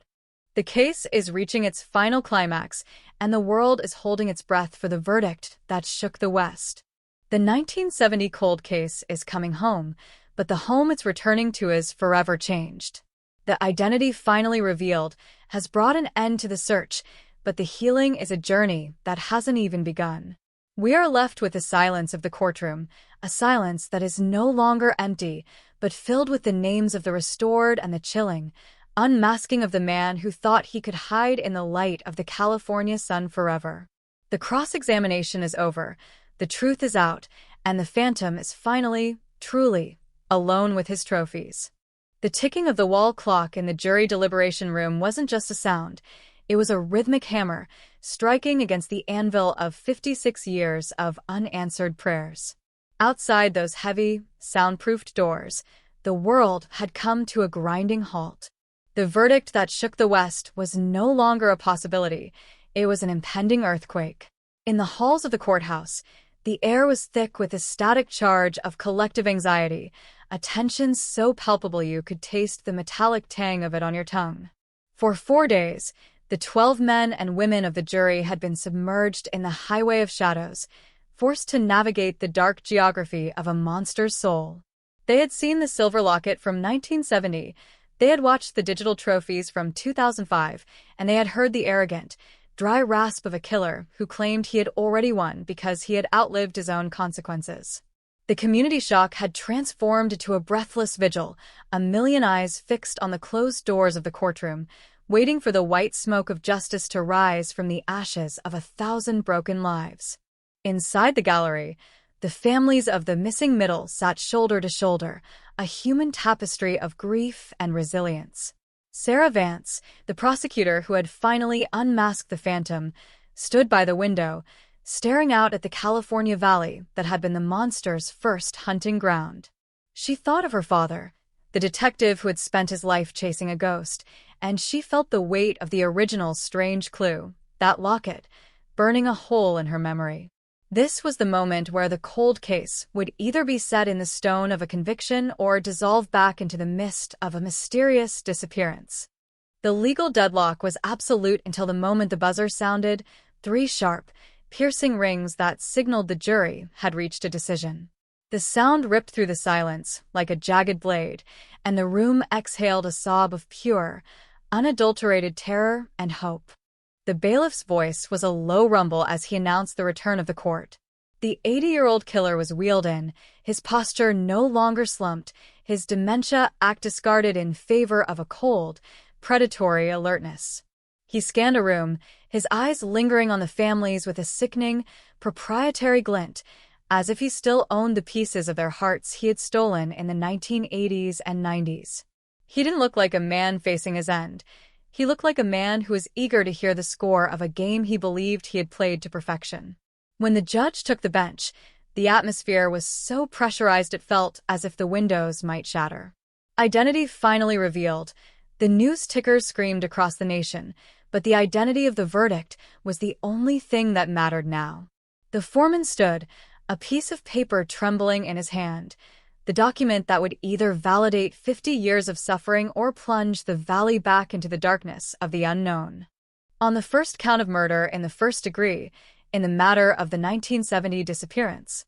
The case is reaching its final climax, and the world is holding its breath for the verdict that shook the West. The 1970 cold case is coming home, but the home it's returning to is forever changed. The identity finally revealed has brought an end to the search, but the healing is a journey that hasn't even begun. We are left with the silence of the courtroom, a silence that is no longer empty, but filled with the names of the restored and the chilling, unmasking of the man who thought he could hide in the light of the California sun forever. The cross-examination is over, the truth is out, and the phantom is finally, truly, alone with his trophies. The ticking of the wall clock in the jury deliberation room wasn't just a sound. It was a rhythmic hammer, striking against the anvil of 56 years of unanswered prayers. Outside those heavy, soundproofed doors, the world had come to a grinding halt. The verdict that shook the West was no longer a possibility. It was an impending earthquake. In the halls of the courthouse, the air was thick with a static charge of collective anxiety, a tension so palpable you could taste the metallic tang of it on your tongue. For 4 days, the 12 men and women of the jury had been submerged in the highway of shadows, forced to navigate the dark geography of a monster's soul. They had seen the silver locket from 1970, they had watched the digital trophies from 2005, and they had heard the arrogant, dry rasp of a killer who claimed he had already won because he had outlived his own consequences. The community shock had transformed into a breathless vigil, a million eyes fixed on the closed doors of the courtroom, waiting for the white smoke of justice to rise from the ashes of 1,000 broken lives. Inside the gallery, the families of the missing middle sat shoulder to shoulder, a human tapestry of grief and resilience. Sarah Vance, the prosecutor who had finally unmasked the phantom, stood by the window, staring out at the California valley that had been the monster's first hunting ground. She thought of her father, the detective who had spent his life chasing a ghost, and she felt the weight of the original strange clue, that locket, burning a hole in her memory. This was the moment where the cold case would either be set in the stone of a conviction or dissolve back into the mist of a mysterious disappearance. The legal deadlock was absolute until the moment the buzzer sounded, 3 sharp, piercing rings that signaled the jury had reached a decision. The sound ripped through the silence like a jagged blade, and the room exhaled a sob of pure, unadulterated terror and hope. The bailiff's voice was a low rumble as he announced the return of the court. The 80-year-old killer was wheeled in, his posture no longer slumped, his dementia act discarded in favor of a cold, predatory alertness. He scanned a room, his eyes lingering on the families with a sickening, proprietary glint, as if he still owned the pieces of their hearts he had stolen in the 1980s and 90s. He didn't look like a man facing his end. He looked like a man who was eager to hear the score of a game he believed he had played to perfection. When the judge took the bench, the atmosphere was so pressurized it felt as if the windows might shatter. Identity finally revealed. The news tickers screamed across the nation, but the identity of the verdict was the only thing that mattered now. The foreman stood, a piece of paper trembling in his hand, the document that would either validate 50 years of suffering or plunge the valley back into the darkness of the unknown. On the first count of murder in the first degree, in the matter of the 1970 disappearance,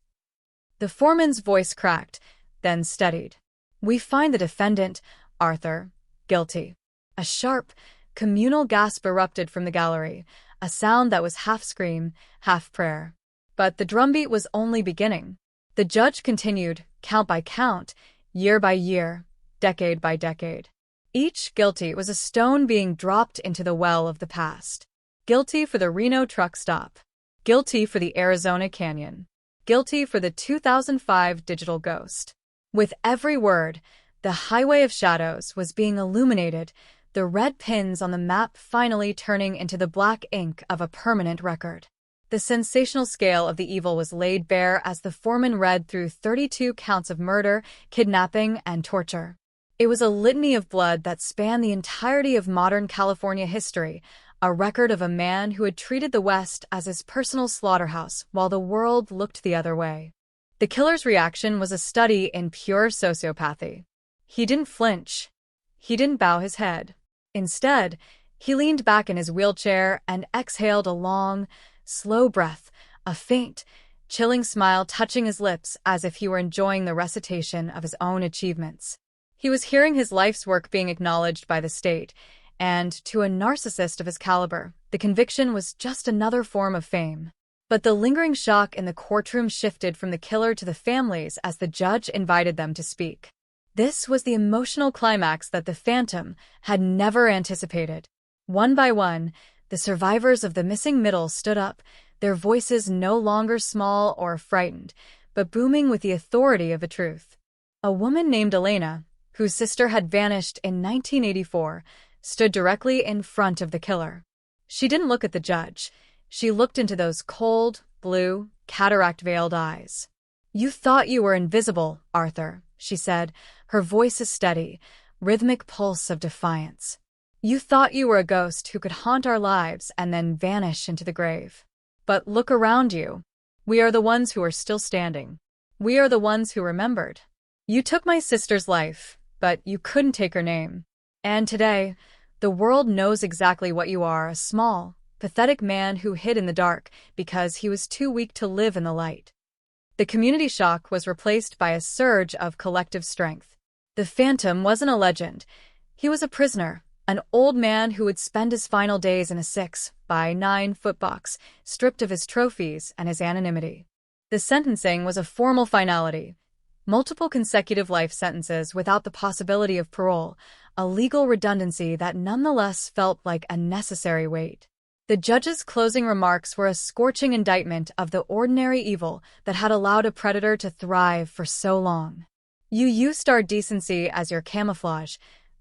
the foreman's voice cracked, then steadied. We find the defendant, Arthur, guilty. A sharp, communal gasp erupted from the gallery, a sound that was half scream, half prayer. But the drumbeat was only beginning. The judge continued, count by count, year by year, decade by decade. Each guilty was a stone being dropped into the well of the past. Guilty for the Reno truck stop. Guilty for the Arizona Canyon. Guilty for the 2005 digital ghost. With every word, the highway of shadows was being illuminated, the red pins on the map finally turning into the black ink of a permanent record. The sensational scale of the evil was laid bare as the foreman read through 32 counts of murder, kidnapping, and torture. It was a litany of blood that spanned the entirety of modern California history, a record of a man who had treated the West as his personal slaughterhouse while the world looked the other way. The killer's reaction was a study in pure sociopathy. He didn't flinch. He didn't bow his head. Instead, he leaned back in his wheelchair and exhaled a long, slow breath, a faint, chilling smile touching his lips as if he were enjoying the recitation of his own achievements. He was hearing his life's work being acknowledged by the state, and to a narcissist of his caliber, the conviction was just another form of fame. But the lingering shock in the courtroom shifted from the killer to the families as the judge invited them to speak. This was the emotional climax that the Phantom had never anticipated. One by one, the survivors of the missing middle stood up, their voices no longer small or frightened, but booming with the authority of the truth. A woman named Elena, whose sister had vanished in 1984, stood directly in front of the killer. She didn't look at the judge. She looked into those cold, blue, cataract-veiled eyes. "You thought you were invisible, Arthur," she said, her voice a steady, rhythmic pulse of defiance. "You thought you were a ghost who could haunt our lives and then vanish into the grave. But look around you. We are the ones who are still standing. We are the ones who remembered. You took my sister's life, but you couldn't take her name. And today, the world knows exactly what you are, a small, pathetic man who hid in the dark because he was too weak to live in the light." The community shock was replaced by a surge of collective strength. The Phantom wasn't a legend. He was a prisoner, an old man who would spend his final days in a 6-by-9-foot box, stripped of his trophies and his anonymity. The sentencing was a formal finality. Multiple consecutive life sentences without the possibility of parole, a legal redundancy that nonetheless felt like a necessary weight. The judge's closing remarks were a scorching indictment of the ordinary evil that had allowed a predator to thrive for so long. "You used our decency as your camouflage,"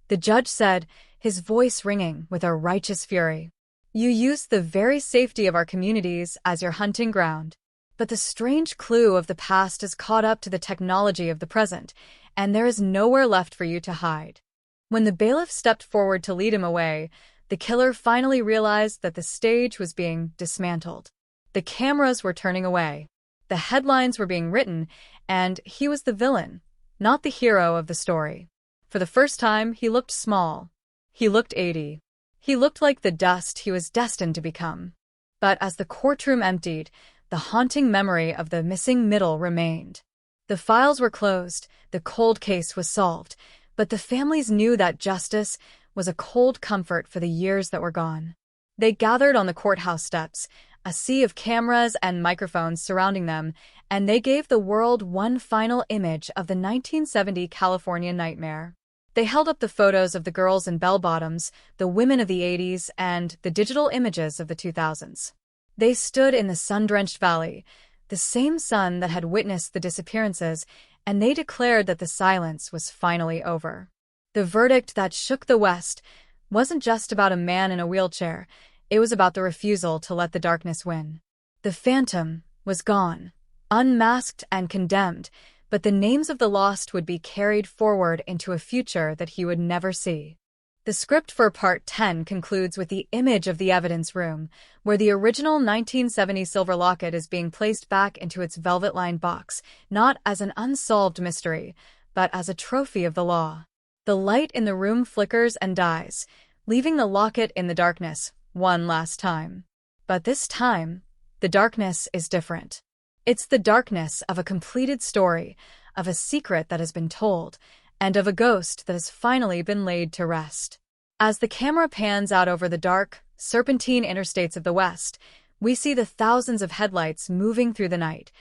the judge said, his voice ringing with a righteous fury. "You used the very safety of our communities as your hunting ground. But the strange clue of the past has caught up to the technology of the present, and there is nowhere left for you to hide." When the bailiff stepped forward to lead him away, the killer finally realized that the stage was being dismantled. The cameras were turning away. The headlines were being written, and he was the villain, not the hero of the story. For the first time, he looked small. He looked 80. He looked like the dust he was destined to become. But as the courtroom emptied, the haunting memory of the missing middle remained. The files were closed, the cold case was solved, but the families knew that justice was a cold comfort for the years that were gone. They gathered on the courthouse steps, a sea of cameras and microphones surrounding them, and they gave the world one final image of the 1970 California nightmare. They held up the photos of the girls in bell-bottoms, the women of the 80s, and the digital images of the 2000s. They stood in the sun-drenched valley, the same sun that had witnessed the disappearances, and they declared that the silence was finally over. The verdict that shook the West wasn't just about a man in a wheelchair. It was about the refusal to let the darkness win. The phantom was gone, unmasked and condemned, but the names of the lost would be carried forward into a future that he would never see. The script for Part 10 concludes with the image of the evidence room, where the original 1970 silver locket is being placed back into its velvet-lined box, not as an unsolved mystery, but as a trophy of the law. The light in the room flickers and dies, leaving the locket in the darkness one last time. But this time, the darkness is different. It's the darkness of a completed story, of a secret that has been told, and of a ghost that has finally been laid to rest. As the camera pans out over the dark, serpentine interstates of the West, we see the thousands of headlights moving through the night,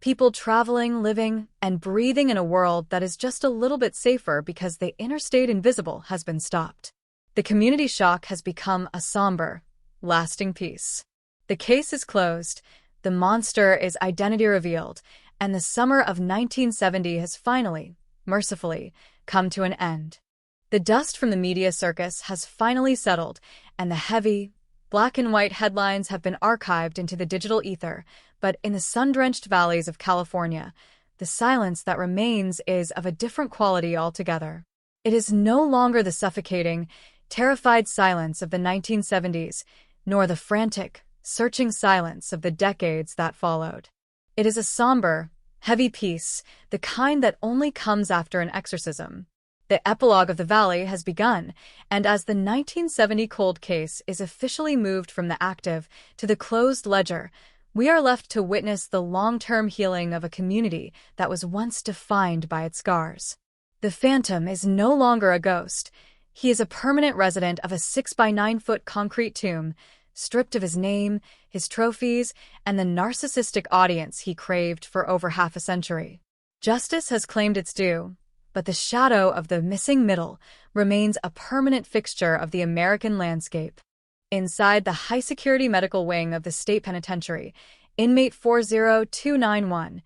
people traveling, living, and breathing in a world that is just a little bit safer because the interstate invisible has been stopped. The community shock has become a somber, lasting peace. The case is closed, the monster is identity revealed, and the summer of 1970 has finally, mercifully, come to an end. The dust from the media circus has finally settled, and the heavy, black and white headlines have been archived into the digital ether, but in the sun-drenched valleys of California, the silence that remains is of a different quality altogether. It is no longer the suffocating, terrified silence of the 1970s, nor the frantic, searching silence of the decades that followed. It is a somber, heavy peace, the kind that only comes after an exorcism. The epilogue of the valley has begun, and as the 1970 cold case is officially moved from the active to the closed ledger, we are left to witness the long-term healing of a community that was once defined by its scars. The phantom is no longer a ghost. He is a permanent resident of a 6-by-9-foot concrete tomb, stripped of his name, his trophies, and the narcissistic audience he craved for over half a century. Justice has claimed its due, but the shadow of the missing middle remains a permanent fixture of the American landscape. Inside the high-security medical wing of the state penitentiary, inmate 40291,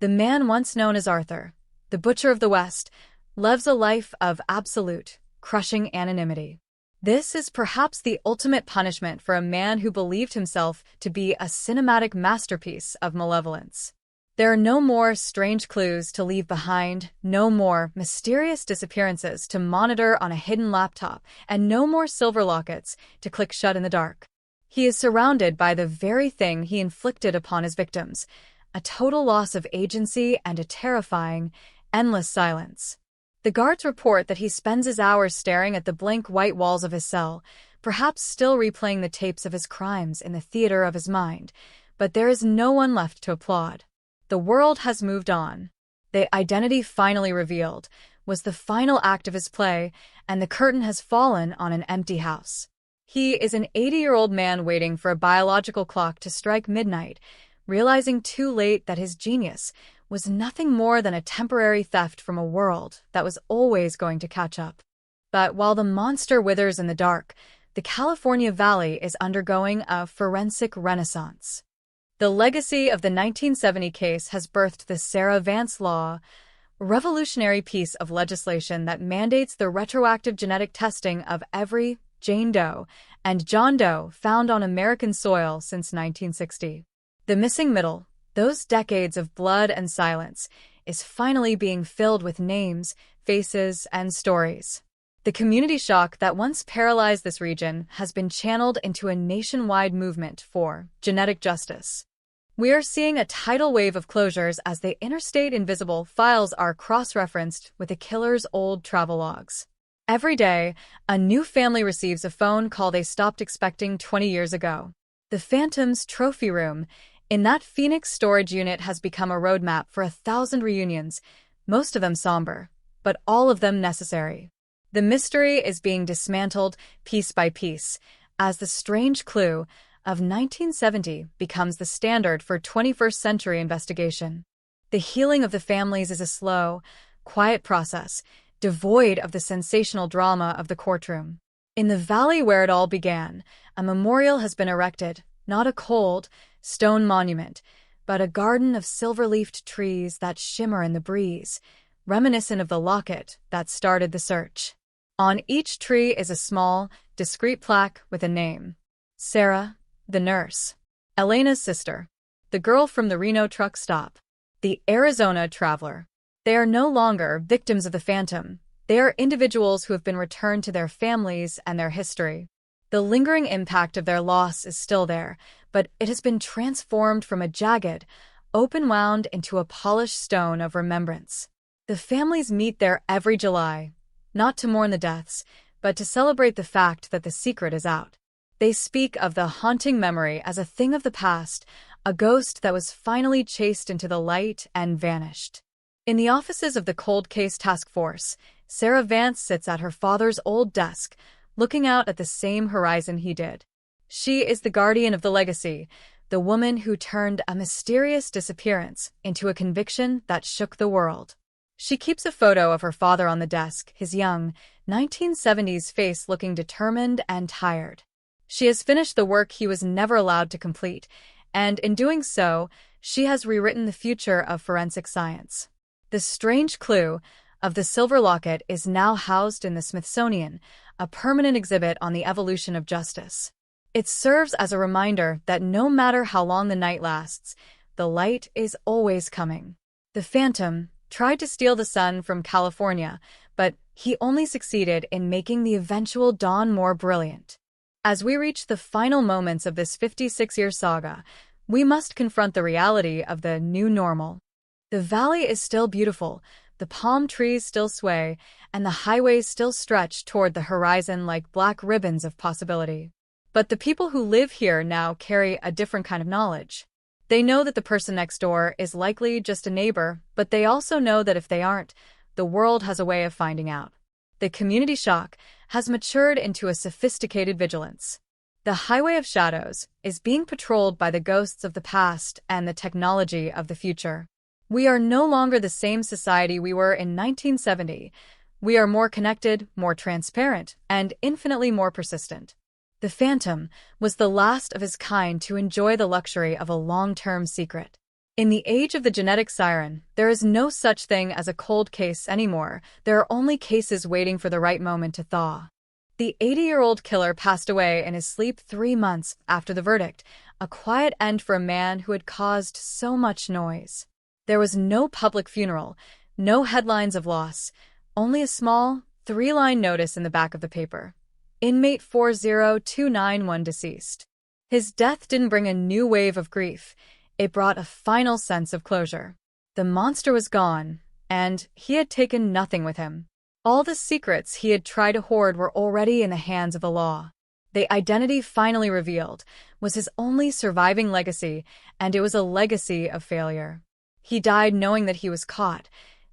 the man once known as Arthur, the Butcher of the West, lives a life of absolute, crushing anonymity. This is perhaps the ultimate punishment for a man who believed himself to be a cinematic masterpiece of malevolence. There are no more strange clues to leave behind, no more mysterious disappearances to monitor on a hidden laptop, and no more silver lockets to click shut in the dark. He is surrounded by the very thing he inflicted upon his victims, a total loss of agency and a terrifying, endless silence. The guards report that he spends his hours staring at the blank white walls of his cell, perhaps still replaying the tapes of his crimes in the theater of his mind, but there is no one left to applaud. The world has moved on. The identity finally revealed was the final act of his play, and the curtain has fallen on an empty house. He is an 80-year-old man waiting for a biological clock to strike midnight, realizing too late that his genius was nothing more than a temporary theft from a world that was always going to catch up. But while the monster withers in the dark, the California Valley is undergoing a forensic renaissance. The legacy of the 1970 case has birthed the Sarah Vance Law, a revolutionary piece of legislation that mandates the retroactive genetic testing of every Jane Doe and John Doe found on American soil since 1960. The missing middle, those decades of blood and silence, is finally being filled with names, faces, and stories. The community shock that once paralyzed this region has been channeled into a nationwide movement for genetic justice. We are seeing a tidal wave of closures as the interstate invisible files are cross-referenced with the killer's old travelogues. Every day, a new family receives a phone call they stopped expecting 20 years ago. The Phantom's trophy room in that Phoenix storage unit has become a roadmap for 1,000 reunions, most of them somber, but all of them necessary. The mystery is being dismantled piece by piece as the strange clue of 1970 becomes the standard for 21st century investigation. The healing of the families is a slow, quiet process, devoid of the sensational drama of the courtroom. In the valley where it all began, a memorial has been erected, not a cold, stone monument, but a garden of silver-leafed trees that shimmer in the breeze, reminiscent of the locket that started the search. On each tree is a small, discreet plaque with a name. Sarah, the nurse. Elena's sister. The girl from the Reno truck stop. The Arizona traveler. They are no longer victims of the Phantom. They are individuals who have been returned to their families and their history. The lingering impact of their loss is still there, but it has been transformed from a jagged, open wound into a polished stone of remembrance. The families meet there every July, not to mourn the deaths, but to celebrate the fact that the secret is out. They speak of the haunting memory as a thing of the past, a ghost that was finally chased into the light and vanished. In the offices of the Cold Case Task Force, Sarah Vance sits at her father's old desk, looking out at the same horizon he did. She is the guardian of the legacy, the woman who turned a mysterious disappearance into a conviction that shook the world. She keeps a photo of her father on the desk, his young, 1970s face looking determined and tired. She has finished the work he was never allowed to complete, and in doing so, she has rewritten the future of forensic science. The strange clue of the silver locket is now housed in the Smithsonian, a permanent exhibit on the evolution of justice. It serves as a reminder that no matter how long the night lasts, the light is always coming. The Phantom tried to steal the sun from California, but he only succeeded in making the eventual dawn more brilliant. As we reach the final moments of this 56-year saga, we must confront the reality of the new normal. The valley is still beautiful, the palm trees still sway, and the highways still stretch toward the horizon like black ribbons of possibility. But the people who live here now carry a different kind of knowledge. They know that the person next door is likely just a neighbor, but they also know that if they aren't, the world has a way of finding out. The community shock has matured into a sophisticated vigilance. The Highway of Shadows is being patrolled by the ghosts of the past and the technology of the future. We are no longer the same society we were in 1970. We are more connected, more transparent, and infinitely more persistent. The Phantom was the last of his kind to enjoy the luxury of a long-term secret. In the age of the genetic siren, there is no such thing as a cold case anymore. There are only cases waiting for the right moment to thaw. The 80-year-old killer passed away in his sleep 3 months after the verdict, a quiet end for a man who had caused so much noise. There was no public funeral, no headlines of loss, only a small, 3-line notice in the back of the paper. Inmate 40291 deceased. His death didn't bring a new wave of grief. It brought a final sense of closure. The monster was gone, and he had taken nothing with him. All the secrets he had tried to hoard were already in the hands of the law. The identity finally revealed was his only surviving legacy, and it was a legacy of failure. He died knowing that he was caught,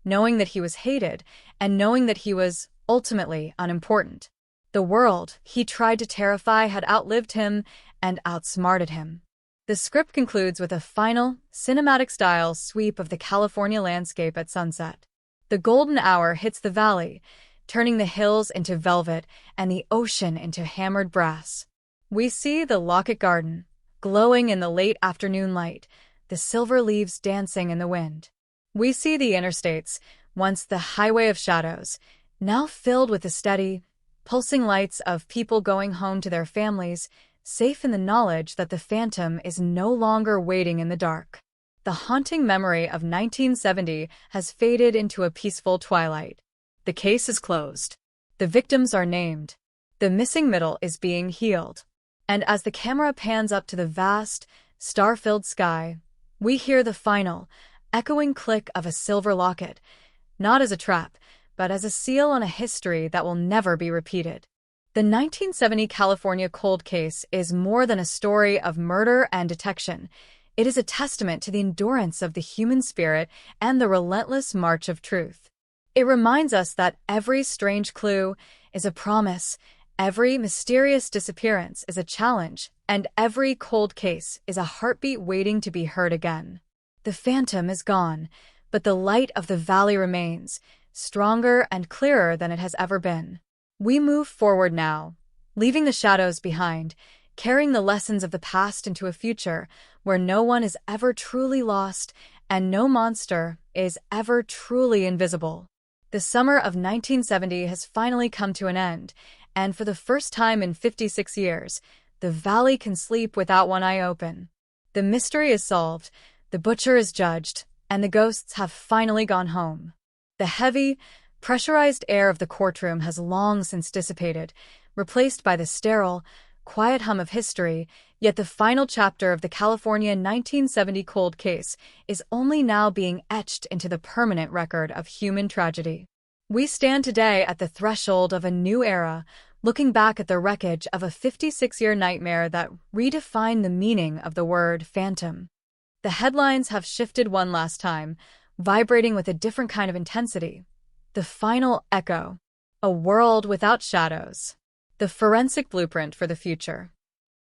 knowing that he was hated, and knowing that he was, ultimately, unimportant. The world he tried to terrify had outlived him and outsmarted him. The script concludes with a final, cinematic-style sweep of the California landscape at sunset. The golden hour hits the valley, turning the hills into velvet and the ocean into hammered brass. We see the Locket Garden, glowing in the late afternoon light, the silver leaves dancing in the wind. We see the interstates, once the highway of shadows, now filled with the steady, pulsing lights of people going home to their families, safe in the knowledge that the Phantom is no longer waiting in the dark. The haunting memory of 1970 has faded into a peaceful twilight. The case is closed. The victims are named. The missing middle is being healed. And as the camera pans up to the vast, star-filled sky, we hear the final, echoing click of a silver locket, not as a trap, but as a seal on a history that will never be repeated. The 1970 California cold case is more than a story of murder and detection. It is a testament to the endurance of the human spirit and the relentless march of truth. It reminds us that every strange clue is a promise, every mysterious disappearance is a challenge, and every cold case is a heartbeat waiting to be heard again. The phantom is gone, but the light of the valley remains, stronger and clearer than it has ever been. We move forward now, leaving the shadows behind, carrying the lessons of the past into a future where no one is ever truly lost and no monster is ever truly invisible. The summer of 1970 has finally come to an end, and for the first time in 56 years, the valley can sleep without one eye open. The mystery is solved, the butcher is judged, and the ghosts have finally gone home. The heavy, pressurized air of the courtroom has long since dissipated, replaced by the sterile, quiet hum of history, yet the final chapter of the California 1970 cold case is only now being etched into the permanent record of human tragedy. We stand today at the threshold of a new era, looking back at the wreckage of a 56-year nightmare that redefined the meaning of the word phantom. The headlines have shifted one last time, vibrating with a different kind of intensity. The final echo. A world without shadows. The forensic blueprint for the future.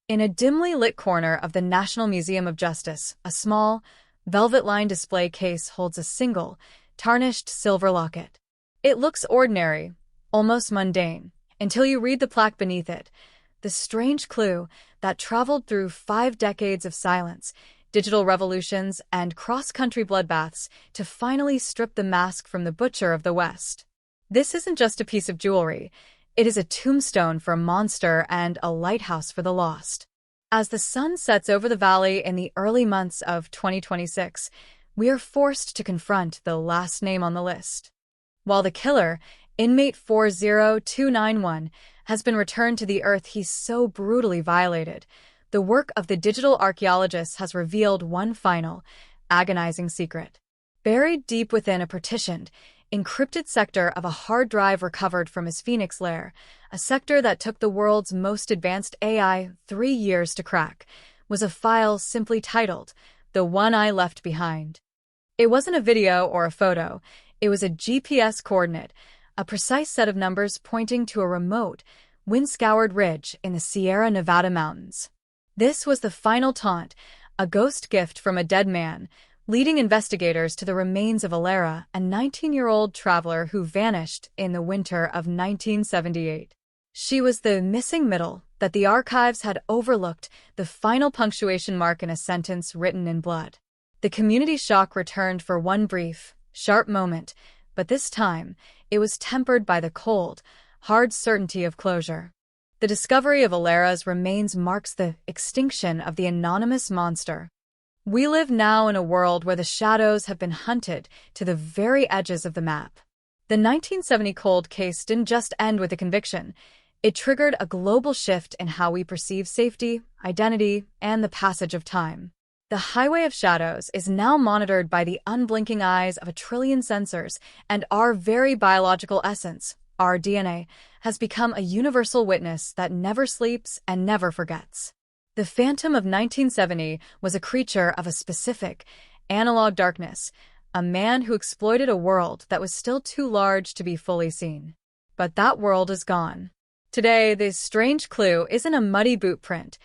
In a dimly lit corner of the National Museum of Justice, a small, velvet-lined display case holds a single, tarnished silver locket. It looks ordinary, almost mundane, until you read the plaque beneath it. The strange clue that traveled through 5 decades of silence, digital revolutions, and cross-country bloodbaths to finally strip the mask from the butcher of the West. This isn't just a piece of jewelry. It is a tombstone for a monster and a lighthouse for the lost. As the sun sets over the valley in the early months of 2026, we are forced to confront the last name on the list. While the killer, inmate 40291, has been returned to the earth he so brutally violated, the work of the digital archaeologists has revealed one final, agonizing secret. Buried deep within a partitioned, encrypted sector of a hard drive recovered from his Phoenix lair, a sector that took the world's most advanced AI 3 years to crack, was a file simply titled, "The One I Left Behind." It wasn't a video or a photo, it was a GPS coordinate, a precise set of numbers pointing to a remote, wind-scoured ridge in the Sierra Nevada mountains. This was the final taunt, a ghost gift from a dead man, leading investigators to the remains of Alara, a 19-year-old traveler who vanished in the winter of 1978. She was the missing middle that the archives had overlooked, the final punctuation mark in a sentence written in blood. The community's shock returned for one brief, sharp moment, but this time it was tempered by the cold, hard certainty of closure. The discovery of Alara's remains marks the extinction of the anonymous monster. We live now in a world where the shadows have been hunted to the very edges of the map. The 1970 cold case didn't just end with a conviction. It triggered a global shift in how we perceive safety, identity, and the passage of time. The highway of shadows is now monitored by the unblinking eyes of 1 trillion sensors, and our very biological essence, our DNA, has become a universal witness that never sleeps and never forgets. The phantom of 1970 was a creature of a specific, analog darkness, a man who exploited a world that was still too large to be fully seen. But that world is gone. Today, this strange clue isn't a muddy boot print.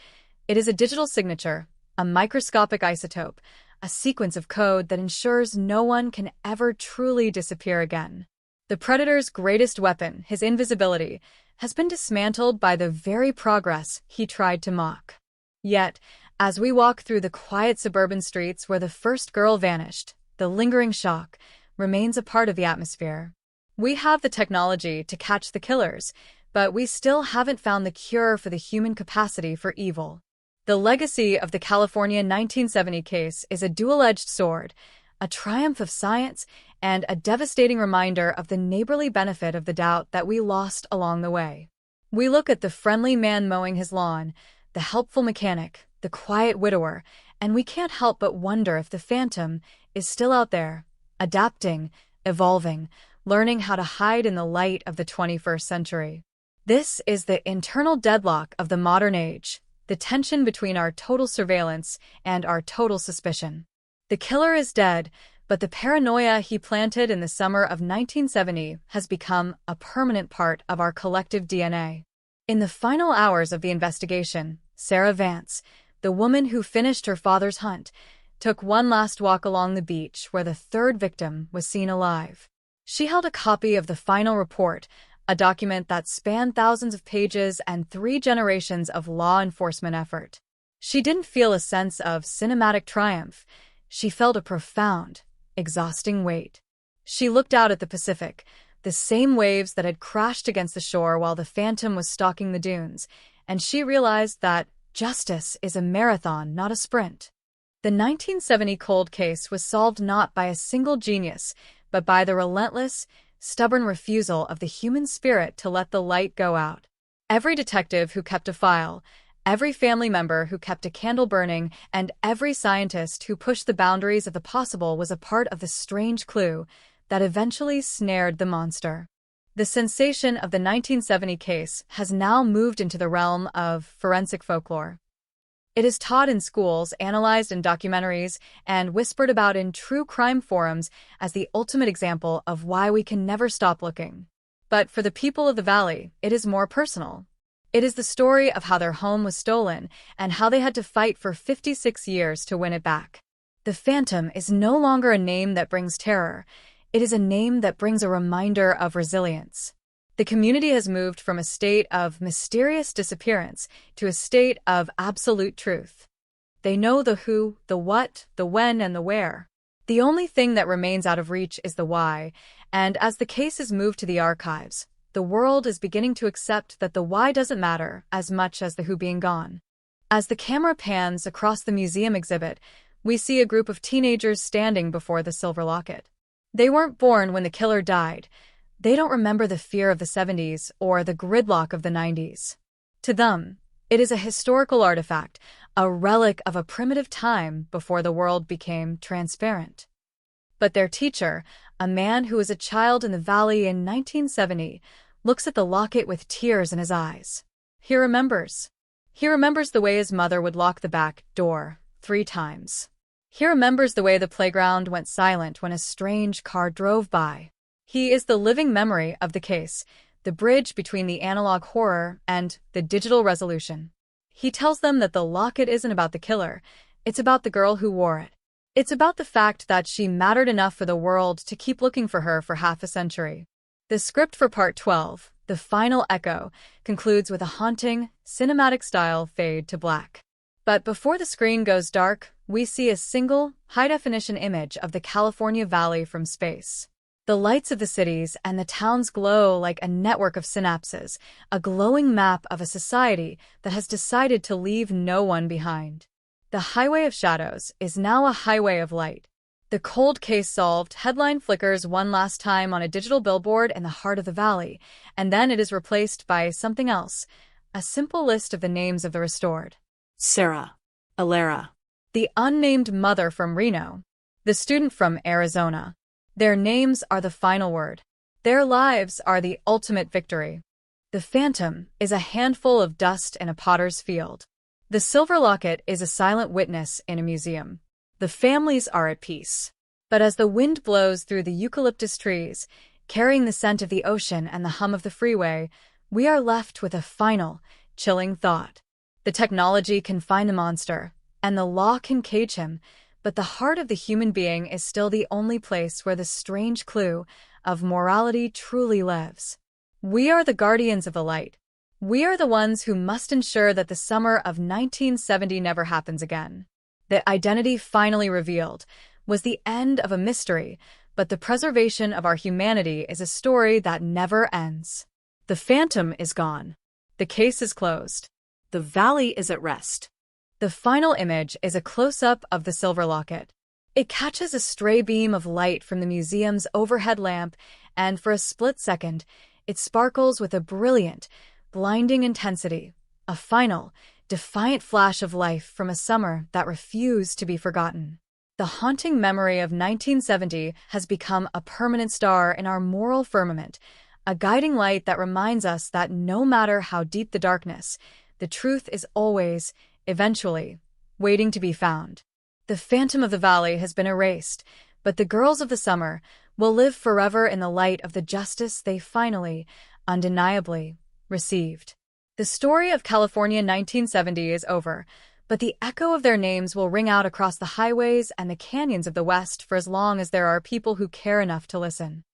It is a digital signature, a microscopic isotope, a sequence of code that ensures no one can ever truly disappear again. The predator's greatest weapon, his invisibility, has been dismantled by the very progress he tried to mock. Yet, as we walk through the quiet suburban streets where the first girl vanished, the lingering shock remains a part of the atmosphere. We have the technology to catch the killers, but we still haven't found the cure for the human capacity for evil. The legacy of the California 1970 case is a dual-edged sword, a triumph of science and a devastating reminder of the neighborly benefit of the doubt that we lost along the way. We look at the friendly man mowing his lawn, the helpful mechanic, the quiet widower, and we can't help but wonder if the phantom is still out there, adapting, evolving, learning how to hide in the light of the 21st century. This is the internal deadlock of the modern age, the tension between our total surveillance and our total suspicion. The killer is dead, but the paranoia he planted in the summer of 1970 has become a permanent part of our collective DNA. In the final hours of the investigation, Sarah Vance, the woman who finished her father's hunt, took one last walk along the beach where the third victim was seen alive. She held a copy of the final report, a document that spanned thousands of pages and 3 generations of law enforcement effort. She didn't feel a sense of cinematic triumph. She felt a profound, exhausting weight. She looked out at the Pacific, the same waves that had crashed against the shore while the Phantom was stalking the dunes, and she realized that justice is a marathon, not a sprint. The 1970 cold case was solved not by a single genius, but by the relentless, stubborn refusal of the human spirit to let the light go out. Every detective who kept a file, every family member who kept a candle burning, and every scientist who pushed the boundaries of the possible was a part of the strange clue that eventually snared the monster. The sensation of the 1970 case has now moved into the realm of forensic folklore. It is taught in schools, analyzed in documentaries, and whispered about in true crime forums as the ultimate example of why we can never stop looking. But for the people of the Valley, it is more personal. It is the story of how their home was stolen and how they had to fight for 56 years to win it back. The Phantom is no longer a name that brings terror. It is a name that brings a reminder of resilience. The community has moved from a state of mysterious disappearance to a state of absolute truth. They know the who, the what, the when, and the where. The only thing that remains out of reach is the why, and as the case is moved to the archives, the world is beginning to accept that the why doesn't matter as much as the who being gone. As the camera pans across the museum exhibit, we see a group of teenagers standing before the silver locket. They weren't born when the killer died. They don't remember the fear of the 70s or the gridlock of the 90s. To them, it is a historical artifact, a relic of a primitive time before the world became transparent. But their teacher, a man who was a child in the valley in 1970, looks at the locket with tears in his eyes. He remembers. He remembers the way his mother would lock the back door 3 times. He remembers the way the playground went silent when a strange car drove by. He is the living memory of the case, the bridge between the analog horror and the digital resolution. He tells them that the locket isn't about the killer, it's about the girl who wore it. It's about the fact that she mattered enough for the world to keep looking for her for half a century. The script for Part 12, The Final Echo, concludes with a haunting, cinematic-style fade to black. But before the screen goes dark, we see a single, high-definition image of the California Valley from space. The lights of the cities and the towns glow like a network of synapses, a glowing map of a society that has decided to leave no one behind. The highway of shadows is now a highway of light. The cold case solved headline flickers one last time on a digital billboard in the heart of the valley, and then it is replaced by something else, a simple list of the names of the restored. Sarah, Alera, the unnamed mother from Reno, the student from Arizona. Their names are the final word. Their lives are the ultimate victory. The Phantom is a handful of dust in a potter's field. The silver locket is a silent witness in a museum. The families are at peace. But as the wind blows through the eucalyptus trees, carrying the scent of the ocean and the hum of the freeway, we are left with a final, chilling thought. The technology can find the monster, and the law can cage him, but the heart of the human being is still the only place where the strange clue of morality truly lives. We are the guardians of the light. We are the ones who must ensure that the summer of 1970 never happens again. The identity finally revealed was the end of a mystery, but the preservation of our humanity is a story that never ends. The Phantom is gone. The case is closed. The valley is at rest. The final image is a close-up of the silver locket. It catches a stray beam of light from the museum's overhead lamp, and for a split second, it sparkles with a brilliant, blinding intensity, a final, defiant flash of life from a summer that refused to be forgotten. The haunting memory of 1970 has become a permanent star in our moral firmament, a guiding light that reminds us that no matter how deep the darkness, the truth is always, eventually, waiting to be found. The phantom of the valley has been erased, but the girls of the summer will live forever in the light of the justice they finally, undeniably, received. The story of California 1970 is over, but the echo of their names will ring out across the highways and the canyons of the West for as long as there are people who care enough to listen.